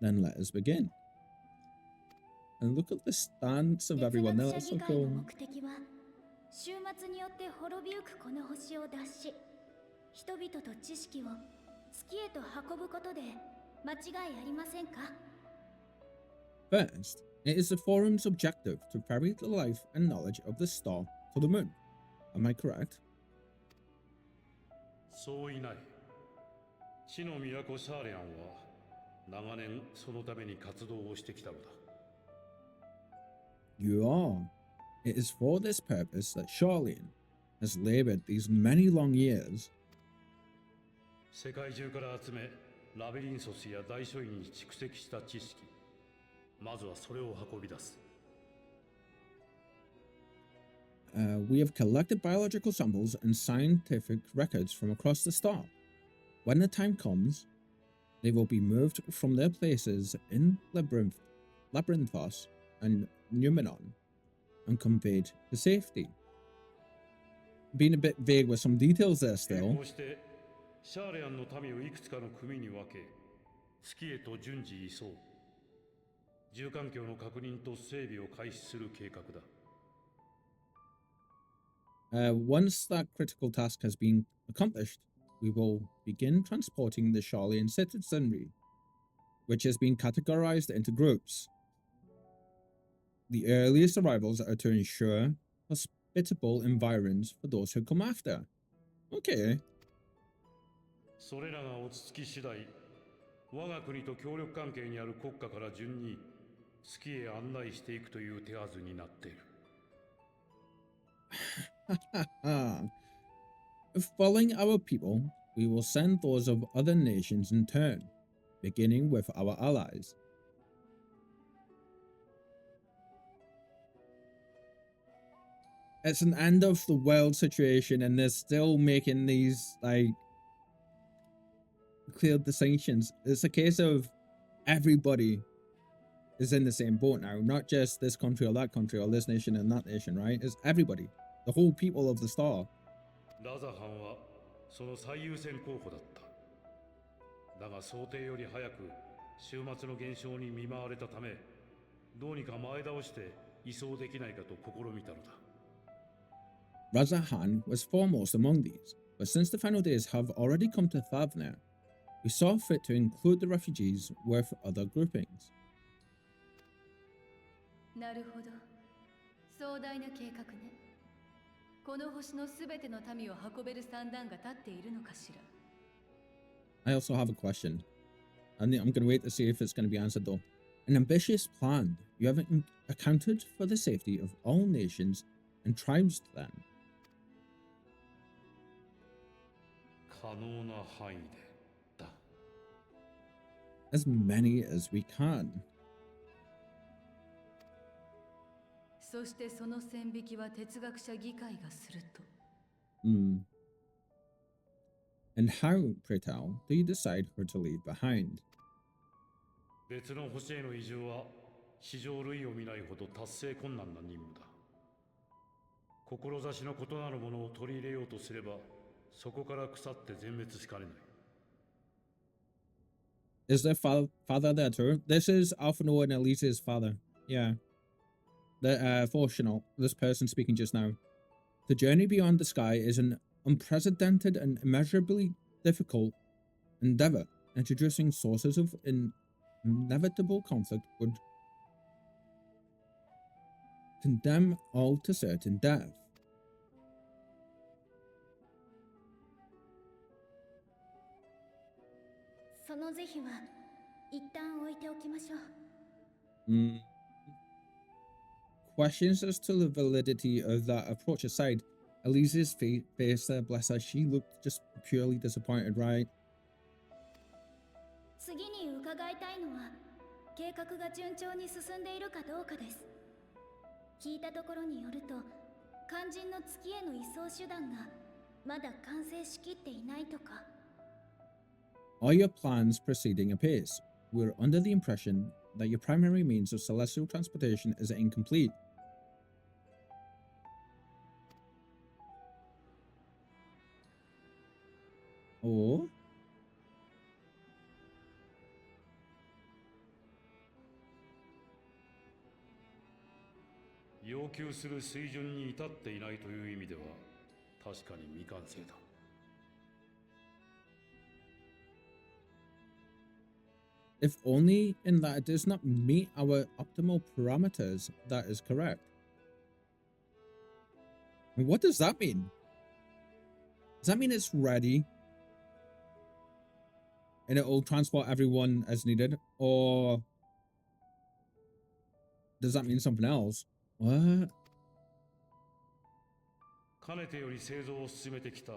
Then let us begin. And look at the stance of everyone there. That's so cool. 目的は終末によって滅びゆくこの星を脱し人々と知識を月へと運ぶことで間違いありませんか First, it is the forum's objective to carry the life and knowledge of the star to the moon. Am I correct? そういない地の都シャーレアンは長年そのために活動をしてきたのだ You are. It is for this purpose that Charlian has labored these many long years. 世界中から集めラビリンソスや大書院に蓄積した知識まずはそれを運び出す We have collected biological samples and scientific records from across the star. When the time comes, they will be moved from their places in Labyrinthos and Numenon and conveyed to safety. Being a bit vague with some details there still. こうしてシャーレアンの民をいくつかの組に分け月へと順次移送住環境の確認と整備を開始する計画だ Once that critical task has been accomplished, we will begin transporting the Charlian citizenry, which has been categorized into groups. the earliest arrivals are to ensure hospitable environs for those who come after. Okay. それらが落ち着き次第、我が国と協力関係にある国家から順に月へ案内していくという手はずになっている。Following our people, we will send those of other nations in turn, beginning with our allies. It's an end of the world situation, and they're still making these like clear distinctions. It's a case of everybody is in the same boat now, not just this country or that country or this nation and that nation, right? It's everybody, the whole people of the star. ラザハンはその最優先候補だった。だが想定より早く週末の現象に見舞われたため、どうにか前倒して移送できないかと試みたのだ。Razahan was foremost among these, but since the final days have already come to Thavner, we saw fit to include the refugees with other groupings. なるほど。壮大な計画ね。この星のすべての民を運べる算段が立っているのかしら。I also have a question. I'm going to wait to see if it's going to be answered though. An ambitious plan. You haven't accounted for the safety of all nations and tribes then. 可能な範囲でだ。As many as we can. そしてその線引きは哲学者議会がすると。Hmm. And how, pray tell, do you decide who to leave behind? 別の星への移住は史上類を見ないほど達成困難な任務だ。志の異なるものを取り入れようとすれば、そこから腐って全滅しかねない。Is their father there too? This is Alphonor and Elise's father. Yeah. The Fortunal, this person speaking just now. The journey beyond the sky is an unprecedented and immeasurably difficult endeavor. Introducing sources of inevitable conflict would condemn all to certain death. その是非は一旦置いておきましょう。Questions as to the validity of that approach aside, Elise's face there, bless her, she looked just purely disappointed, right? 次に伺いたいのは、計画が順調に進んでいるかどうかです。聞いたところによると、肝心の月への移送手段がまだ完成しきっていないとか。Are your plans proceeding apace? We're under the impression that your primary means of celestial transportation is incomplete. Or? 要求する水準に至っていないという意味では確かに未完成だ。If only in that it does not meet our optimal parameters, that is correct. What does that mean? Does that mean it's ready and it will transport everyone as needed? Or does that mean something else? What? かねてより製造を進めてきた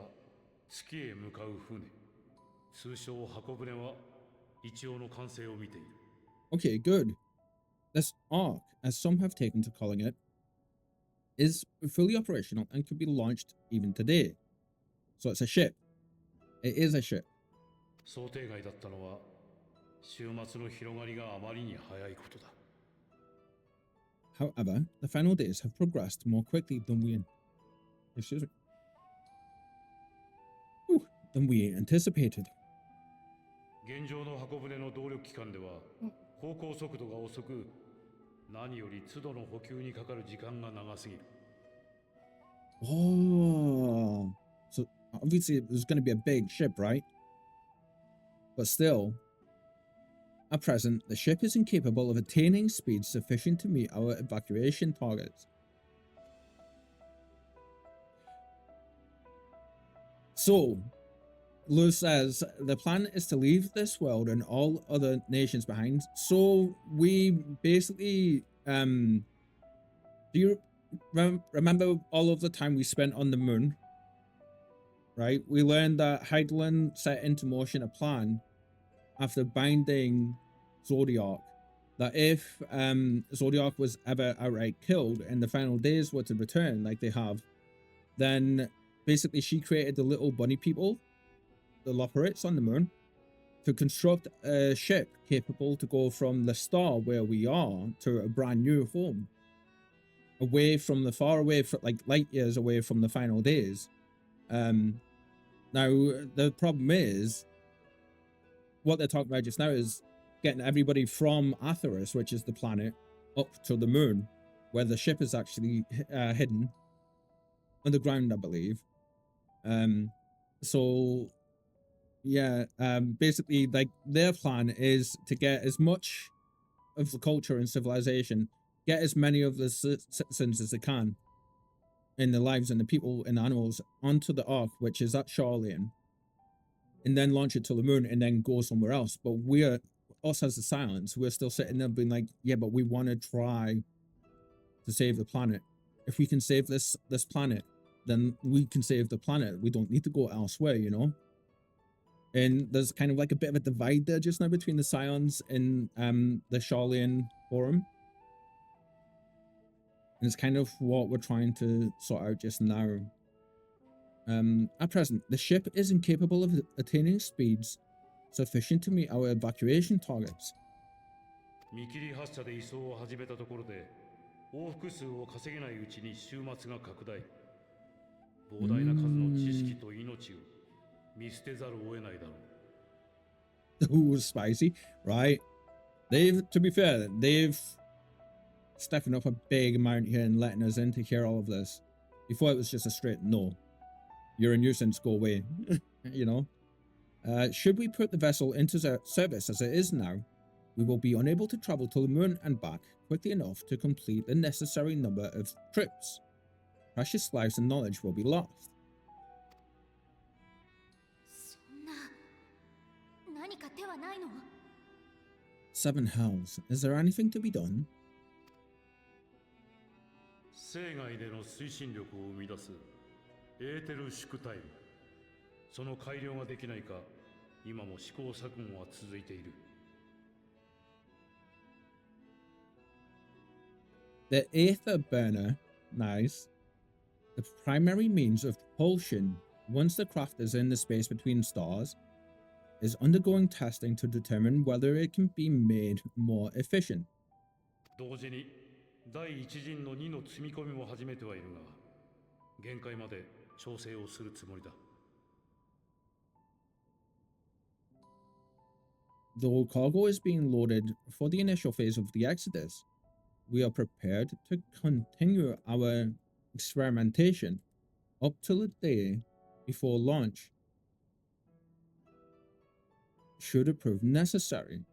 月へ向かう船、通称箱舟は一応の完成を見ている。Okay, good. This arc, as some have taken to calling it, is fully operational and could be launched even today. So it's a ship. It is a ship. 想定外だったのは週末の広がりがあまりに早いことだ。However, the final days have progressed more quickly than we anticipated. 現状の箱舟の動力機関では航行速度が遅く、何より都度の補給にかかる時間が長すぎる。Oh, so obviously there's going to be a big ship, right? But still, At present, the ship is incapable of attaining speeds sufficient to meet our evacuation targets. So, Lewis says the plan is to leave this world and all other nations behind. So we basically, do you remember all of the time we spent on the moon? Right? We learned that Heidelin set into motion a plan after binding Zodiac, that if Zodiac was ever outright killed and the final days were to return like they have, then basically she created the little bunny people, the Loperites on the moon, to construct a ship capable to go from the star where we are to a brand new home, away from the far away, like light years away from the final days. Now the problem is, what they're talking about just now is getting everybody from Atheros, which is the planet, up to the moon, where the ship is actually hidden underground, I believe. So yeah, basically, like, their plan is to get as much of the culture and civilization, get as many of the citizens as they can in the lives and the people and the animals onto the Ark, which is at Charlian, and then launch it to the moon and then go somewhere else. But us as the Silence, we're still sitting there being like, yeah, but we want to try to save the planet. If we can save this planet, then we can save the planet. We don't need to go elsewhere, you know? And there's kind of like a bit of a divide there just now between the Scions and the Charlian Forum. And it's kind of what we're trying to sort out just now. At present, the ship is incapable of attaining speeds sufficient to meet our evacuation targets. 見切り発車で移送を始めたところで往復数を稼げないうちに終末が拡大。膨大な数の知識と命を見捨てざるを得ないだろう。Ooh, spicy, right? To be fair, they've stepping up a big amount here and letting us in to hear all of this. Before it was just a straight no. You're a nuisance, go away. You know? Should we put the vessel into service as it is now, we will be unable to travel to the moon and back quickly enough to complete the necessary number of trips. Precious lives and knowledge will be lost. そんな何か手はないの? Seven hells. Is there anything to be done? 生涯での推進力を生み出すエーテル縮体。その改良ができないか、今も試行錯誤は続いている。The Aether Burner, nice. The primary means of propulsion, once the craft is in the space between stars, is undergoing testing to determine whether it can be made more efficient. 同時に第一陣の2の積み込みも始めてはいるが、限界まで調整をするつもりだ。Though cargo is being loaded for the initial phase of the Exodus, we are prepared to continue our experimentation up till the day before launch, should it prove necessary.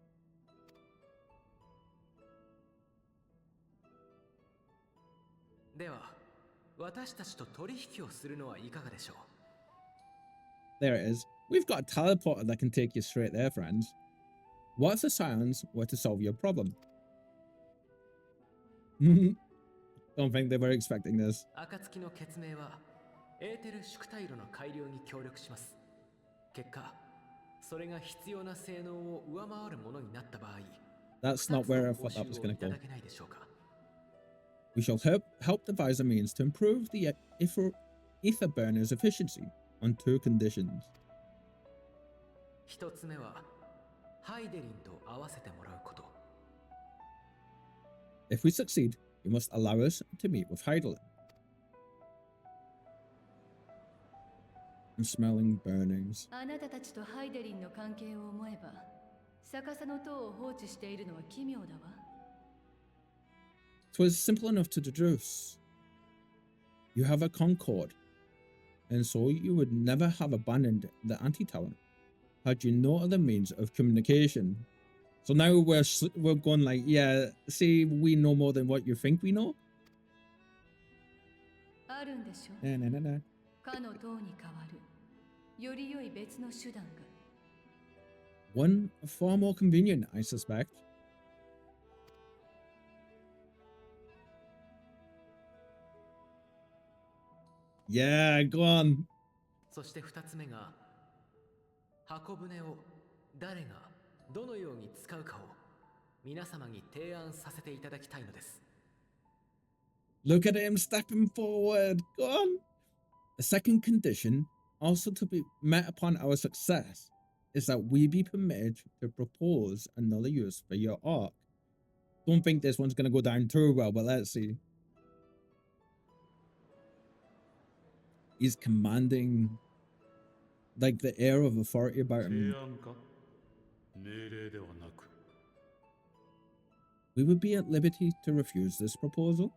では、私たちと取引をするのはいかがでしょう? There it is. We've got a teleporter that can take you straight there, friends. What if the Scions were to solve your problem? Don't think they were expecting this. 暁の決命はエーテル縮体炉の改良に協力します。結果、それが必要な性能を上回るものになった場合、 That's not where I thought that was going to いた go. だけないでしょうか? We shall help devise a means to improve the ether burner's efficiency on two conditions. 一つ目はハイデリンと合わせてもらうこと。 If we succeed, you must allow us to meet with Heidelin. I'm smelling burnings. あなたたちとハイデリンの関係を思えば、逆さの塔を放置しているのは奇妙だわ。'Twas simple enough to deduce. You have a Concord, and so you would never have abandoned the anti-tower had you no other means of communication. So now we're going like, yeah, see, we know more than what you think we know. あるんでしょ。な。かの塔に代わるより良い別の手段が。One far more convenient, I suspect. Yeah, go on. そして2つ目が箱舟を誰がどのように使うかを皆様に提案させていただきたいのです。 Look at him stepping forward. Go on. The second condition, also to be met upon our success, is that we be permitted to propose another use for your arc. Don't think this one's going to go down too well, but let's see. He's commanding, like, the air of authority about him. We would be at liberty to refuse this proposal.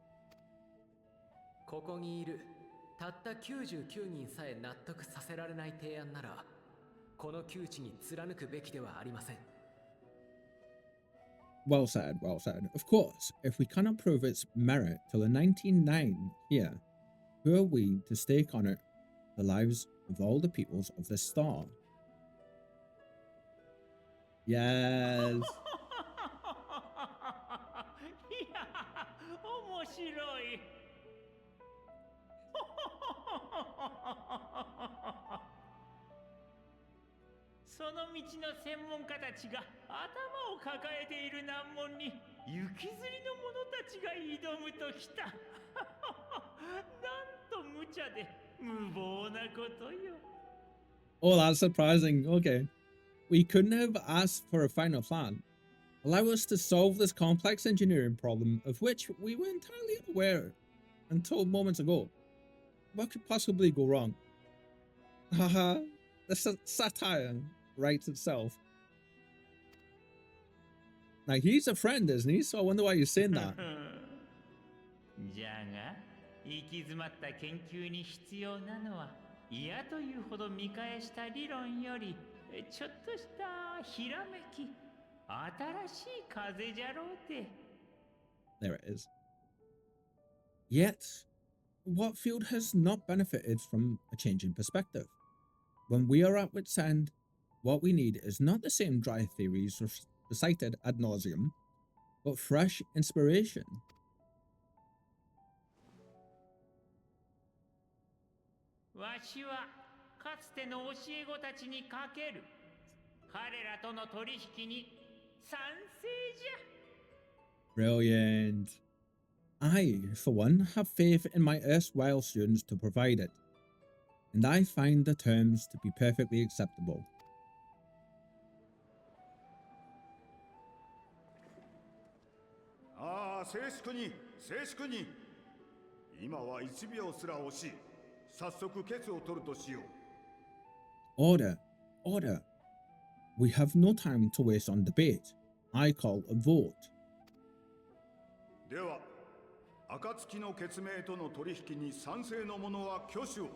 ここにいるたった99人さえ納得させられない提案ならこの窮地に貫くべきではありません。 Well said, well said. Of course, if we cannot prove its merit to the 99 here, who are we to stake on it the lives of all the peoples of this star? Yes. いや、面白い。その道の専門家たちが頭を抱えている難問に行きずりの者たちが挑むときた。なんと無茶で無謀なことよ。 Oh, that's surprising. Okay. We couldn't have asked for a final plan. Allow us to solve this complex engineering problem of which we were entirely unaware until moments ago. What could possibly go wrong? Haha, the satire writes itself. Now, he's a friend, isn't he? So I wonder why you're saying that. じゃが、行き詰まった研究に必要なのは嫌というほど見返した理論よりちょっとしたひらめき、新しい風じゃろうて。 There it is. Yet, what field has not benefited from a change in perspective? When we are at wit's end, what we need is not the same dry theories recited ad nauseum, but fresh inspiration. わしはかつての教え子たちにかける。彼らとの取引に賛成じゃ。 Brilliant. I, for one, have faith in my erstwhile students to provide it, and I find the terms to be perfectly acceptable. ああ、静粛に、静粛に。今は1秒すら惜しい。早速決を取るとしよう。Order, order. We have no time to waste on debate. I call a vote. では、暁の決命との取引に賛成の者は挙手を。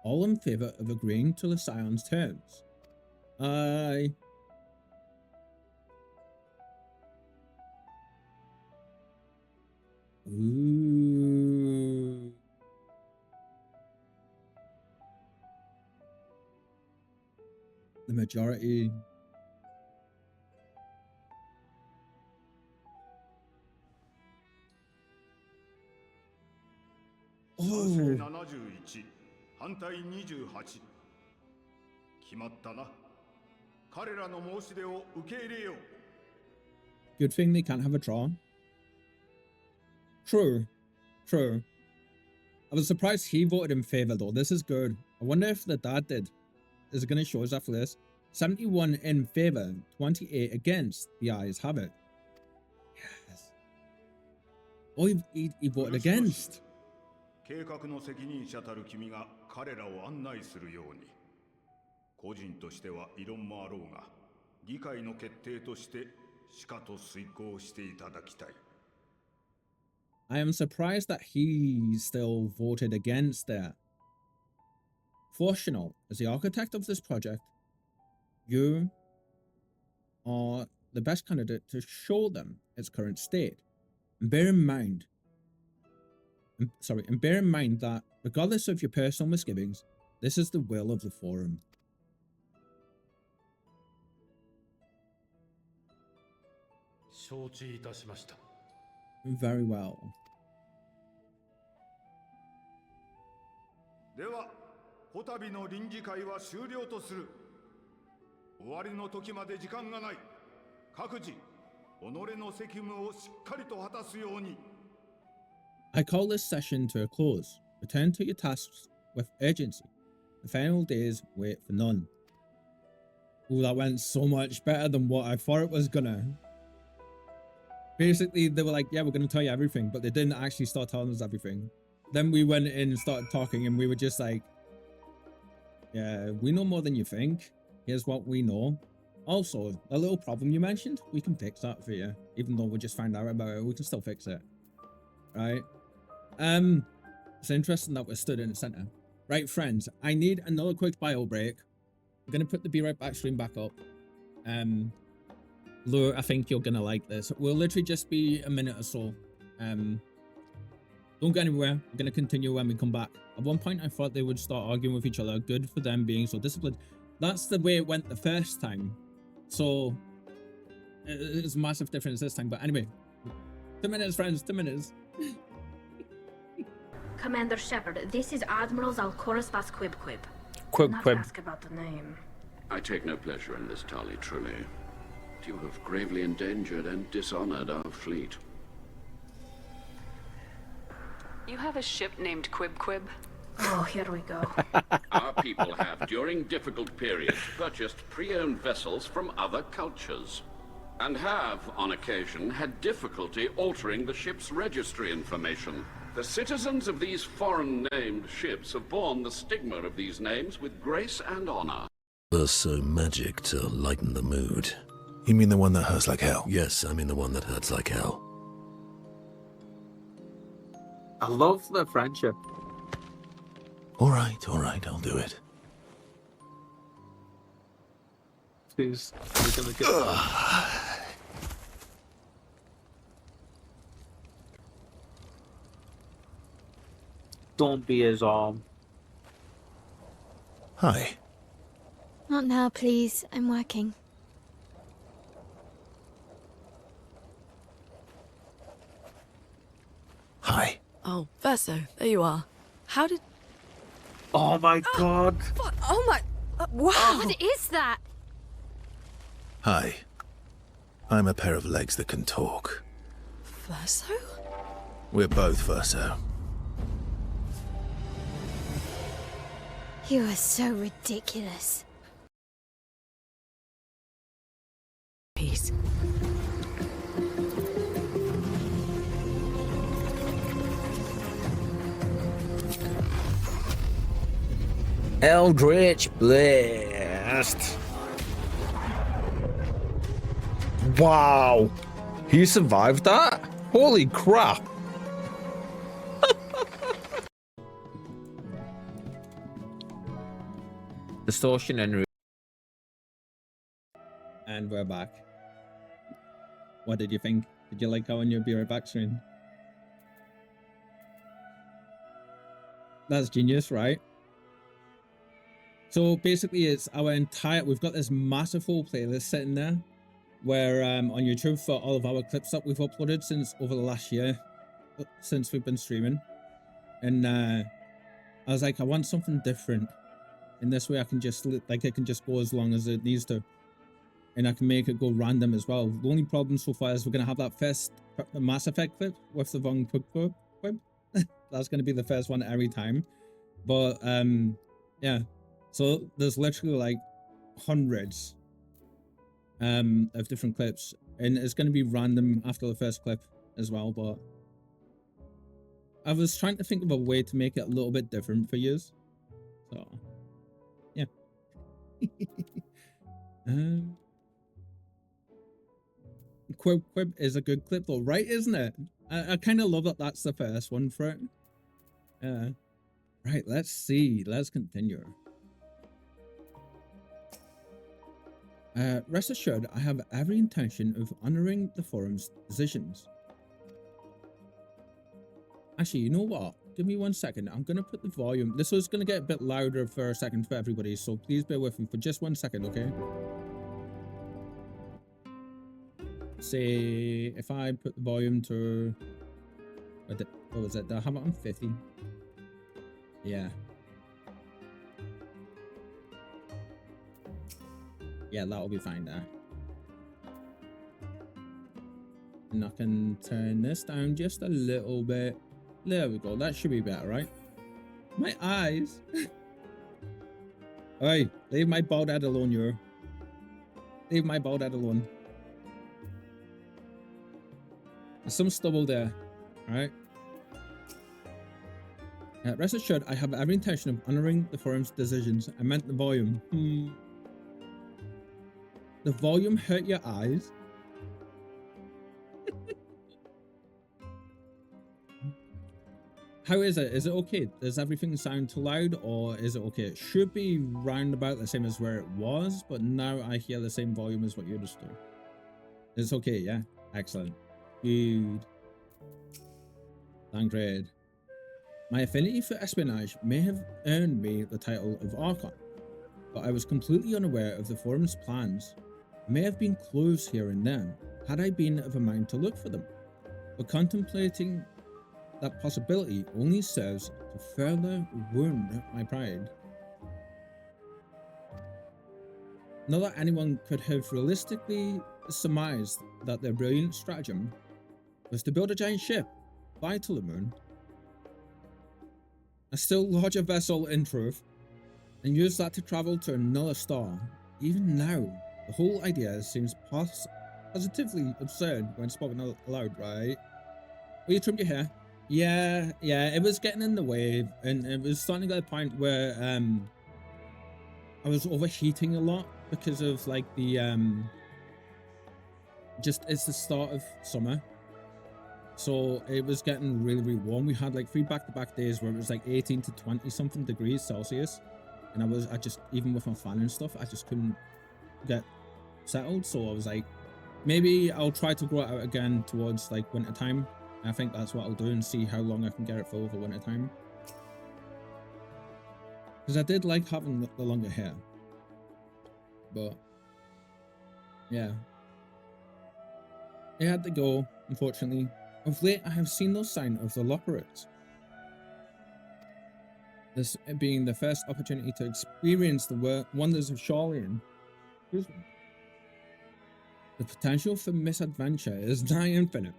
All in favor of agreeing to the Scion's terms. Aye. Ooh. The majority.賛成71、反対28。決まったな。彼らの申し出を受け入れよう。 Good thing they can't have a draw. True. True. I was surprised he voted in favor though. This is good. I wonder if the dad did. Is it going to show us after this? 71 in favor, 28 against. The ayes have it. Yes. Oh, he voted against. 計画の責任者たる君が彼らを案内するように。個人としては異論もあろうが、議会の決定としてしかと遂行していただきたい。I am surprised that he still voted against there. Fortunate, as the architect of this project, you are the best candidate to show them its current state. And bear in mind that regardless of your personal misgivings, this is the will of the forum. Very well. では、こたびの臨時会は終了とする。終わりの時まで時間がない。各自、己の責務をしっかりと果たすように。I call this session to a close. Return to your tasks with urgency. The final days wait for none. Oh, that went so much better than what I thought it was gonna. Basically, they were like, yeah, we're gonna tell you everything, but they didn't actually start telling us everything. Then we went in and started talking, and we were just like, yeah, we know more than you think. Here's what we know. Also, a little problem you mentioned, we can fix that for you. Even though we just found out about it, we can still fix it. Right? It's interesting that we're stood in the center. Right, friends, I need another quick bio break. I'm gonna put the Be Right Back stream back up. Lure, I think you're gonna like this. We'll literally just be a minute or so. Don't go anywhere. We're gonna continue when we come back. At one point, I thought they would start arguing with each other. Good for them being so disciplined. That's the way it went the first time. So it's a massive difference this time. But anyway, 2 minutes, friends. 2 minutes. Commander Shepard, this is Admiral Zalkoris Vas Quib Quib. Quib Not Quib. ask about the name. I take no pleasure in this, Tali, truly. You have gravely endangered and dishonored our fleet. You have a ship named Quib Quib? Oh, here we go. Our people have, during difficult periods, purchased pre-owned vessels from other cultures, and have, on occasion, had difficulty altering the ship's registry information. The citizens of these foreign-named ships have borne the stigma of these names with grace and honor. Burst so magic to lighten the mood. You mean the one that hurts like hell? Yes, I mean the one that hurts like hell. I love the friendship. All right, I'll do it. Who's gonna get that? Don't be his arm. Hi. Not now, please. I'm working. Hi. Oh, Verso, there you are. How did... Oh my god. What? Oh my... wow! What is that? Hi. I'm a pair of legs that can talk. Verso? We're both Verso. You are so ridiculous. Peace. Eldritch Blast. Wow. He survived that? Holy crap. Distortion And we're back. What did you think? Did you like how on your Be Right Back stream? That's genius, right? So basically it's our entire, we've got this massive whole playlist sitting there where on YouTube for all of our clips that we've uploaded since over the last year, since we've been streaming. And I was like, I want something different. In this way I can just, like, it can just go as long as it needs to. And I can make it go random as well. The only problem so far is we're going to have that first Mass Effect clip with the wrong quib. That's going to be the first one every time. But yeah. So there's literally like hundreds of different clips, and it's going to be random after the first clip as well. But I was trying to think of a way to make it a little bit different for you. So yeah. Quib is a good clip though, right? Isn't it? I kind of love that that's the first one for it. Yeah. Right, let's see. Let's continue. Rest assured, I have every intention of honoring the forum's decisions. Actually, you know what? Give me 1 second. I'm going to put the volume. This was going to get a bit louder for a second for everybody, so please bear with me for just 1 second, okay? Say, if I put the volume to... What was it? Did I have it on 50? Yeah. Yeah, that'll be fine there. And I can turn this down just a little bit. There we go. That should be better, right? My eyes. Hey, leave my bald head alone, you. Leave my bald head alone. There's some stubble there, alright? Rest assured, I have every intention of honoring the forum's decisions. I meant the volume. The volume hurt your eyes? How is it? Is it okay? Does everything sound too loud, or is it okay? It should be round about the same as where it was, but now I hear the same volume as what you just do. It's okay, yeah? Excellent. Good. Thank great. My affinity for espionage may have earned me the title of Archon, but I was completely unaware of the forum's plans. I may have been clues here and there, had I been of a mind to look for them, but contemplating that possibility only serves to further wound my pride. Not that anyone could have realistically surmised that their brilliant stratagem was to build a giant ship, fly to the moon, a still larger vessel in truth, and use that to travel to another star. Even now, the whole idea seems positively absurd when spoken aloud, right? Will you trim your hair? Yeah, it was getting in the way, and it was starting to get to the point where I was overheating a lot because of like the it's the start of summer, so it was getting really warm. We had like 3 back-to-back days where it was like 18 to 20 something degrees Celsius, and I just even with my fan and stuff, I just couldn't get settled. So I was like, maybe I'll try to grow it out again towards like winter time. I think that's what I'll do, and see how long I can get it for over winter time. Because I did like having the longer hair. But yeah, it had to go, unfortunately. Of late, I have seen no sign of the Loperate. This being the first opportunity to experience the wonders of Shawlian. The potential for misadventure is nigh infinite.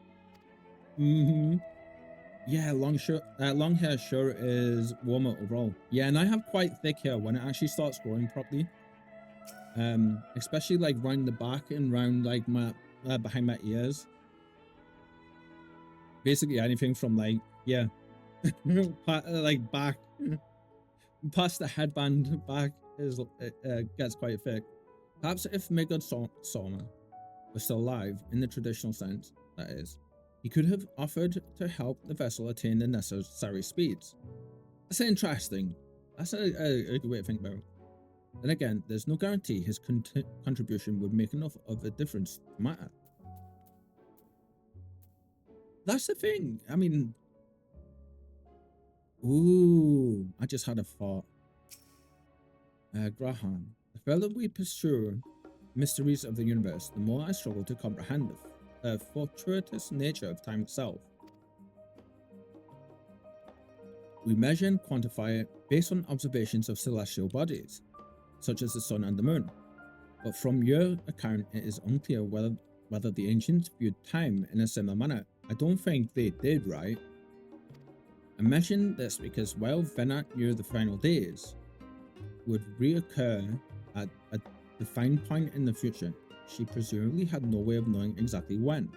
Yeah, long hair sure is warmer overall. Yeah, and I have quite thick hair when it actually starts growing properly. Especially like round the back and round like my behind my ears. Basically anything from like, yeah, like back past the headband back is gets quite thick. Perhaps if Megod Soma was still alive in the traditional sense, that is, he could have offered to help the vessel attain the necessary speeds. That's interesting. That's a good way to think about it. Then again, there's no guarantee his contribution would make enough of a difference to matter. That's the thing. I mean, ooh, I just had a thought. Graham, the further we pursue mysteries of the universe, the more I struggle to comprehend the fortuitous nature of time itself. We measure and quantify it based on observations of celestial bodies, such as the sun and the moon. But from your account, it is unclear whether the ancients viewed time in a similar manner. I don't think they did, right? I mention this because while Venat knew the final days would reoccur at a defined point in the future, she presumably had no way of knowing exactly when.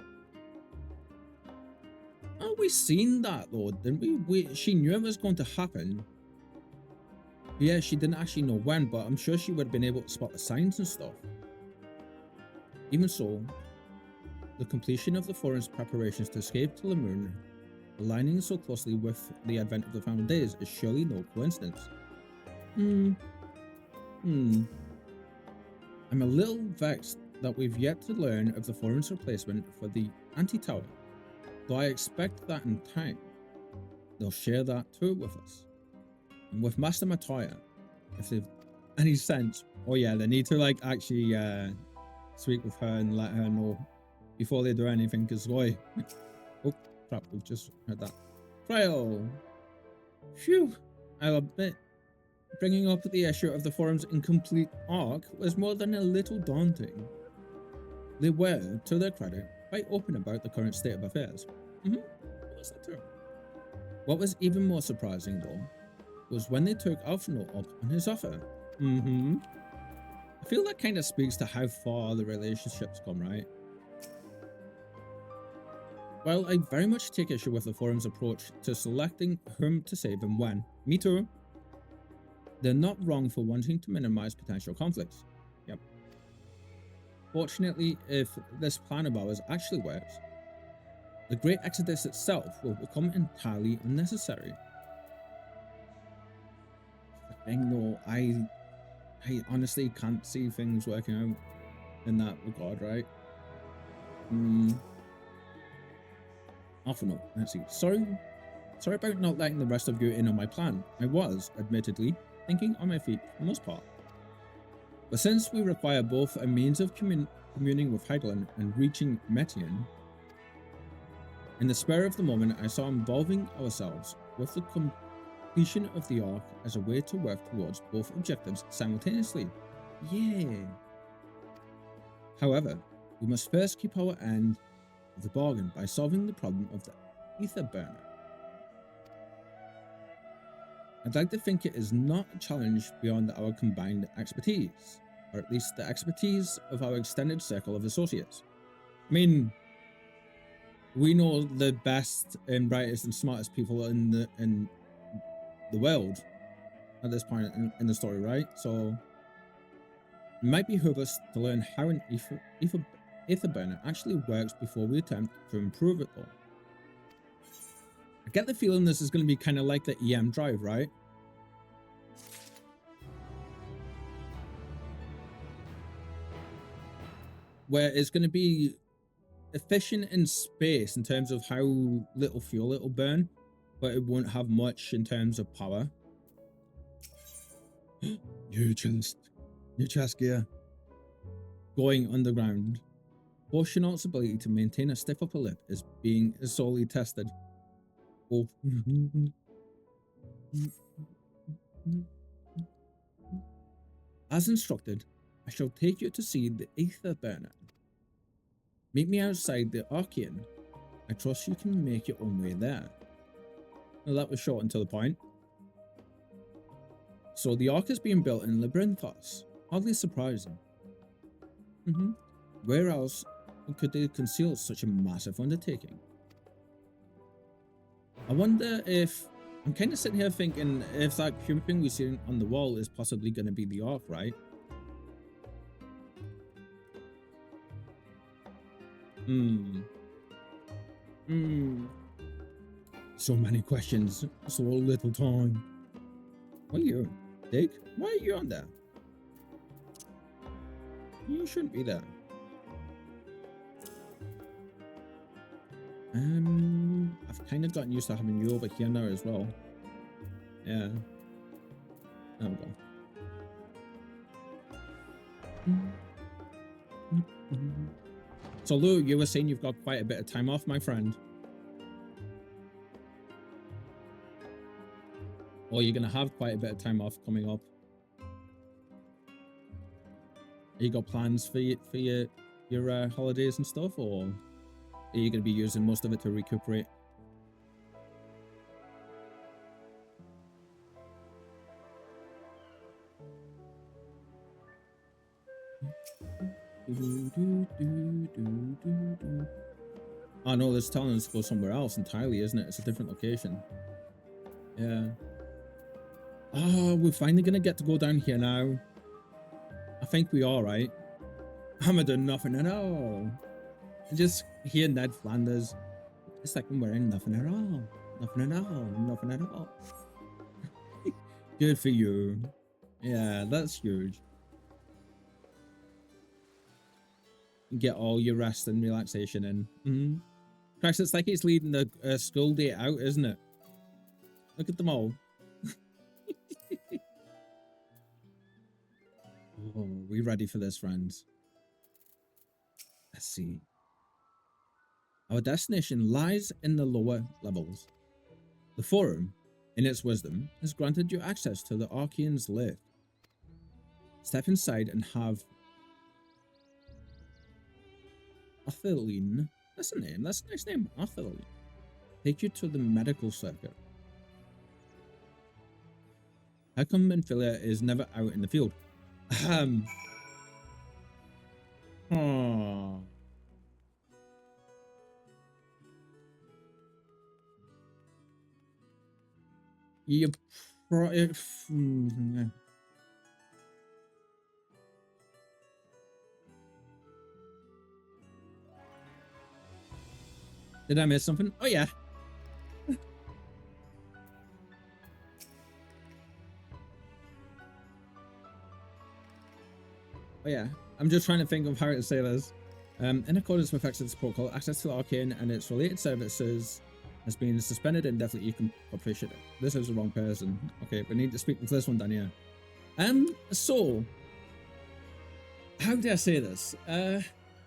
Oh, we seen that though, didn't we? She knew it was going to happen. Yeah, she didn't actually know when, but I'm sure she would have been able to spot the signs and stuff. Even so, the completion of the forum's preparations to escape to the moon, aligning so closely with the advent of the final days, is surely no coincidence. I'm a little vexed that we've yet to learn of the forum's replacement for the anti-tower, though I expect that in time they'll share that too with us. And with Master Matoya, if they've any sense, oh yeah, they need to like actually speak with her and let her know before they do anything, because boy, oh crap, we've just heard that. Trial! Phew! I'll admit, bringing up the issue of the forum's incomplete arc was more than a little daunting. They were, to their credit, quite open about the current state of affairs. What's that term? What was even more surprising, though, was when they took Alphinaud up on his offer. I feel that kind of speaks to how far the relationship's come, right? While I very much take issue with the forum's approach to selecting whom to save and when, me too, they're not wrong for wanting to minimize potential conflicts. Yep. Fortunately, if this plan of ours actually works, the Great Exodus itself will become entirely unnecessary. The thing though, I honestly can't see things working out in that regard, right? Alphinaud, let's see. Sorry about not letting the rest of you in on my plan. I was, admittedly, thinking on my feet for the most part. But since we require both a means of communing with Heidelin and reaching Metian, in the spur of the moment I saw involving ourselves with the completion of the arc as a way to work towards both objectives simultaneously. Yeah. However, we must first keep our end of the bargain by solving the problem of the ether burner. I'd like to think it is not a challenge beyond our combined expertise, or at least the expertise of our extended circle of associates. I mean, we know the best and brightest and smartest people in the world at this point in the story, right? So it might behoove us to learn how an ether burner actually works before we attempt to improve it though. I get the feeling this is going to be kind of like the EM drive, right? Where it's going to be efficient in space in terms of how little fuel it'll burn, but it won't have much in terms of power. New chest gear. Going underground. Astronaut's ability to maintain a stiff upper lip is being sorely tested. Oh. As instructed, I shall take you to see the ether burner. Meet me outside the Archean. I trust you can make your own way there. Well, that was short and to the point. So the Ark is being built in Labyrinthos. Hardly surprising. Where else could they conceal such a massive undertaking? I wonder if... I'm kind of sitting here thinking if that human thing we see on the wall is possibly going to be the Ark, right? So many questions, so little time. What are you, Dick? Why are you on there? You shouldn't be there. I've kind of gotten used to having you over here now as well. Yeah. There we go. So Lou, you were saying you've got quite a bit of time off, my friend. Or you're going to have quite a bit of time off coming up. You got plans for your holidays and stuff, or are you going to be using most of it to recuperate? Oh no, this telling us to go somewhere else entirely, isn't it? It's a different location. Yeah. Oh, we're finally gonna get to go down here now. I think we are, right? I'm doing nothing at all. Just hear Ned Flanders. It's like I'm wearing nothing at all. Nothing at all. Nothing at all. Good for you. Yeah, that's huge. get all your rest and relaxation in. Mm-hmm. Christ, it's like he's leading the school day out, isn't it? Look at them all. Oh, we ready for this, friends? Let's see. Our destination lies in the lower levels. The Forum, in its wisdom, has granted you access to the Archaean's lair. Step inside and have Artheline. That's a name. That's a nice name. Artheline. Take you to the medical circuit. How come Minfilia is never out in the field? Oh. You Did I miss something? Oh yeah. Oh yeah. I'm just trying to think of how to say this. In accordance with Access Protocol, access to the Arcane and its related services has been suspended indefinitely. You can appreciate it. This is the wrong person. Okay, we need to speak with this one down here. So how do I say this?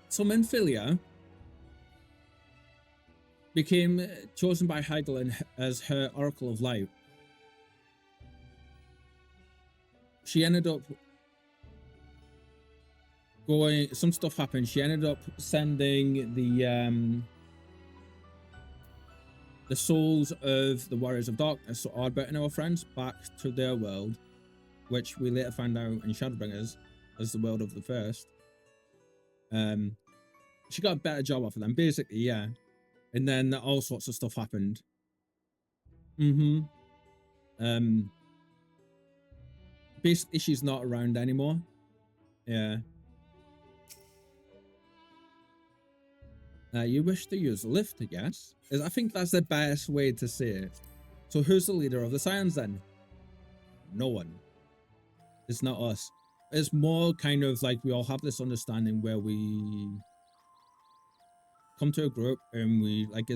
So Minfilia became chosen by Heidelin as her Oracle of Light. She ended up going, some stuff happened. She ended up sending the souls of the Warriors of Darkness, so Ardbert and our friends, back to their world, which we later found out in Shadowbringers as the world of the First. She got a better job off of them, basically, yeah. And then all sorts of stuff happened. Basically, she's not around anymore. Yeah. You wish to use a lift, yes? I think that's the best way to say it. So who's the leader of the Scions then? No one. It's not us. It's more kind of like we all have this understanding where we come to a group and we like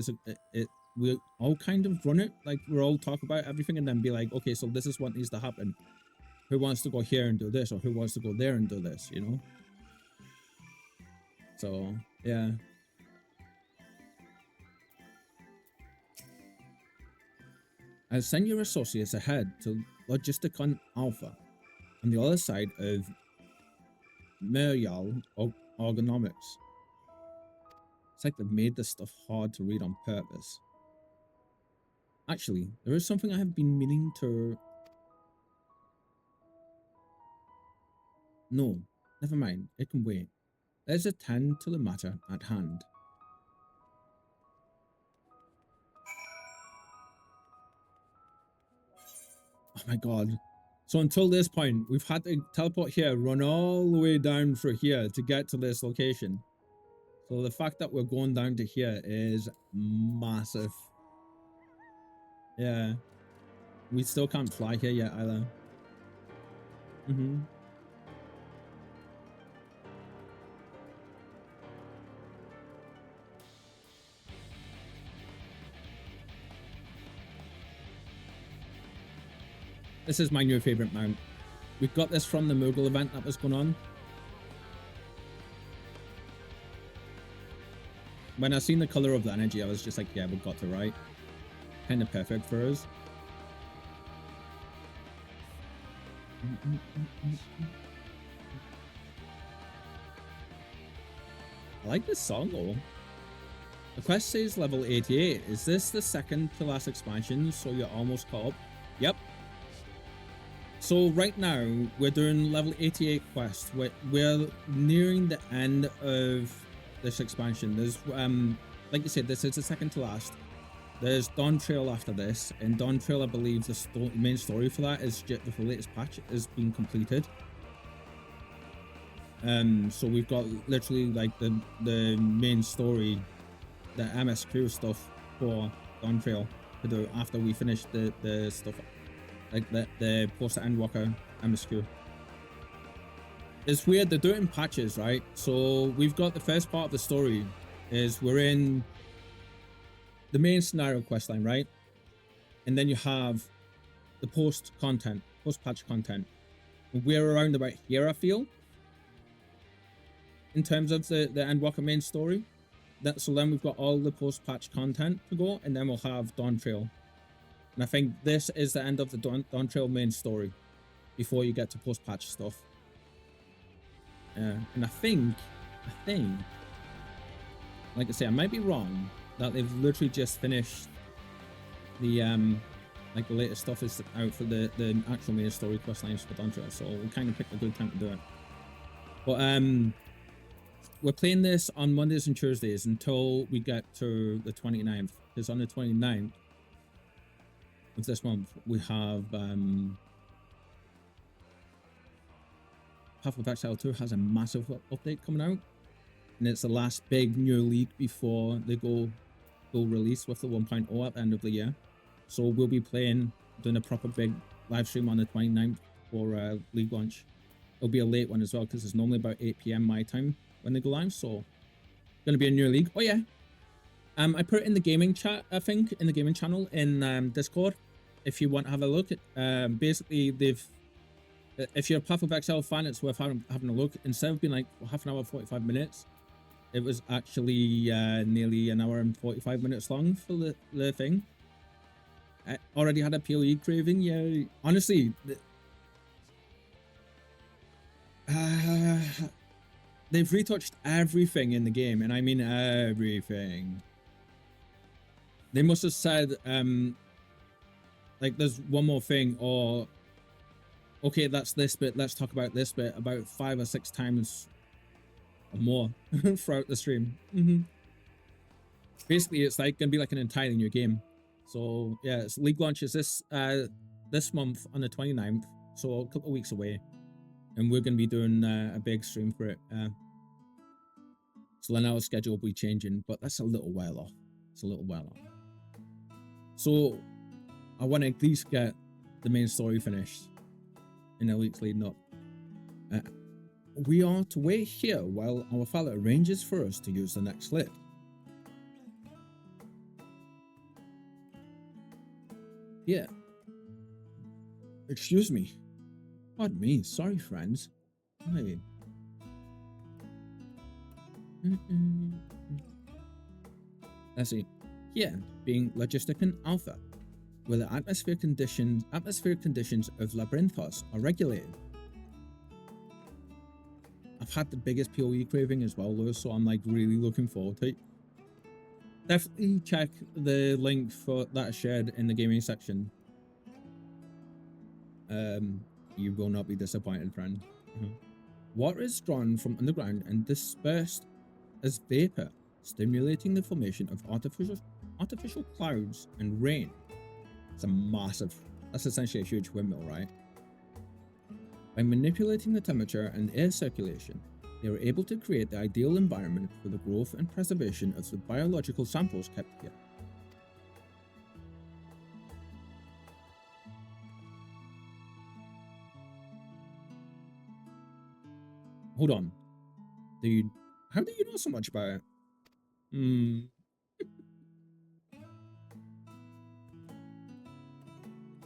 we all kind of run it. Like we all talk about everything and then be like, okay, so this is what needs to happen. Who wants to go here and do this, or who wants to go there and do this, you know? So yeah. I'll send your associates ahead to Logisticon Alpha on the other side of Merial Ergonomics. It's like they've made this stuff hard to read on purpose. Actually, there is something I have been meaning to... No, never mind. It can wait. Let's attend to the matter at hand. Oh my god. So until this point, we've had to teleport here, run all the way down through here to get to this location. So the fact that we're going down to here is massive. Yeah. We still can't fly here yet either. This is my new favorite mount. We got this from the Moogle event that was going on. When I seen the color of the energy, I was just like, yeah, we got it right. Kind of perfect for us. I like this song though. The quest says level 88. Is this the second to last expansion, so you're almost caught up? Yep. So right now, we're doing level 88 quest. We're nearing the end of this expansion. There's, like you said, this is the second to last. There's Dawn Trail after this, and Dawn Trail, I believe, the main story for that is just the latest patch has been completed. So we've got literally like the main story, the MSQ stuff for Dawn Trail to do after we finish the stuff, like the post Endwalker MSQ. it's weird. They're doing patches, right? So we've got the first part of the story is we're in the main scenario questline, right? And then you have the post-patch content. We're around about here, I feel, in terms of the Endwalker main story. So then we've got all the post-patch content to go, and then we'll have Dawn Trail. And I think this is the end of the Dawn Trail main story before you get to post-patch stuff. And I think, like I say, I might be wrong, that they've literally just finished the like the latest stuff is out for the actual main story quest lines for Dawn Trail, so we kind of picked a good time to do it. But we're playing this on Mondays and Tuesdays until we get to the 29th, because on the 29th of this month we have Path of Exile 2 has a massive update coming out, and it's the last big new league before they go release with the 1.0 at the end of the year. So we'll be doing a proper big live stream on the 29th for league launch. It'll be a late one as well, because it's normally about 8 p.m. my time when they go live, so gonna be a new league. Oh yeah, I put it in the gaming chat, I think, in the gaming channel in Discord, if you want to have a look. Basically, if you're a Path of Exile fan, it's worth having a look. Instead of being like half an hour, 45 minutes, it was actually nearly an hour and 45 minutes long for the thing. I already had a PoE craving. Yeah, honestly, they've retouched everything in the game, and I mean everything. They must have said, like, there's one more thing, or okay, that's this bit, let's talk about this bit about 5 or 6 times or more throughout the stream. Basically, it's like gonna be like an entirely new game. So yeah, it's league launches this month on the 29th, so a couple of weeks away, and we're gonna be doing a big stream for it. So then our schedule will be changing, but that's a little while off. It's a little while off. So I want to at least get the main story finished in the weeks leading up. We are to wait here while our father arranges for us to use the next lift. Yeah. Excuse me. Pardon me. Sorry, friends. Hi. Let's see. Here, being Logistic and Alpha, where the atmospheric conditions of Labyrinthos are regulated. I've had the biggest PoE craving as well, though, so I'm like really looking forward to it. Definitely check the link for that I shared in the gaming section. You will not be disappointed, friend. Water is drawn from underground and dispersed as vapor, stimulating the formation of artificial clouds and rain. That's essentially a huge windmill, right? By manipulating the temperature and air circulation, they were able to create the ideal environment for the growth and preservation of the biological samples kept here. Hold on. Dude, how do you know so much about it?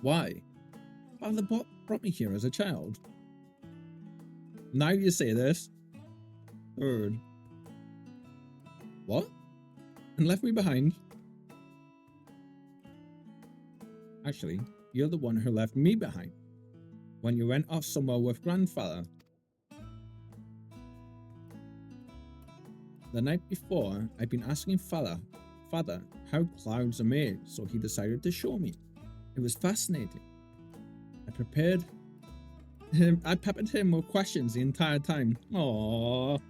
Why? Father brought me here as a child. Now you say this. Third. What? And left me behind? Actually, you're the one who left me behind when you went off somewhere with grandfather. The night before, I'd been asking Father how clouds are made, so he decided to show me. It was fascinating. I peppered him with questions the entire time. Aww.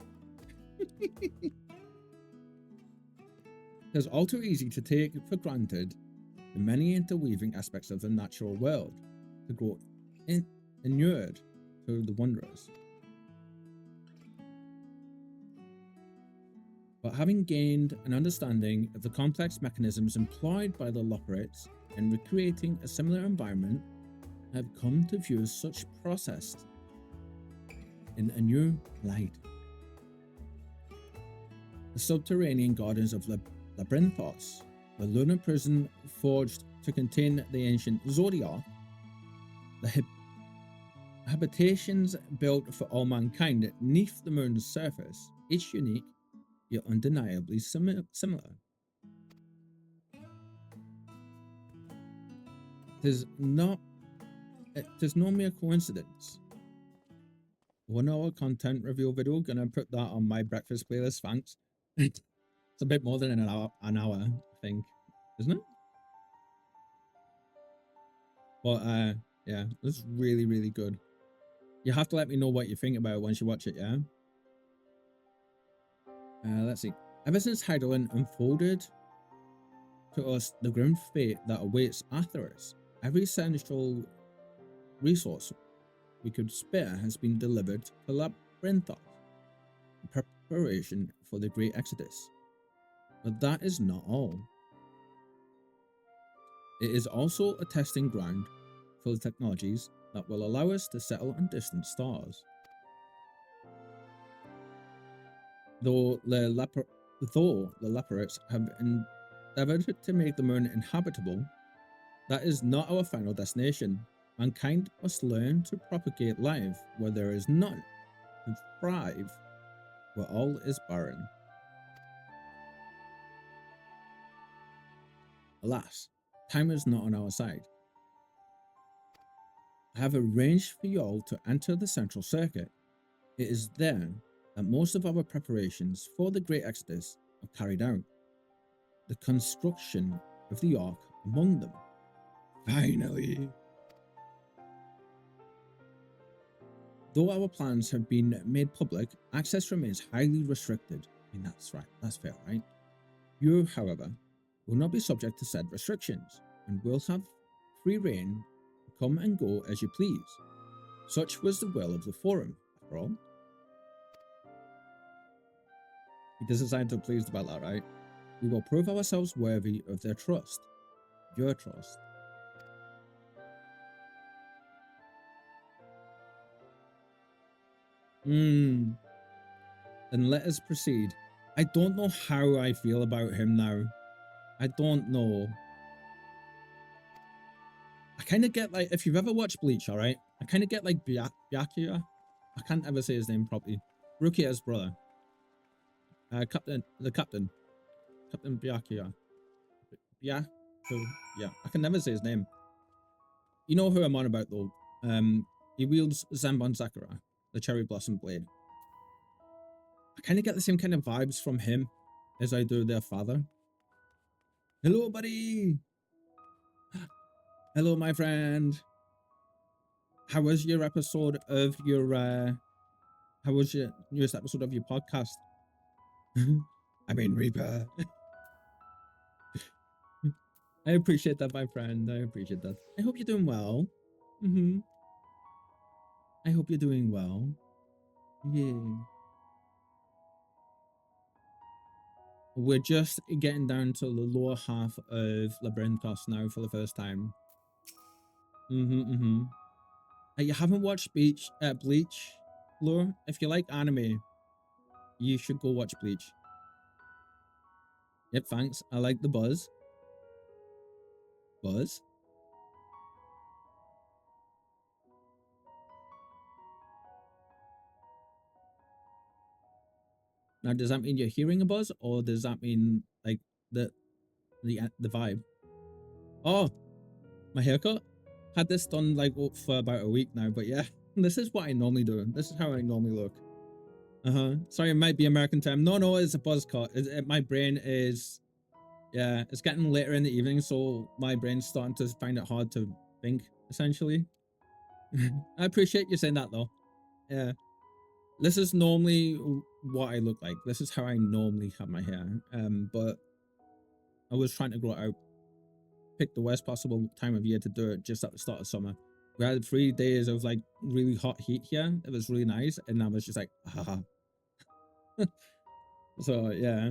It's all too easy to take for granted the many interweaving aspects of the natural world, to grow inured to the wonders. But having gained an understanding of the complex mechanisms employed by the Lopperates in recreating a similar environment, I have come to view such process in a new light. The subterranean gardens of Labyrinthos, the lunar prison forged to contain the ancient Zodiac, the habitations built for all mankind neath the moon's surface, each unique yet undeniably similar. It is no mere coincidence. 1 hour content review video, gonna put that on my breakfast playlist, thanks. It's a bit more than an hour, I think, isn't it? But yeah, this is really, really good. You have to let me know what you think about it once you watch it, yeah? Let's see. Ever since Heidelin unfolded to us the grim fate that awaits Atheris, every central resource we could spare has been delivered to Labyrinthos in preparation for the Great Exodus. But that is not all. It is also a testing ground for the technologies that will allow us to settle on distant stars. Though the Laparates have endeavored to make the moon inhabitable, that is not our final destination. Mankind must learn to propagate life where there is none, and thrive where all is barren. Alas, time is not on our side. I have arranged for you all to enter the central circuit. It is there that most of our preparations for the Great Exodus are carried out. The construction of the Ark among them. Finally! Though our plans have been made public, access remains highly restricted. I mean, that's right, that's fair, right? You, however, will not be subject to said restrictions, and will have free reign to come and go as you please. Such was the will of the Forum, after all. He doesn't sound too pleased about that, right? We will prove ourselves worthy of their trust. Your trust. Then let us proceed. I don't know how I feel about him now. I don't know. I kind of get like, if you've ever watched Bleach, alright? I kind of get like Byakuya. I can't ever say his name properly. Rukia's brother. Captain Byakuya. Yeah, I can never say his name. You know who I'm on about though. He wields Zanbon Sakura, the cherry blossom blade. I kind of get the same kind of vibes from him as I do their father. Hello, buddy. Hello, my friend. How was your episode of your how was your newest episode of your podcast? I mean, Reaper. I appreciate that, my friend. I appreciate that. I hope you're doing well. I hope you're doing well. Yeah. We're just getting down to the lower half of Labyrinthos now for the first time. You haven't watched Bleach, Lure? If you like anime, you should go watch Bleach. Yep, thanks. I like the buzz. Buzz? Now, does that mean you're hearing a buzz, or does that mean like the vibe? Oh, my haircut. Had this done like for about a week now, but yeah, this is what I normally do. This is how I normally look. Sorry, it might be American term. No, it's a buzz cut. My brain is, yeah, it's getting later in the evening, so my brain's starting to find it hard to think, essentially. I appreciate you saying that though. Yeah. This is normally what I look like. This is how I normally have my hair. But I was trying to grow it out. Pick the worst possible time of year to do it, just at the start of summer. We had 3 days of like really hot heat here. It was really nice, and I was just like, haha. So yeah.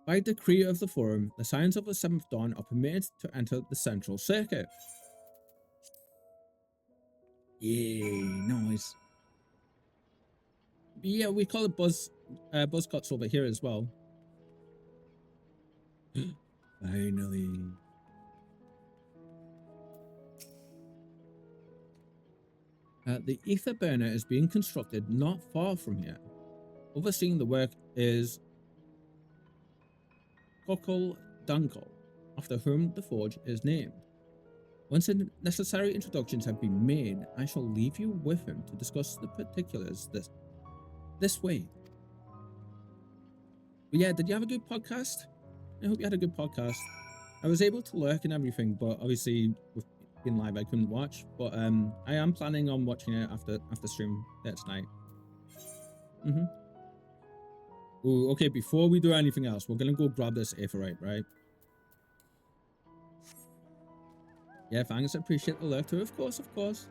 By decree of the Forum, the Scions of the Seventh Dawn are permitted to enter the central circuit. Yay, nice. Yeah, we call it buzzcocks over here as well. Finally. The ether burner is being constructed not far from here. Overseeing the work is Kokol Dunkel, after whom the forge is named. Once the necessary introductions have been made, I shall leave you with him to discuss the particulars this way. But yeah, did you have a good podcast? I hope you had a good podcast. I was able to lurk and everything, but obviously with being live I couldn't watch. But I am planning on watching it after stream tonight. Ooh, okay, before we do anything else, we're gonna go grab this aetheryte, right? Yeah, thanks. I appreciate the lurk too. Of course, of course.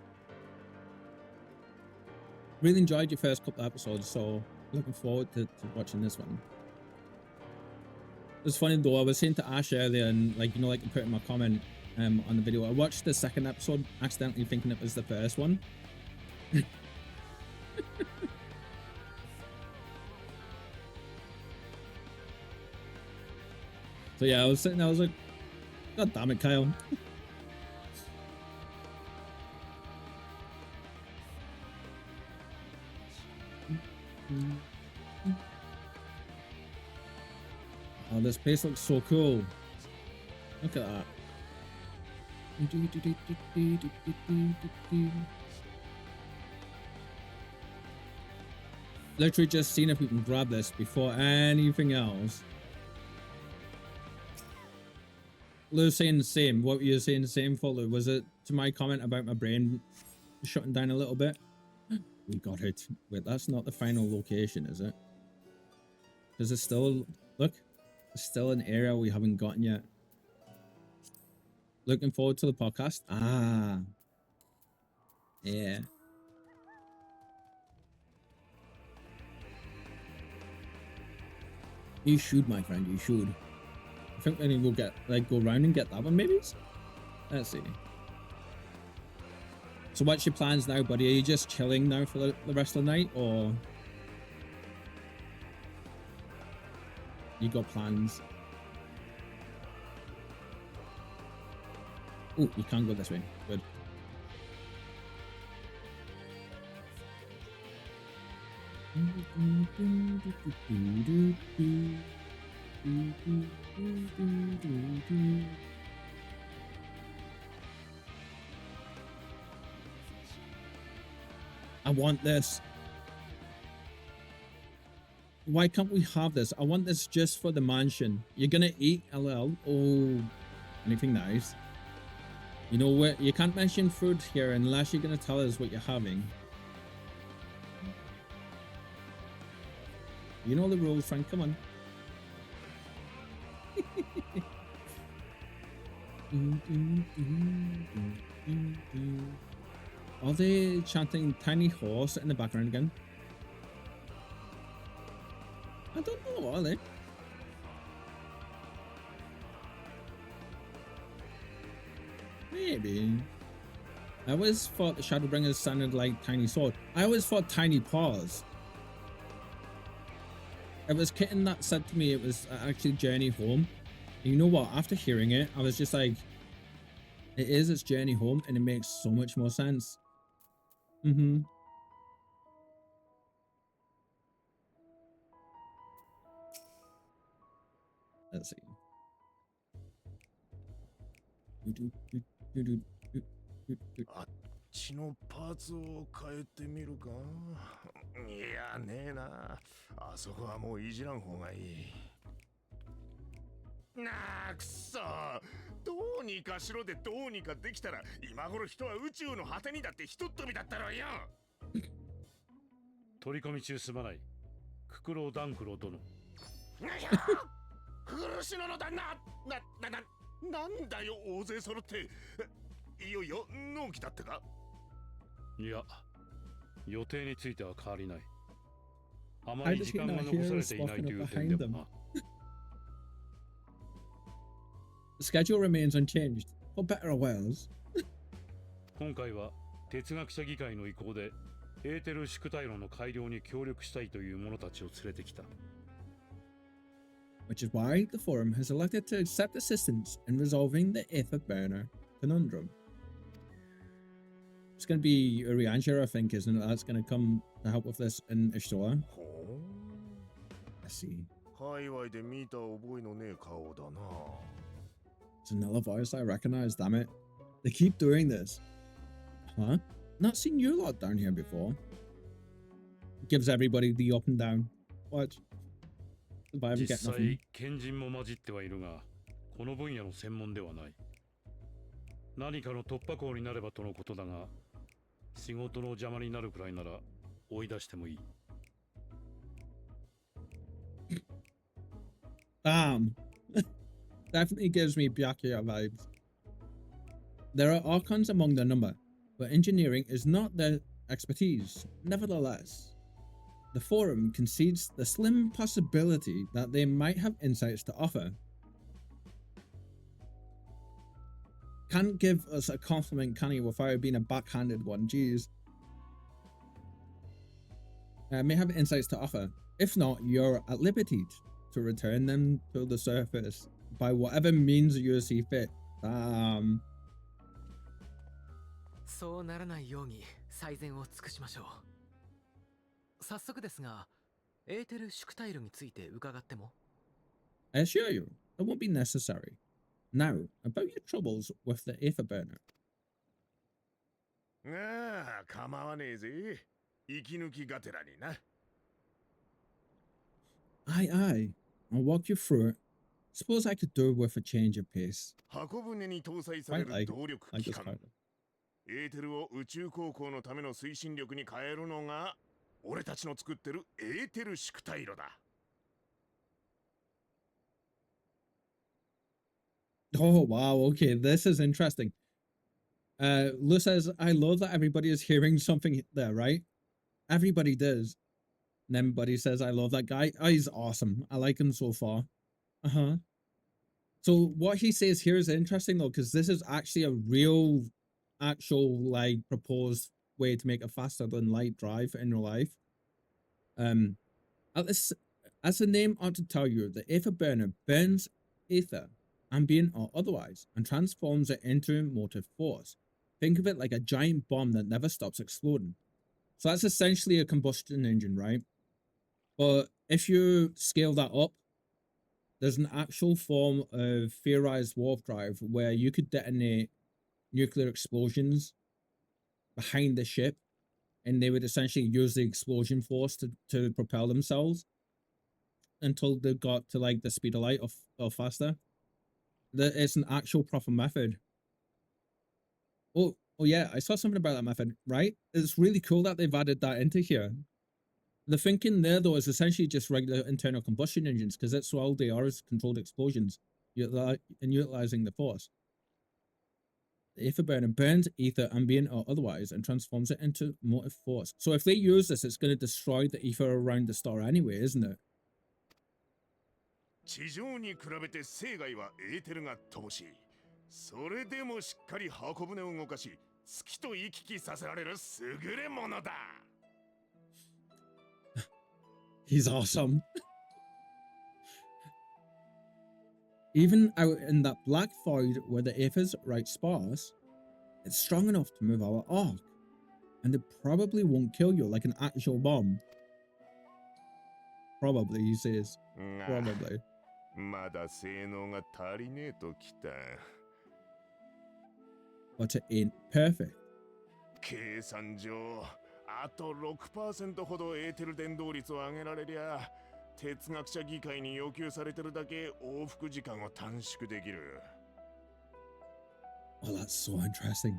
Really enjoyed your first couple of episodes, so looking forward to watching this one. It's funny though, I was saying to Ash earlier, and like, you know, like I put in my comment on the video, I watched the second episode accidentally thinking it was the first one. So yeah, I was sitting there, I was like, God damn it, Kyle. Oh, this place looks so cool. Look at that. Literally just seeing if we can grab this before anything else. Lou saying the same. What were you saying the same for, Lou? Was it to my comment about my brain shutting down a little bit? We got it. Wait, that's not the final location, is it? Because it's still... Look. It's still an area we haven't gotten yet. Looking forward to the podcast. Ah. Yeah. You should, my friend. You should. I think we need to go around and get that one, maybe? Let's see. So what's your plans now, buddy? Are you just chilling now for the rest of the night, or you got plans? Oh, you can't go this way. Good. I want this. Why can't we have this? I want this just for the mansion. You're gonna eat LL. Oh, anything nice? You know what? You can't mention food here unless you're gonna tell us what you're having. You know the rules, Frank. Come on. Are they chanting Tiny Horse in the background again? I don't know, are they? Maybe. I always thought the Shadowbringers sounded like Tiny Sword. I always thought Tiny Paws. It was Kitten that said to me it was actually Journey Home. And you know what? After hearing it, I was just like, it's Journey Home, and it makes so much more sense. Let's see. あっちのパーツを変えてみるか。いやねえな。あそこはもういじらん方がいい。なあくそ。どうにかしろでどうにかできたら今頃人は宇宙の果てにだってひとっ飛びだったろよ。取り込み中すまない。ククロウダンクロ殿。苦しのの旦那。なんだよ大勢揃って。いよいよ納期だってか。いや、予定については変わりない。あまり時間が残されていないという点でもな。The schedule remains unchanged, for better or worse. 今回は哲学者議会の意向でエーテル宿体炉の改良に協力したいという者たちを連れてきた。Which is why the forum has elected to accept assistance in resolving the Aether Burner conundrum. It's going to be Urianger, I think, isn't it? That's going to come to help with this in Ishtora. Let's see. It's another voice I recognize, damn it. They keep doing this. Huh? Not seen you lot down here before. Gives everybody the up and down. Watch. If I ever 実 get nothing. 際賢人も混じってはいるが、この分野の専門ではない。何かの突破口になればとのことだが、仕事の邪魔になるくらいなら追い出してもいい。Damn. Definitely gives me Byakuya vibes. There are archons among their number, but engineering is not their expertise. Nevertheless, the forum concedes the slim possibility that they might have insights to offer. Can't give us a compliment, can he, without it being a backhanded one? Jeez. May have insights to offer. If not, you're at liberty to return them to the surface by whatever means you see fit. そうならないように最善を尽くしましょう。早速ですが、エーテル宿体炉について伺っても？ I assure you, it won't be necessary. Now, about your troubles with the Aether Burner. ああ、構わねえぜ。息抜きがてらにな。Aye, aye. I'll walk you through it. Suppose I could do with a change of pace. 箱舟に搭載される動力機関。エーテルを宇宙航行のための推進力に変えるのが、俺たちの作ってるエーテル宿体炉だ。Oh, wow. Okay, this is interesting. Lu says, I love that everybody is hearing something there, right? Everybody does. And then Buddy says, I love that guy. Oh, he's awesome. I like him so far. Uh-huh. So what he says here is interesting, though, because this is actually a real, actual, like, proposed way to make a faster than light drive in real life. As the name ought to tell you, the Aether Burner burns ether, ambient or otherwise, and transforms it into motive force. Think of it like a giant bomb that never stops exploding. So that's essentially a combustion engine, right? But if you scale that up, there's an actual form of theorized warp drive where you could detonate nuclear explosions behind the ship, and they would essentially use the explosion force to propel themselves until they got to like the speed of light or faster. It's an actual proper method. Oh yeah, I saw something about that method, right? It's really cool that they've added that into here. The thinking there, though, is essentially just regular internal combustion engines, because that's all they are, is controlled explosions and utilizing the force. The Aether Burner burns ether, ambient or otherwise, and transforms it into motive force. So if they use this, it's going to destroy the ether around the star anyway, isn't it? 地上に比べて生涯はエーテルが乏しい。それでもしっかり箱舟を動かし、月と行き来させられる優れものだ。He's awesome. Even out in that black void where the aether's right sparse, it's strong enough to move our arc. And it probably won't kill you like an actual bomb. Probably, he says. Probably. まだ性能が足りねえときた。But it ain't perfect. 計算上、あと 6% ほどエーテル伝導率を上げられりゃ、哲学者議会に要求されてるだけ往復時間を短縮できる。Well, that's so interesting.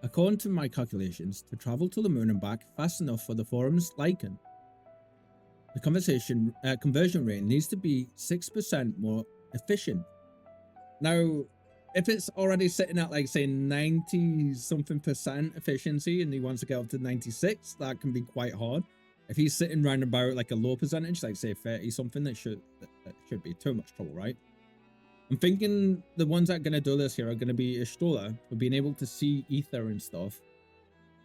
According to my calculations, to travel to the moon and back fast enough for the forum's liken, the conversion rate needs to be 6% more efficient. Now, if it's already sitting at like say 90-something% efficiency and he wants to get up to 96, that can be quite hard. If he's sitting round about like a low percentage, like say 30-something, that should be too much trouble, right? I'm thinking the ones that are going to do this here are going to be Ishtola for being able to see ether and stuff.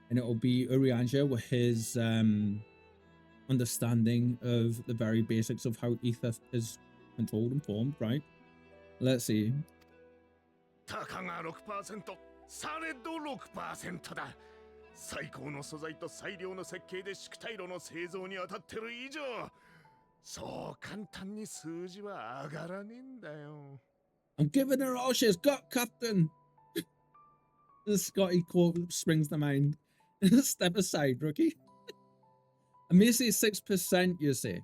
and it'll be Urianger with his understanding of the very basics of how ether is controlled and formed, right? Let's see. たかが 6%、されど 6% だ。最高の素材と最良の設計で宿体炉の製造に当たってる以上、そう簡単に数字は上がらねえんだよ。I'm giving her all she's got, Captain. The Scotty quote springs to mind. Step aside, rookie. I may say 6%, you say,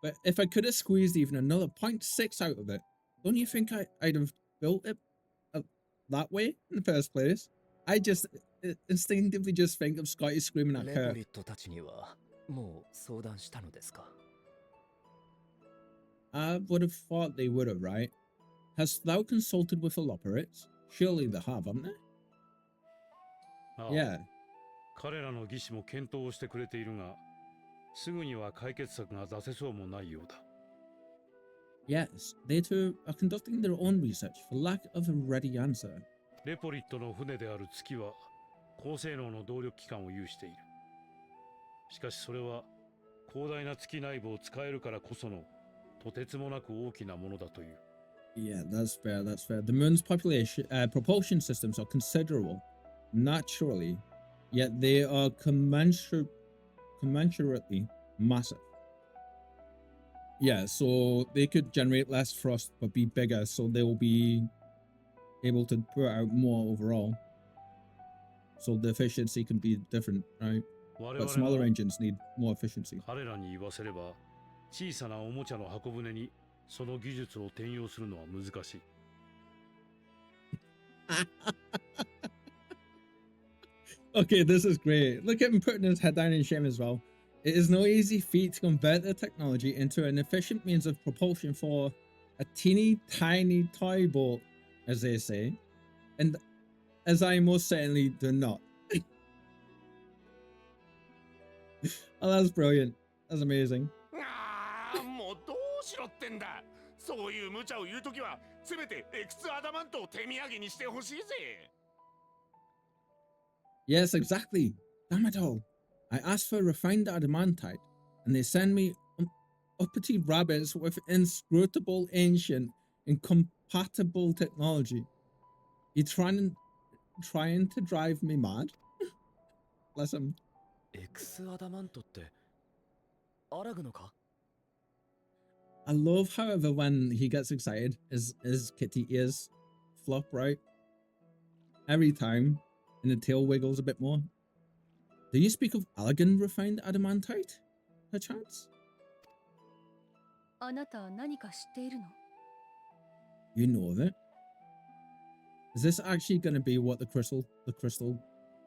but if I could have squeezed even another 0.6 out of it, don't you think I'd have built it that way in the first place? I just instinctively just think of Scotty screaming at レ Kurt. ポリットたちにはもう相談したのですか？ I would have thought they would have, right? Hast thou consulted with the Loperates? Surely they have, haven't they? ああ Yeah. 彼らの技師も検討をしてくれているが、すぐには解決策が出せそうもないようだ。Yes, they too are conducting their own research for lack of a ready answer. レポリットの船である月は高性能の動力機関を有している。しかしそれは広大な月内部を使えるからこそのとてつもなく大きなものだという。Yeah, that's fair, that's fair. The moon's propulsion systems are considerable, naturally, yet they are commensurately massive. Yeah, so they could generate less thrust but be bigger, so they will be able to put out more overall. So the efficiency can be different, right? But smaller engines need more efficiency. 彼らに言わせれば、小さなおもちゃの箱舟にその技術を転用するのは難しい。Okay, this is great. Look at him putting his head down in shame as well. It is no easy feat to convert the technology into an efficient means of propulsion for a teeny tiny toy boat, as they say. And as I most certainly do not. Oh, that's brilliant. That's amazing. ああ、もうどうしろってんだ。そういう無茶を言うときは、せめてエクスアダマントを手土産にしてほしいぜ。Yes, exactly. Damn it all. I asked for refined adamantite, and they send me uppity rabbits with inscrutable, ancient, incompatible technology. You trying to drive me mad? Bless him. エクスアダマントってアラグのか？ I love, however, when he gets excited, his kitty ears flop, right? Every time, and the tail wiggles a bit more. Do you speak of Allegan refined adamantite, perchance? あなた何か知っているの？ You know of it? Is this actually going to be what the crystal,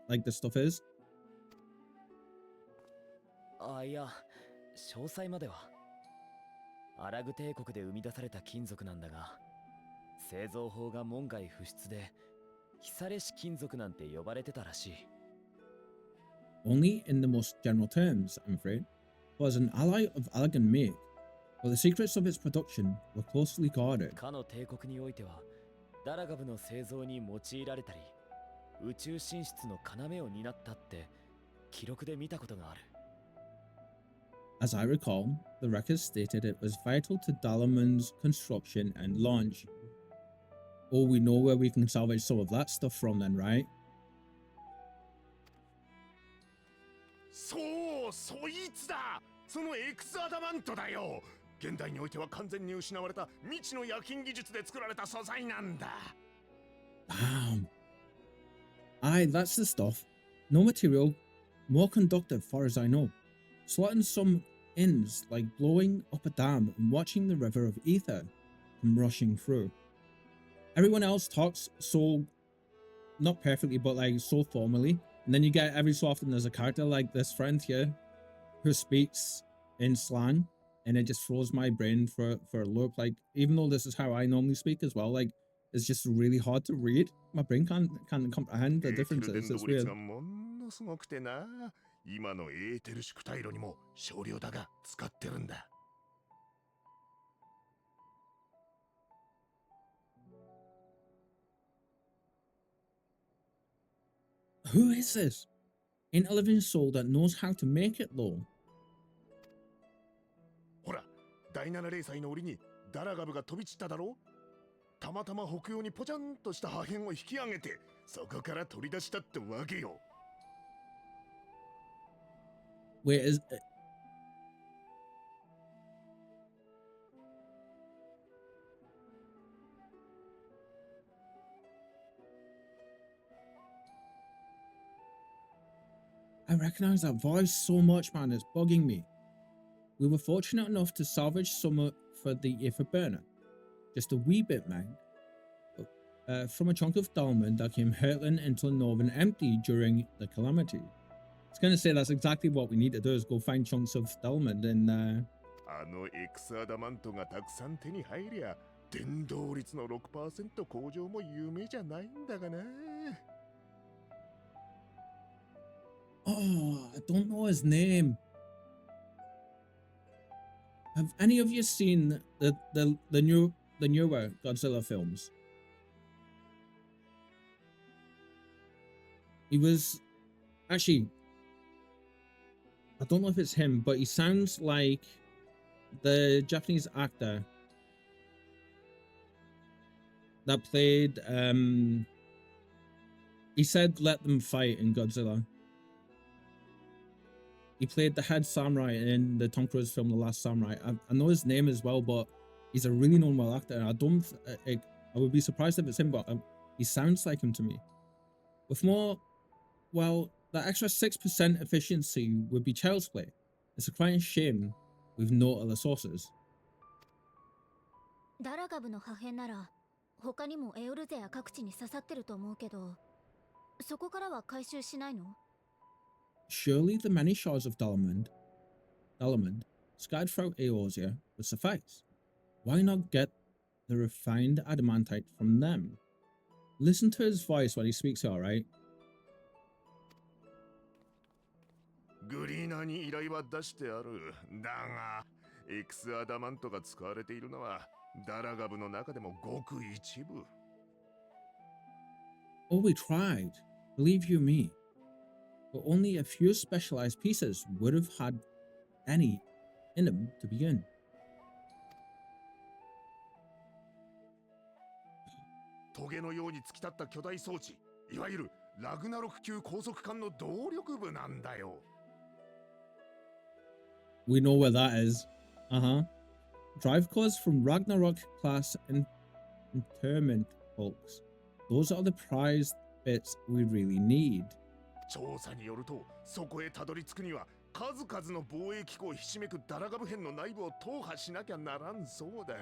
like the stuff is? あ、いや、詳細までは。アラグ帝国で生み出された金属なんだが、製造法が門外不出で、久れし金属なんて呼ばれてたらしい。Only in the most general terms, I'm afraid. It was an ally of Allegan make, but the secrets of its production were closely guarded. かの帝国においては、ダラガブの製造に用いられたり、宇宙進出の要を担ったって記録で見たことがある。As I recall, the records stated it was vital to Dalaman's construction and launch. Oh, we know where we can salvage some of that stuff from then, right? そう、そいつだ。そのエクスアダマントだよ。現代においては完全に失われた未知の夜勤技術で作られた素材なんだ。Damn. Aye, that's the stuff. No material, more conductive far as I know. Slotting some ends like blowing up a dam and watching the river of ether come rushing through. Everyone else talks so, not perfectly, but like so formally. And then you get every so often there's a character like this friend here who speaks in slang, and it just throws my brain for a loop. Like, even though this is how I normally speak as well, like it's just really hard to read. My brain can't comprehend the differences. It's weird. ものすごくてな。今のエーテル宿体炉にも少量だが使ってるんだ。Who is this? Ain't a living soul that knows how to make it though. ほら、第7零歳の折にダラガブが飛び散っただろ。たまたま北洋にポチャンとした破片を引き上げて、そこから取り出したってわけよ。Wait, is I recognize that voice so much, man. It's bugging me. We were fortunate enough to salvage some for the Reeper burner. Just a wee bit, man. From a chunk of diamond that came hurtling into the northern empty during the calamity. I was going to say that's exactly what we need to do is go find chunks of diamond in あのエクスアダマントがたくさん手に入りゃ、伝導率の 6% 向上も夢じゃないんだがな。Oh, I don't know his name. Have any of you seen the newer Godzilla films? He was actually, I don't know if it's him, but he sounds like the Japanese actor that played he said let them fight in Godzilla. He played the head samurai in the Tom Cruise film The Last Samurai. I know his name as well, but he's a really known well actor, and I would be surprised if it's him, but he sounds like him to me. With more, well, that extra 6% efficiency would be child's play. It's a crying shame with no other sources. ダラガブの破片なら他にもエオルゼや各地に刺さってると思うけど、そこからは回収しないの？ Surely the many shards of diamond scattered throughout Eorzea would suffice. Why not get the refined adamantite from them? Listen to his voice when he speaks, alright? グリーナーに依頼は出してある。だが、エクスアダマントが使われているのはダラガブの中でもごく一部。Oh, we tried. Believe you me. But only a few specialized pieces would have had any in them to begin. トゲのように突き立った巨大装置、いわゆるラグナロク級高速艦の動力部なんだよ。We know where that is. Drive cores from Ragnarok class interment hulks. Those are the prized bits we really need. 調査によると、そこへたどり着くには数々の防衛機構をひしめくダラガブ編の内部を踏破しなきゃならんそうだ。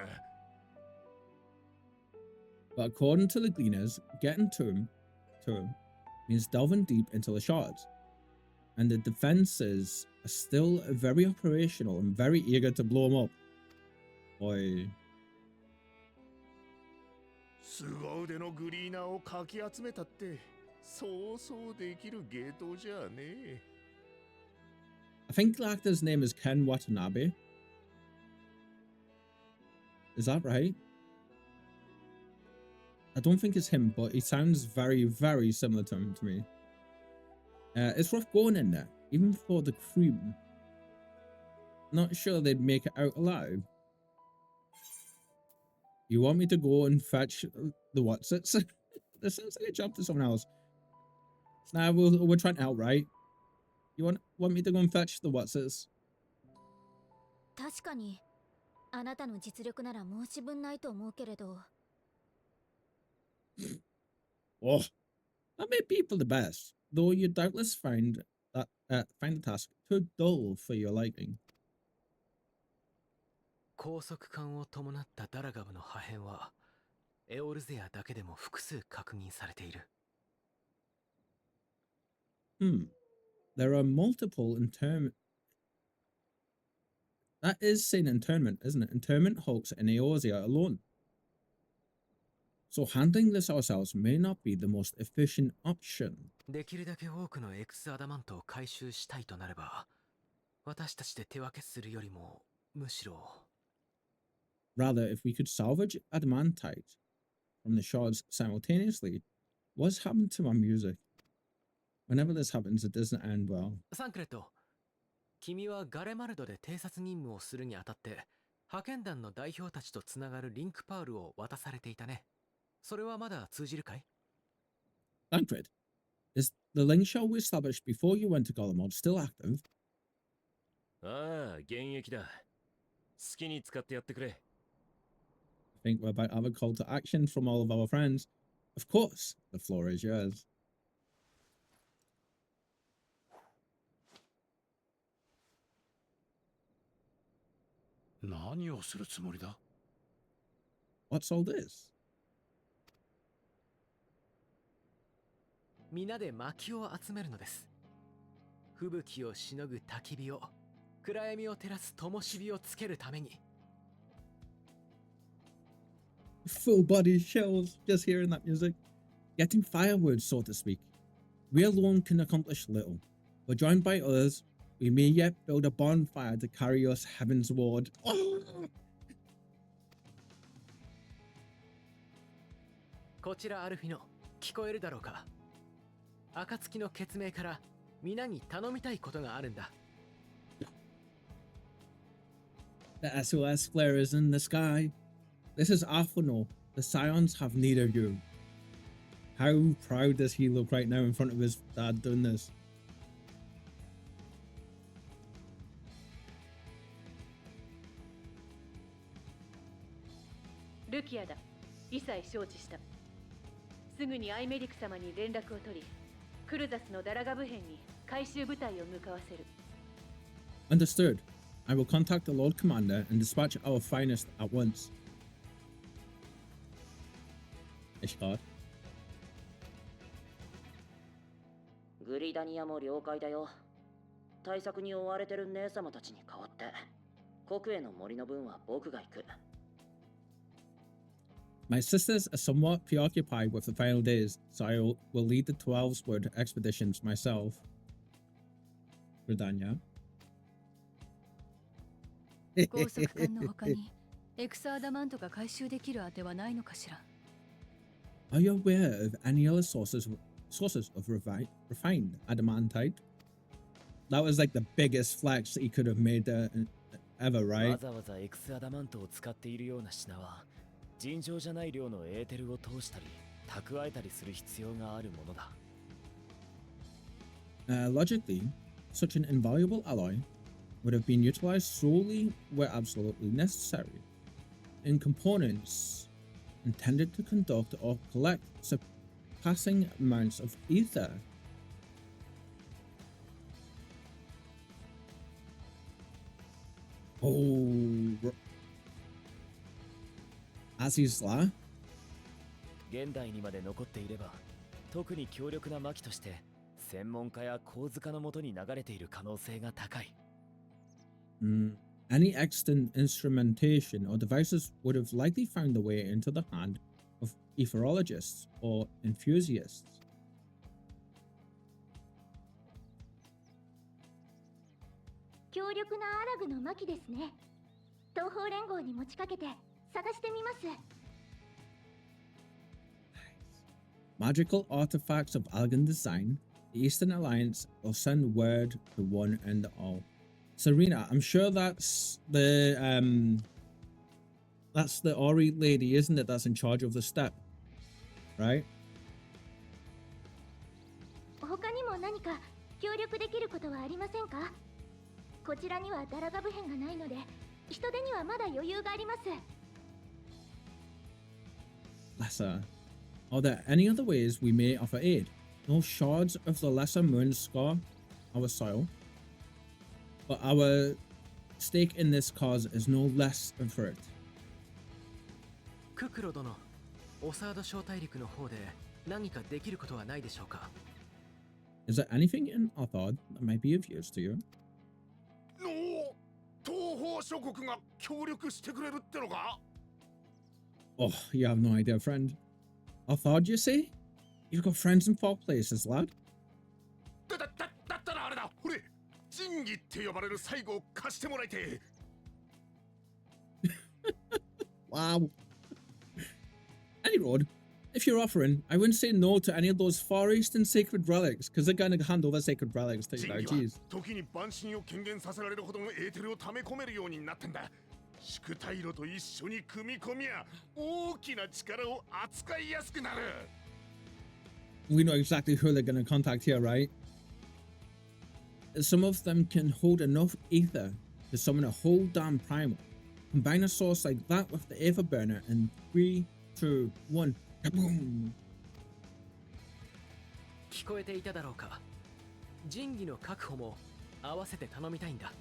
But according to the Gleaners, getting to him means delving deep into the shards. And the defenses are still very operational and very eager to blow them up. Boy. 凄腕のグリーナーをかき集めたって、そうそうできる芸当じゃねえ。I think the actor's name is Ken Watanabe. Is that right? I don't think it's him, but he sounds very, very similar to him to me. It's rough going in there, even for the crew. Not sure they'd make it out alive. You want me to go and fetch the what's-its? This sounds like a job to someone else. Now we're trying to help, right? You want me to go and fetch the what's-its? 確かに、あなたの実力なら申し分ないと思うけれど。Oh, that made people the best, though you doubtless find the task too dull for your liking. 高速艦を伴ったダラガブの破片はエオルゼアだけでも複数確認されている。There are multiple internment. That is saying internment, isn't it? Internment hulks in Eorzea alone. So handling this ourselves may not be the most efficient option. できるだけ多くのエクスアダマントを回収したいとなれば、私たちで手分けするよりもむしろ。Rather, if we could salvage adamantite from the shards simultaneously, what's happened to my music? Whenever this happens, it doesn't end well. サンクレット、君はガレマルドで偵察任務をするにあたって派遣団の代表たちとつながるリンクパールを渡されていたね。それはまだ通じるかい？ Tancred, is the link shell we established before you went to Golemod still active? ああ、現役だ。好きに使ってやってくれ。I think we're about to have a call to action from all of our friends. Of course, the floor is yours. 何をするつもりだ？ What's all this? 皆で薪を集めるのです。吹雪をしのぐ焚き火を、暗闇を照らす灯火をつけるために。Full body shells, just hearing that music. Getting firewood, so to speak. We alone can accomplish little, but joined by others, we may yet build a bonfire to carry us heavensward. Oh! こちらアルフィノ、聞こえるだろうか？暁の決命から皆に頼みたいことがあるんだ。The SOS flare is in the sky. This is Arthano. The Scions have need of you. How proud does he look right now in front of his dad doing this? ルキアだ。一切承知した。すぐにアイメディク様に連絡を取り、クルザスのダラガブ編に回収部隊を向かわせる。Understood. I will contact the Lord Commander and dispatch our finest at once. Ishgard. グリダニアも了解だよ。対策に追われてる姉様たちに代わって、国への森の分は僕が行く。My sisters are somewhat preoccupied with the final days, so I will lead the 12-word expeditions myself. Gridania. 高速艦の他にエクサアダマントが回収できる当てはないのかしら。Are you aware of any other sources of refined adamantite? That was like the biggest flex he could have made ever, right? わざわざエクスアダマントを使っているような品は尋常じゃない量のエーテルを通したり蓄えたりする必要があるものだ。Logically, such an invaluable alloy would have been utilized solely where absolutely necessary, in components intended to conduct or collect surpassing amounts of ether. Oh, Azizla? 現代にまで残っていれば、特に強力な魔器として専門家や構図家のもとに流れている可能性が高い。Any extant instrumentation or devices would have likely found their way into the hand of etherologists or enthusiasts. 強力なアラグの魔器ですね。東方連合に持ちかけて探してみます。Magical artifacts of Algan design, the Eastern Alliance will send word to one and all. Serena, I'm sure that's the Ori lady, isn't it? That's in charge of the step, right? 他にも何か協力できることはありませんか？こちらにはダラガブ編がないので、人手にはまだ余裕があります。Lesser. Are there any other ways we may offer aid? No shards of the lesser moon scar our soil, but our stake in this cause is no less for it. ククロ殿、オサード小大陸の方で何かできることはないでしょうか？ Is there anything in Arthod that might be of use to you? 東方諸国が協力してくれるってのか？ Oh, you have no idea, friend. Arthod, you say? You've got friends in far places, lad. だったらあれだ、ほれ、仁義って呼ばれる最後を貸してもらいて。Wow. Any road, if you're offering, I wouldn't say no to any of those Far Eastern sacred relics, because they're going to hand over sacred relics to you now. 神器は Jeez. 時に万神を権限させられるほどのエーテルを溜め込めるようになってんだ。宿退路と一緒に組み込みや大きな力を扱いやすくなる。We know exactly who they're going to contact here, right? Some of them can hold enough ether to summon a whole damn primal. Combine a source like that with the Aether Burner in 3, 2, 1, kaboom! 聞こえていただろうか。神器の確保も合わせて頼みたいんだ。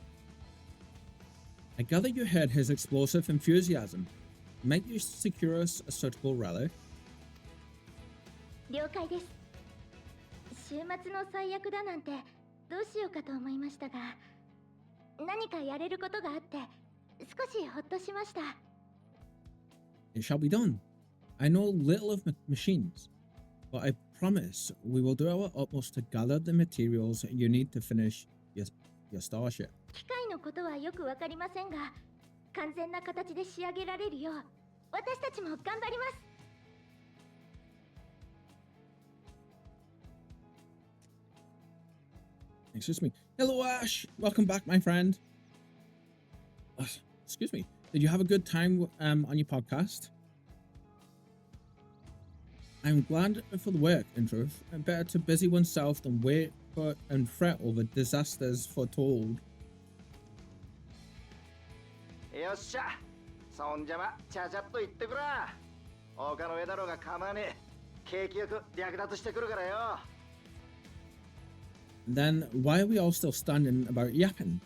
I gather you heard his explosive enthusiasm. Might you secure us a suitable relic? 了解です。週末の最悪だなんてどうしようかと思いましたが、何かやれることがあって少しほっとしました。It shall be done. I know little of machines, but I promise we will do our utmost to gather the materials you need to finish your starship. 機械のことはよくわかりませんが、完全な形で仕上げられるよう私たちも頑張ります。Excuse me. Hello, Ash. Welcome back, my friend. Excuse me. Did you have a good time on your podcast? I'm glad for the work, in truth. Better to busy oneself than wait for and fret over disasters foretold. よっしゃ。そんじゃま、ちゃちゃっと言ってくら。他の上だろうが構わねえ。景気よく略奪してくるからよ。Then why are we all still standing about yapping?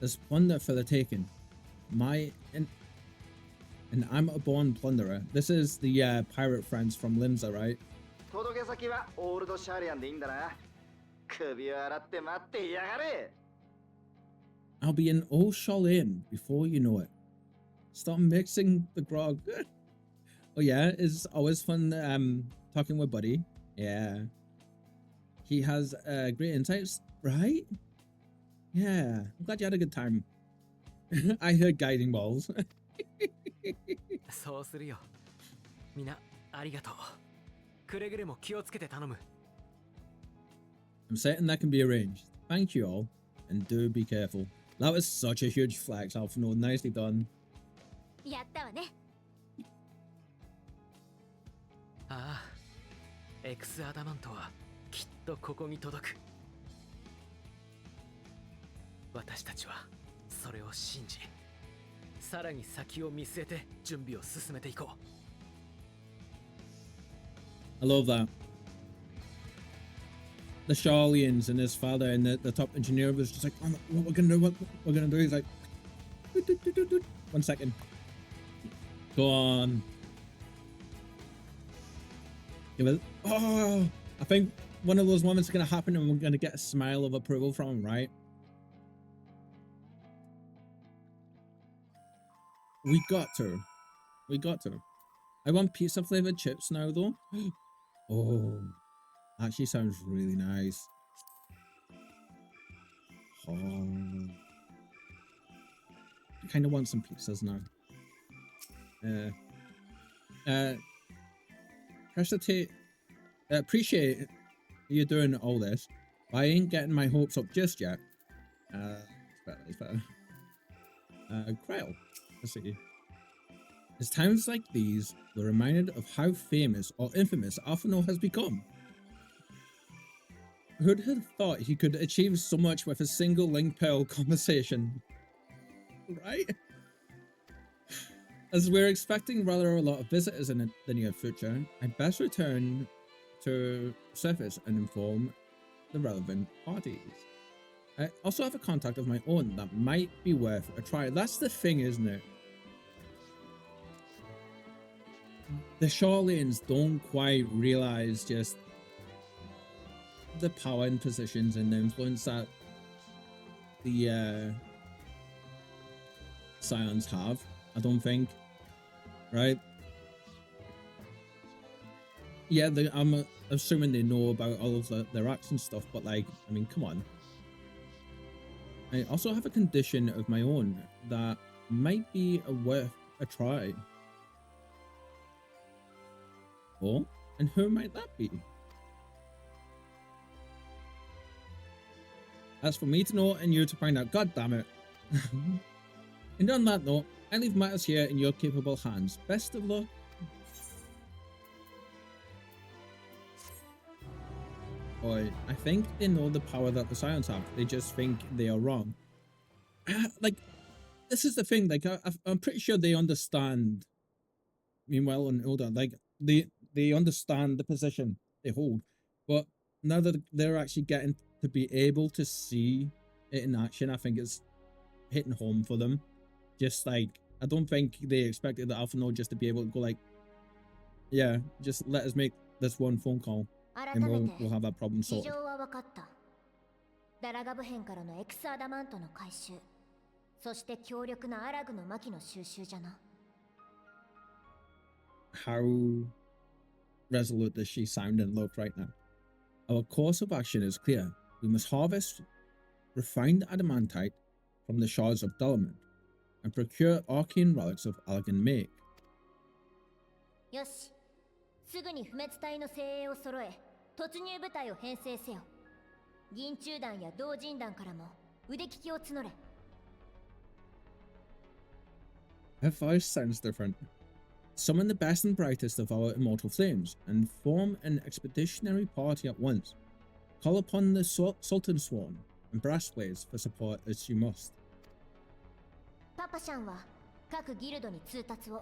There's plunder for the taking. And I'm a born plunderer. This is the pirate friends from Limsa, right? 届け先はオールドシャーリアンでいいんだな。首を洗って待ってやがれ。I'll be in Old Sholin before you know it. Stop mixing the grog. Oh yeah, it's always fun talking with Buddy. Yeah. He has great insights, right? Yeah, I'm glad you had a good time. I heard guiding balls. そうするよ。みんなありがとう。くれぐれも気をつけて頼む。I'm certain that can be arranged. Thank you all, and do be careful. That was such a huge flex, Alphino. Nicely done. やったわね。ああ、エクスアダマントはきっとここに届く。私たちはそれを信じ、さらに先を見据えて準備を進めていこう。I love that. The Charlians and his father and the top engineer was just like, oh, what we're gonna do, what we're gonna do. He's like, 1 second. Go on. Give it. Oh, I think one of those moments is gonna happen and we're gonna get a smile of approval from him, right? We got to. We got to. I want pizza flavored chips now, though. Oh, actually sounds really nice. Oh, I kind of want some pizzas now. Appreciate you doing all this, but I ain't getting my hopes up just yet. It's better. Krail, let's see. It's times like these we're reminded of how famous or infamous Alphino has become. Who'd have thought he could achieve so much with a single link pearl conversation? Right? As we're expecting rather a lot of visitors in the near future, I'd best return to surface and inform the relevant parties. I also have a contact of my own that might be worth a try. That's the thing, isn't it? The Charlians don't quite realize just the power and positions and the influence that the Scions have, I don't think. Right? Yeah, I'm assuming they know about all of their acts and stuff, but like, I mean, come on. I also have a condition of my own that might be worth a try. Oh, And who might that be? That's for me to know and you to find out. God damn it. And on that note, I leave matters here in your capable hands. Best of luck. Boy, I think they know the power that the Scions have. They just think they are wrong. Like, this is the thing. Like, I'm pretty sure they understand. Meanwhile, and hold on, like they understand the position they hold, but now that they're actually getting to be able to see it in action, I think it's hitting home for them. Just like, I don't think they expected the Alpha Node just to be able to go like, yeah, just let us make this one phone call and we'll have that problem sorted. ダラガブ編からのエクスアダマントの回収、そして強力なアラグの魔器の収集じゃな。How resolute does she sound and look right now? Our course of action is clear. We must harvest refined adamantite from the shards of Dolomite and procure arcane relics of Allegan make. よし、すぐに不滅隊の精鋭を揃え、突入部隊を編成せよ。銀中団や同人団からも腕利きを募れ。Her voice sounds different. Summon the best and brightest of our immortal flames and form an expeditionary party at once. Call upon the Sultan Sworn and Brassblades for support as you must. パパシャンは各ギルドに通達を。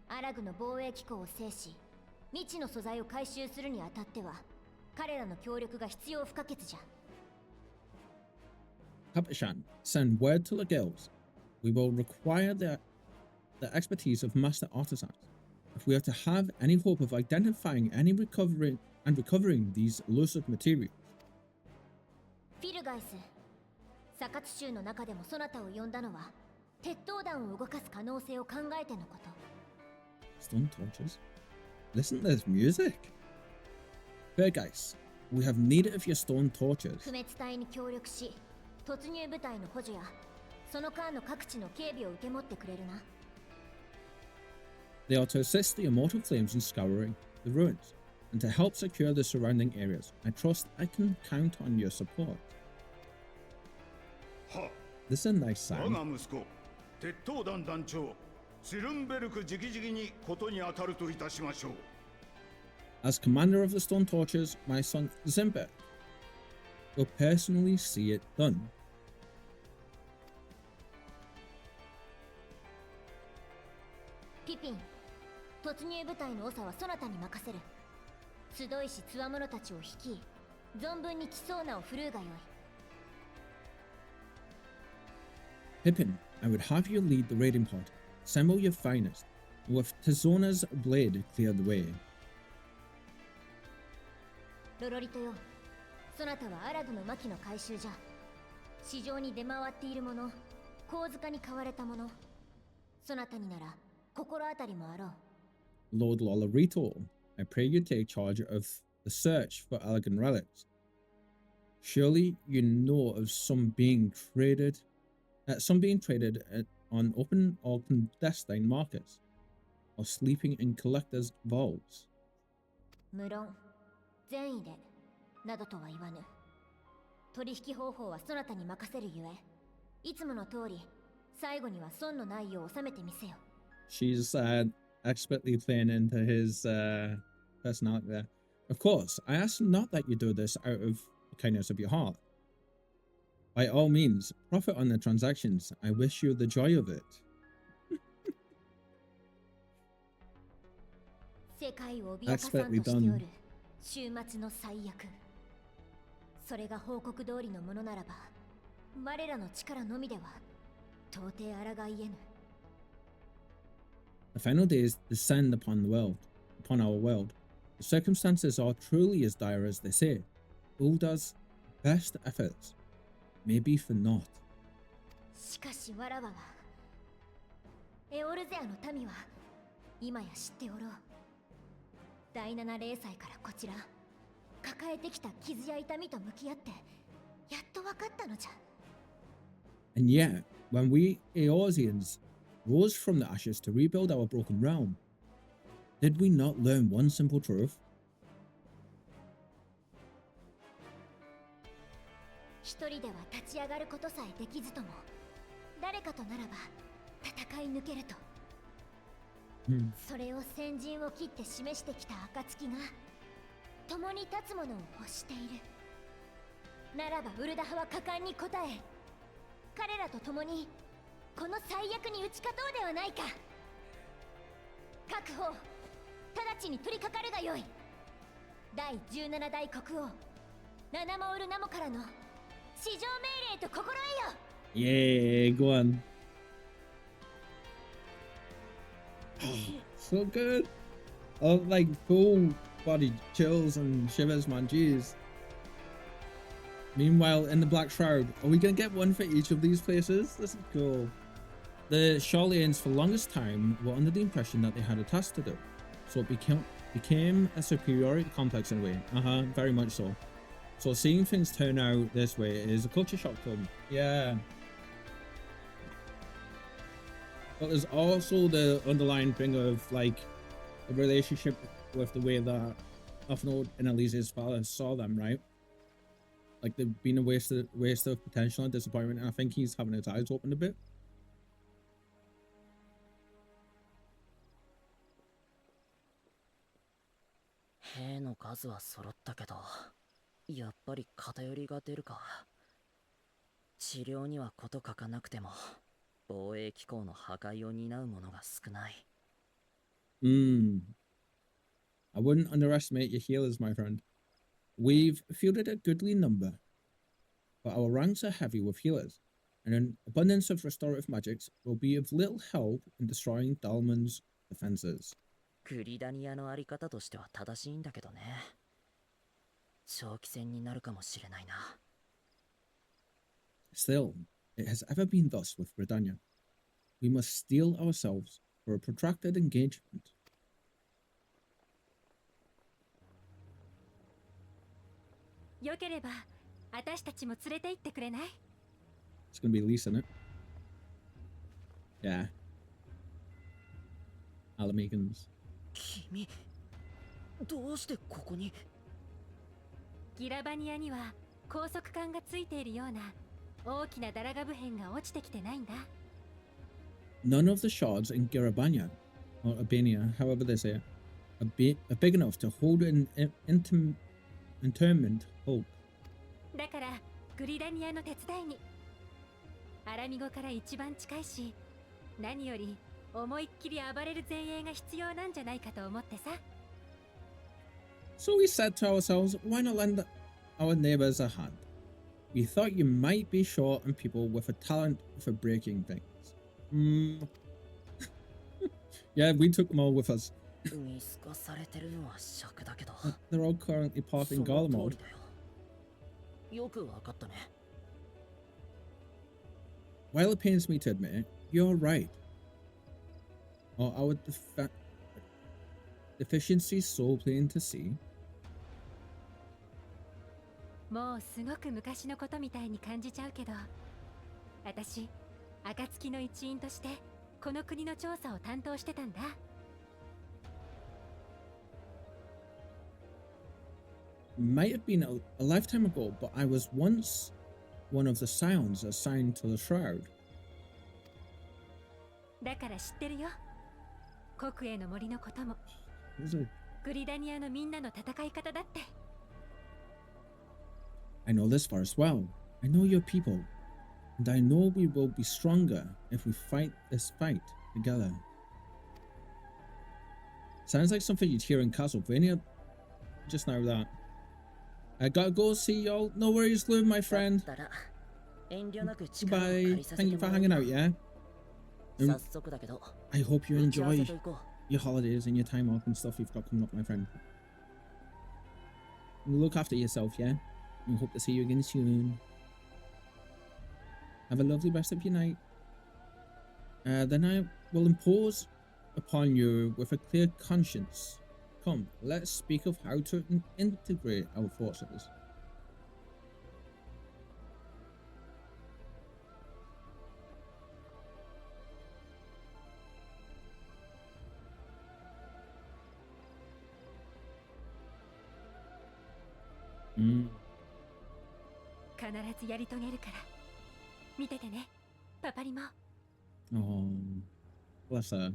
アラグの防衛機構を制し、未知の素材を回収するにあたっては、彼らの協力が必要不可欠じゃ。Papashan, send word to the guilds. We will require the expertise of master artisans if we are to have any hope of identifying any recovering these elusive materials. フィルガイス、サカツ州の中でもそなたを呼んだのは、鉄塔弾を動かす可能性を考えてのこと。Stun torches. Listen to this music. Fair guys, we have need of your stone torches. 不滅隊に協力し、突入部隊の補助や、その間の各地の警備を受け持ってくれるな。They are to assist the immortal flames in scouring the ruins, and to help secure the surrounding areas. I trust I can count on your support. This is a nice sound. 我が息子、鉄塔団団長、シルンベルク直々にことに当たるといたしましょう。As commander of the stone torches, my son Zimber will personally see it done. ピピン、突入部隊の長はそなたに任せる。集いし強者たちを率い、存分に来そうなを振るうがよい。Pippin, I would have you lead the raiding party. Assemble your finest, and with Tizona's blade clear the way. ロロリトよ、そなたはアラグの魔器の回収じゃ。市場に出回っているもの、小塚に買われたもの、そなたになら心当たりもあろう。Lord Lolorito, I pray you take charge of the search for Allegan relics. Surely you know of some being traded on open or clandestine markets, or sleeping in collectors' vaults. 無論、善意で、などとは言わぬ。取引方法はそなたに任せるゆえ、いつもの通り、最後には損のないよう収めてみせよ。She's expertly playing into his personality there. Of course, I ask not that you do this out of the kindness of your heart. By all means, profit on the transactions. I wish you the joy of it. 世界を脅かさんとしておる終末の最悪。それが報告通りのものならば、我らの力のみでは到底抗いえぬ。The final days descend upon our world. The circumstances are truly as dire as they say. Ulda's best efforts may be for naught. しかしわらわは、エオルゼアの民は今や知っておろう。第7零歳からこちら、抱えてきた傷や痛みと向き合って、やっと分かったのじゃ。And yet, when we Eorzeans rose from the ashes to rebuild our broken realm, Did we not learn one simple truth? 一人では立ち上がることさえできずとも、誰かとならば戦い抜けると。それを先陣を切って示してきた暁が共に立つ者を欲している。ならばウルダハは果敢に応え、彼らと共にこの最悪に打ち勝とうではないか。各方直ちに取り掛かるがよい。第17代国王ナナモウルナモからの至上命令と心得よ。 Yeah, go on. So good. Oh, like full body chills and shivers, man. Jeez. Meanwhile, in the Black Shroud, are we gonna get one for each of these places? This is cool. The Charlians for the longest time were under the impression that they had a task to do, so it became a superiority complex in a way. Very much so. So seeing things turn out this way is a culture shock to them. Yeah. But there's also the underlying thing of like the relationship with the way that Offnode and Elise's father saw them, right? Like they've been a waste of potential and disappointment, and I think he's having his eyes opened a bit. 兵の数は揃ったけど、やっぱり偏りが出るか。治療には事欠かなくても、防衛機構の破壊を担う者が少ない。I wouldn't underestimate your healers, my friend. We've fielded a goodly number, but our ranks are heavy with healers, and an abundance of restorative magics will be of little help in destroying Dalman's defenses. グリダニアのあり方としては正しいんだけどね。長期戦になるかもしれないな。Still, it has ever been thus with Gridania. We must steel ourselves for a protracted engagement. よければ私たちも連れて行ってくれない？ It's gonna be Lisa, isn't it? Yeah. Alamegans. 君、どうしてここに？ギラバニアには高速管がついているような大きなダラガブ片が落ちてきてないんだ。None of the shards in Girabania, or Albania, however they say it, are big enough to hold an interment hulk. だからグリダニアの手伝いに。アラミゴから一番近いし、何より思いっきり暴れる前衛が必要なんじゃないかと思ってさ。So we said to ourselves, why not lend our neighbors a hand? We thought you might be short on people with a talent for breaking things. Yeah, we took them all with us. They're all currently part in Gala mode. よくわかったね。 While it pains me to admit it, you're right. Our deficiency is so plain to see. もうすごく昔のことみたいに感じちゃうけど、私、暁の一員としてこの国の調査を担当してたんだ。Might have been a lifetime ago, but I was once one of the scions assigned to the shroud. だから知ってるよ。国営の森のことも。 グリダニアのみんなの戦い方だって。 I know this forest well. I know your people. And I know we will be stronger if we fight this fight together. Sounds like something you'd hear in Castlevania just now, that. I gotta go see y'all. No worries, Lou, my friend. Goodbye. Thank you for hanging out, yeah? I hope you enjoy your holidays and your time off and stuff you've got coming up, my friend. Look after yourself, yeah? We hope to see you again soon. Have a lovely rest of your night. Then I will impose upon you with a clear conscience. Come, let's speak of how to integrate our forces. Mm. 必ずやり遂げるから見ててねパパリも Oh, bless her.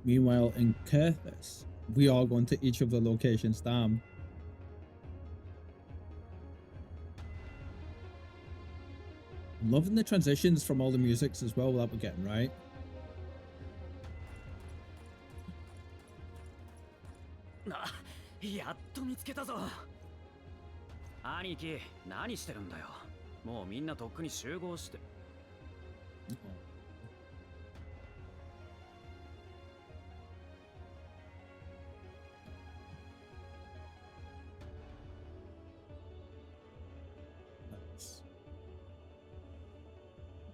Meanwhile, in Curthus, we are going to each of the locations. Damn. Loving the transitions from all the musics as well that we're getting, right? やっと見つけたぞ。兄貴、何してるんだよ。もうみんなとっくに集合して。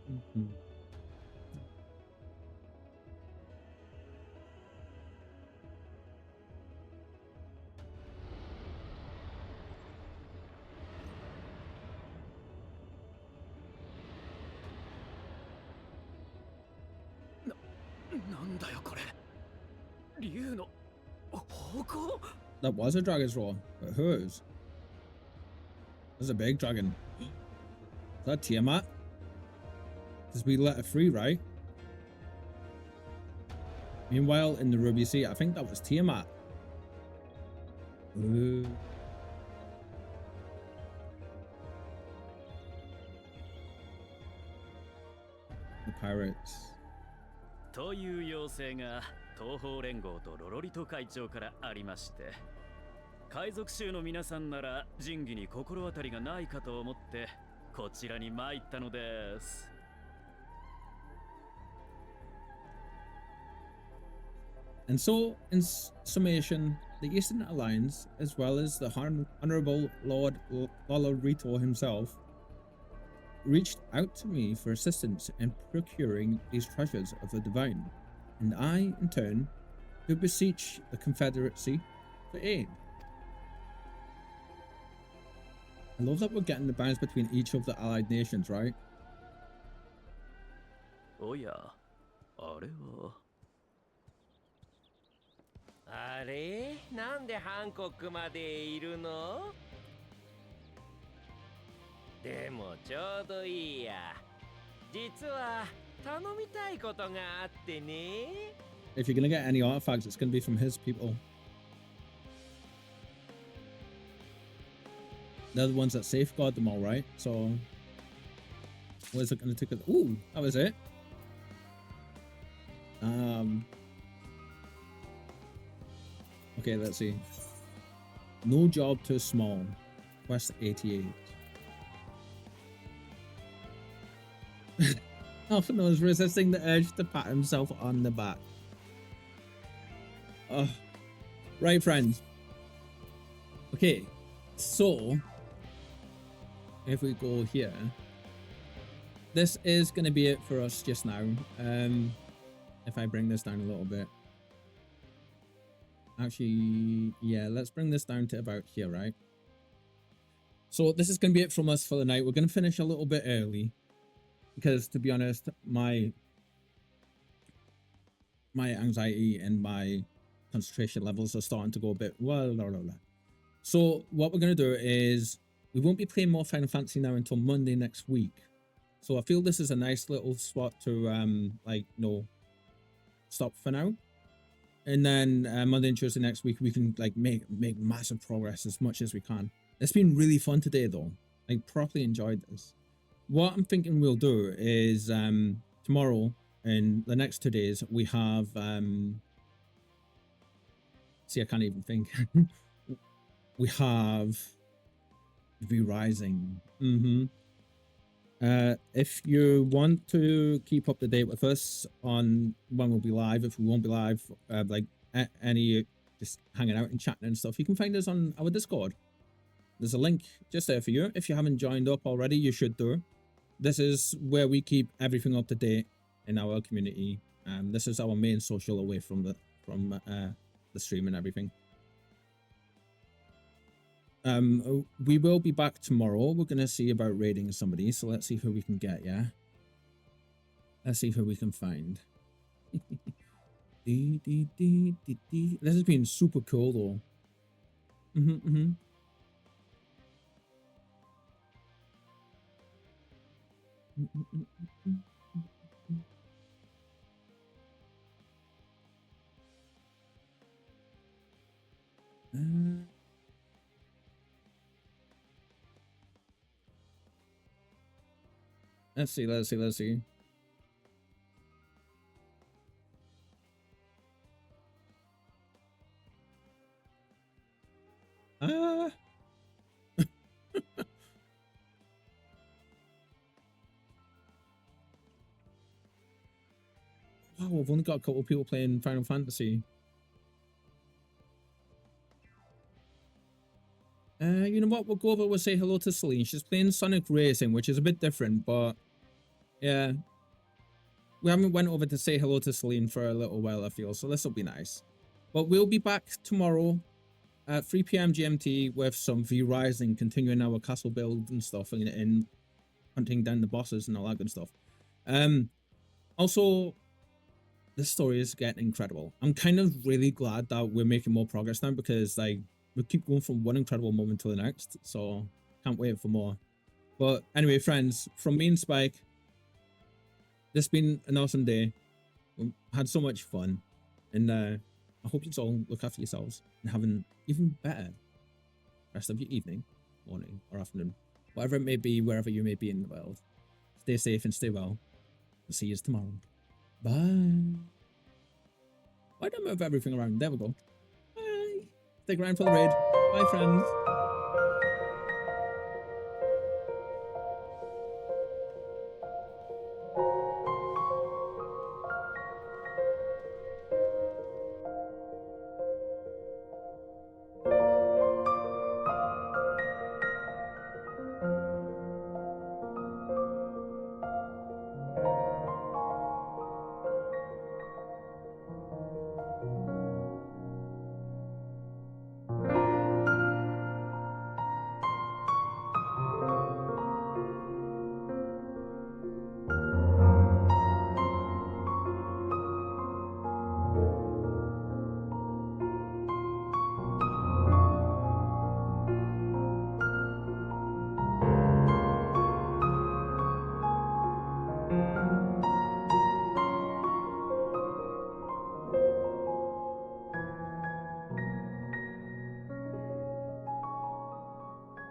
Mhm. That was a dragon's roar, but hers. There's a big dragon. Is that Tiamat? Because we let her free, right? Meanwhile, in the Ruby Sea, I think that was Tiamat. Ooh. The pirates. という要請が東方連合とロロリト会長からありまして、海賊衆の皆さんなら仁義に心当たりがないかと思ってこちらに参ったのです。And so, in summation, the Eastern Alliance, as well as the Honorable Lord Lolorito himself, reached out to me for assistance in procuring these treasures of the divine, and I, in turn, could beseech the Confederacy for aid. I love that we're getting the balance between each of the allied nations, right? Oh yeah, あれは。あれなんでハンコックまでいるの？でもちょうどいいや。実は頼みたいことがあってね。If you're gonna get any artifacts, it's gonna be from his people. They're the ones that safeguard them all, right? So, where's it gonna take us? Ooh, that was it. Okay, let's see. No job too small. Quest 88. Often was resisting the urge to pat himself on the back. Right, friends. Okay, so if we go here, this is going to be it for us just now. If I bring this down a little bit. Actually, yeah, let's bring this down to about here, right? So this is going to be it from us for the night. We're going to finish a little bit early because, to be honest, my anxiety and my concentration levels are starting to go a bit So what we're going to do is we won't be playing more Final Fantasy now until Monday next week. So I feel this is a nice little spot to stop for now. And then Monday and Tuesday next week, we can like make massive progress as much as we can. It's been really fun today, though. I properly enjoyed this. What I'm thinking we'll do is tomorrow and the next 2 days, we have... see, I can't even think. We have V-Rising. If you want to keep up to date with us on when we'll be live, if we won't be live, any just hanging out and chatting and stuff, you can find us on our Discord. There's a link just there for you. If you haven't joined up already, you should do. This is where we keep everything up to date in our community. This is our main social away from the stream and everything. We will be back tomorrow. We're gonna see about raiding somebody, so let's see who we can get. Yeah, Let's see who we can find. This has been super cool though. Let's see. Wow, I've only got a couple of people playing Final Fantasy. You know what? We'll go over. We'll say hello to Celine. She's playing Sonic Racing, which is a bit different, but yeah, we haven't went over to say hello to Celine for a little while, I feel, so this will be nice. But we'll be back tomorrow at 3 p.m. GMT with some V-Rising, continuing our castle build and stuff, and hunting down the bosses and all that good stuff. Also, this story is getting incredible. I'm kind of really glad that we're making more progress now, because like we keep going from one incredible moment to the next, so can't wait for more. But anyway, friends, from me and Spike, this has been an awesome day. We had so much fun, and I hope you all look after yourselves and have an even better rest of your evening, morning, or afternoon, whatever it may be, wherever you may be in the world. Stay safe and stay well. I'll see you tomorrow. Bye. Why don't I move everything around? There we go. Bye. Stick around for the raid. Bye, friends.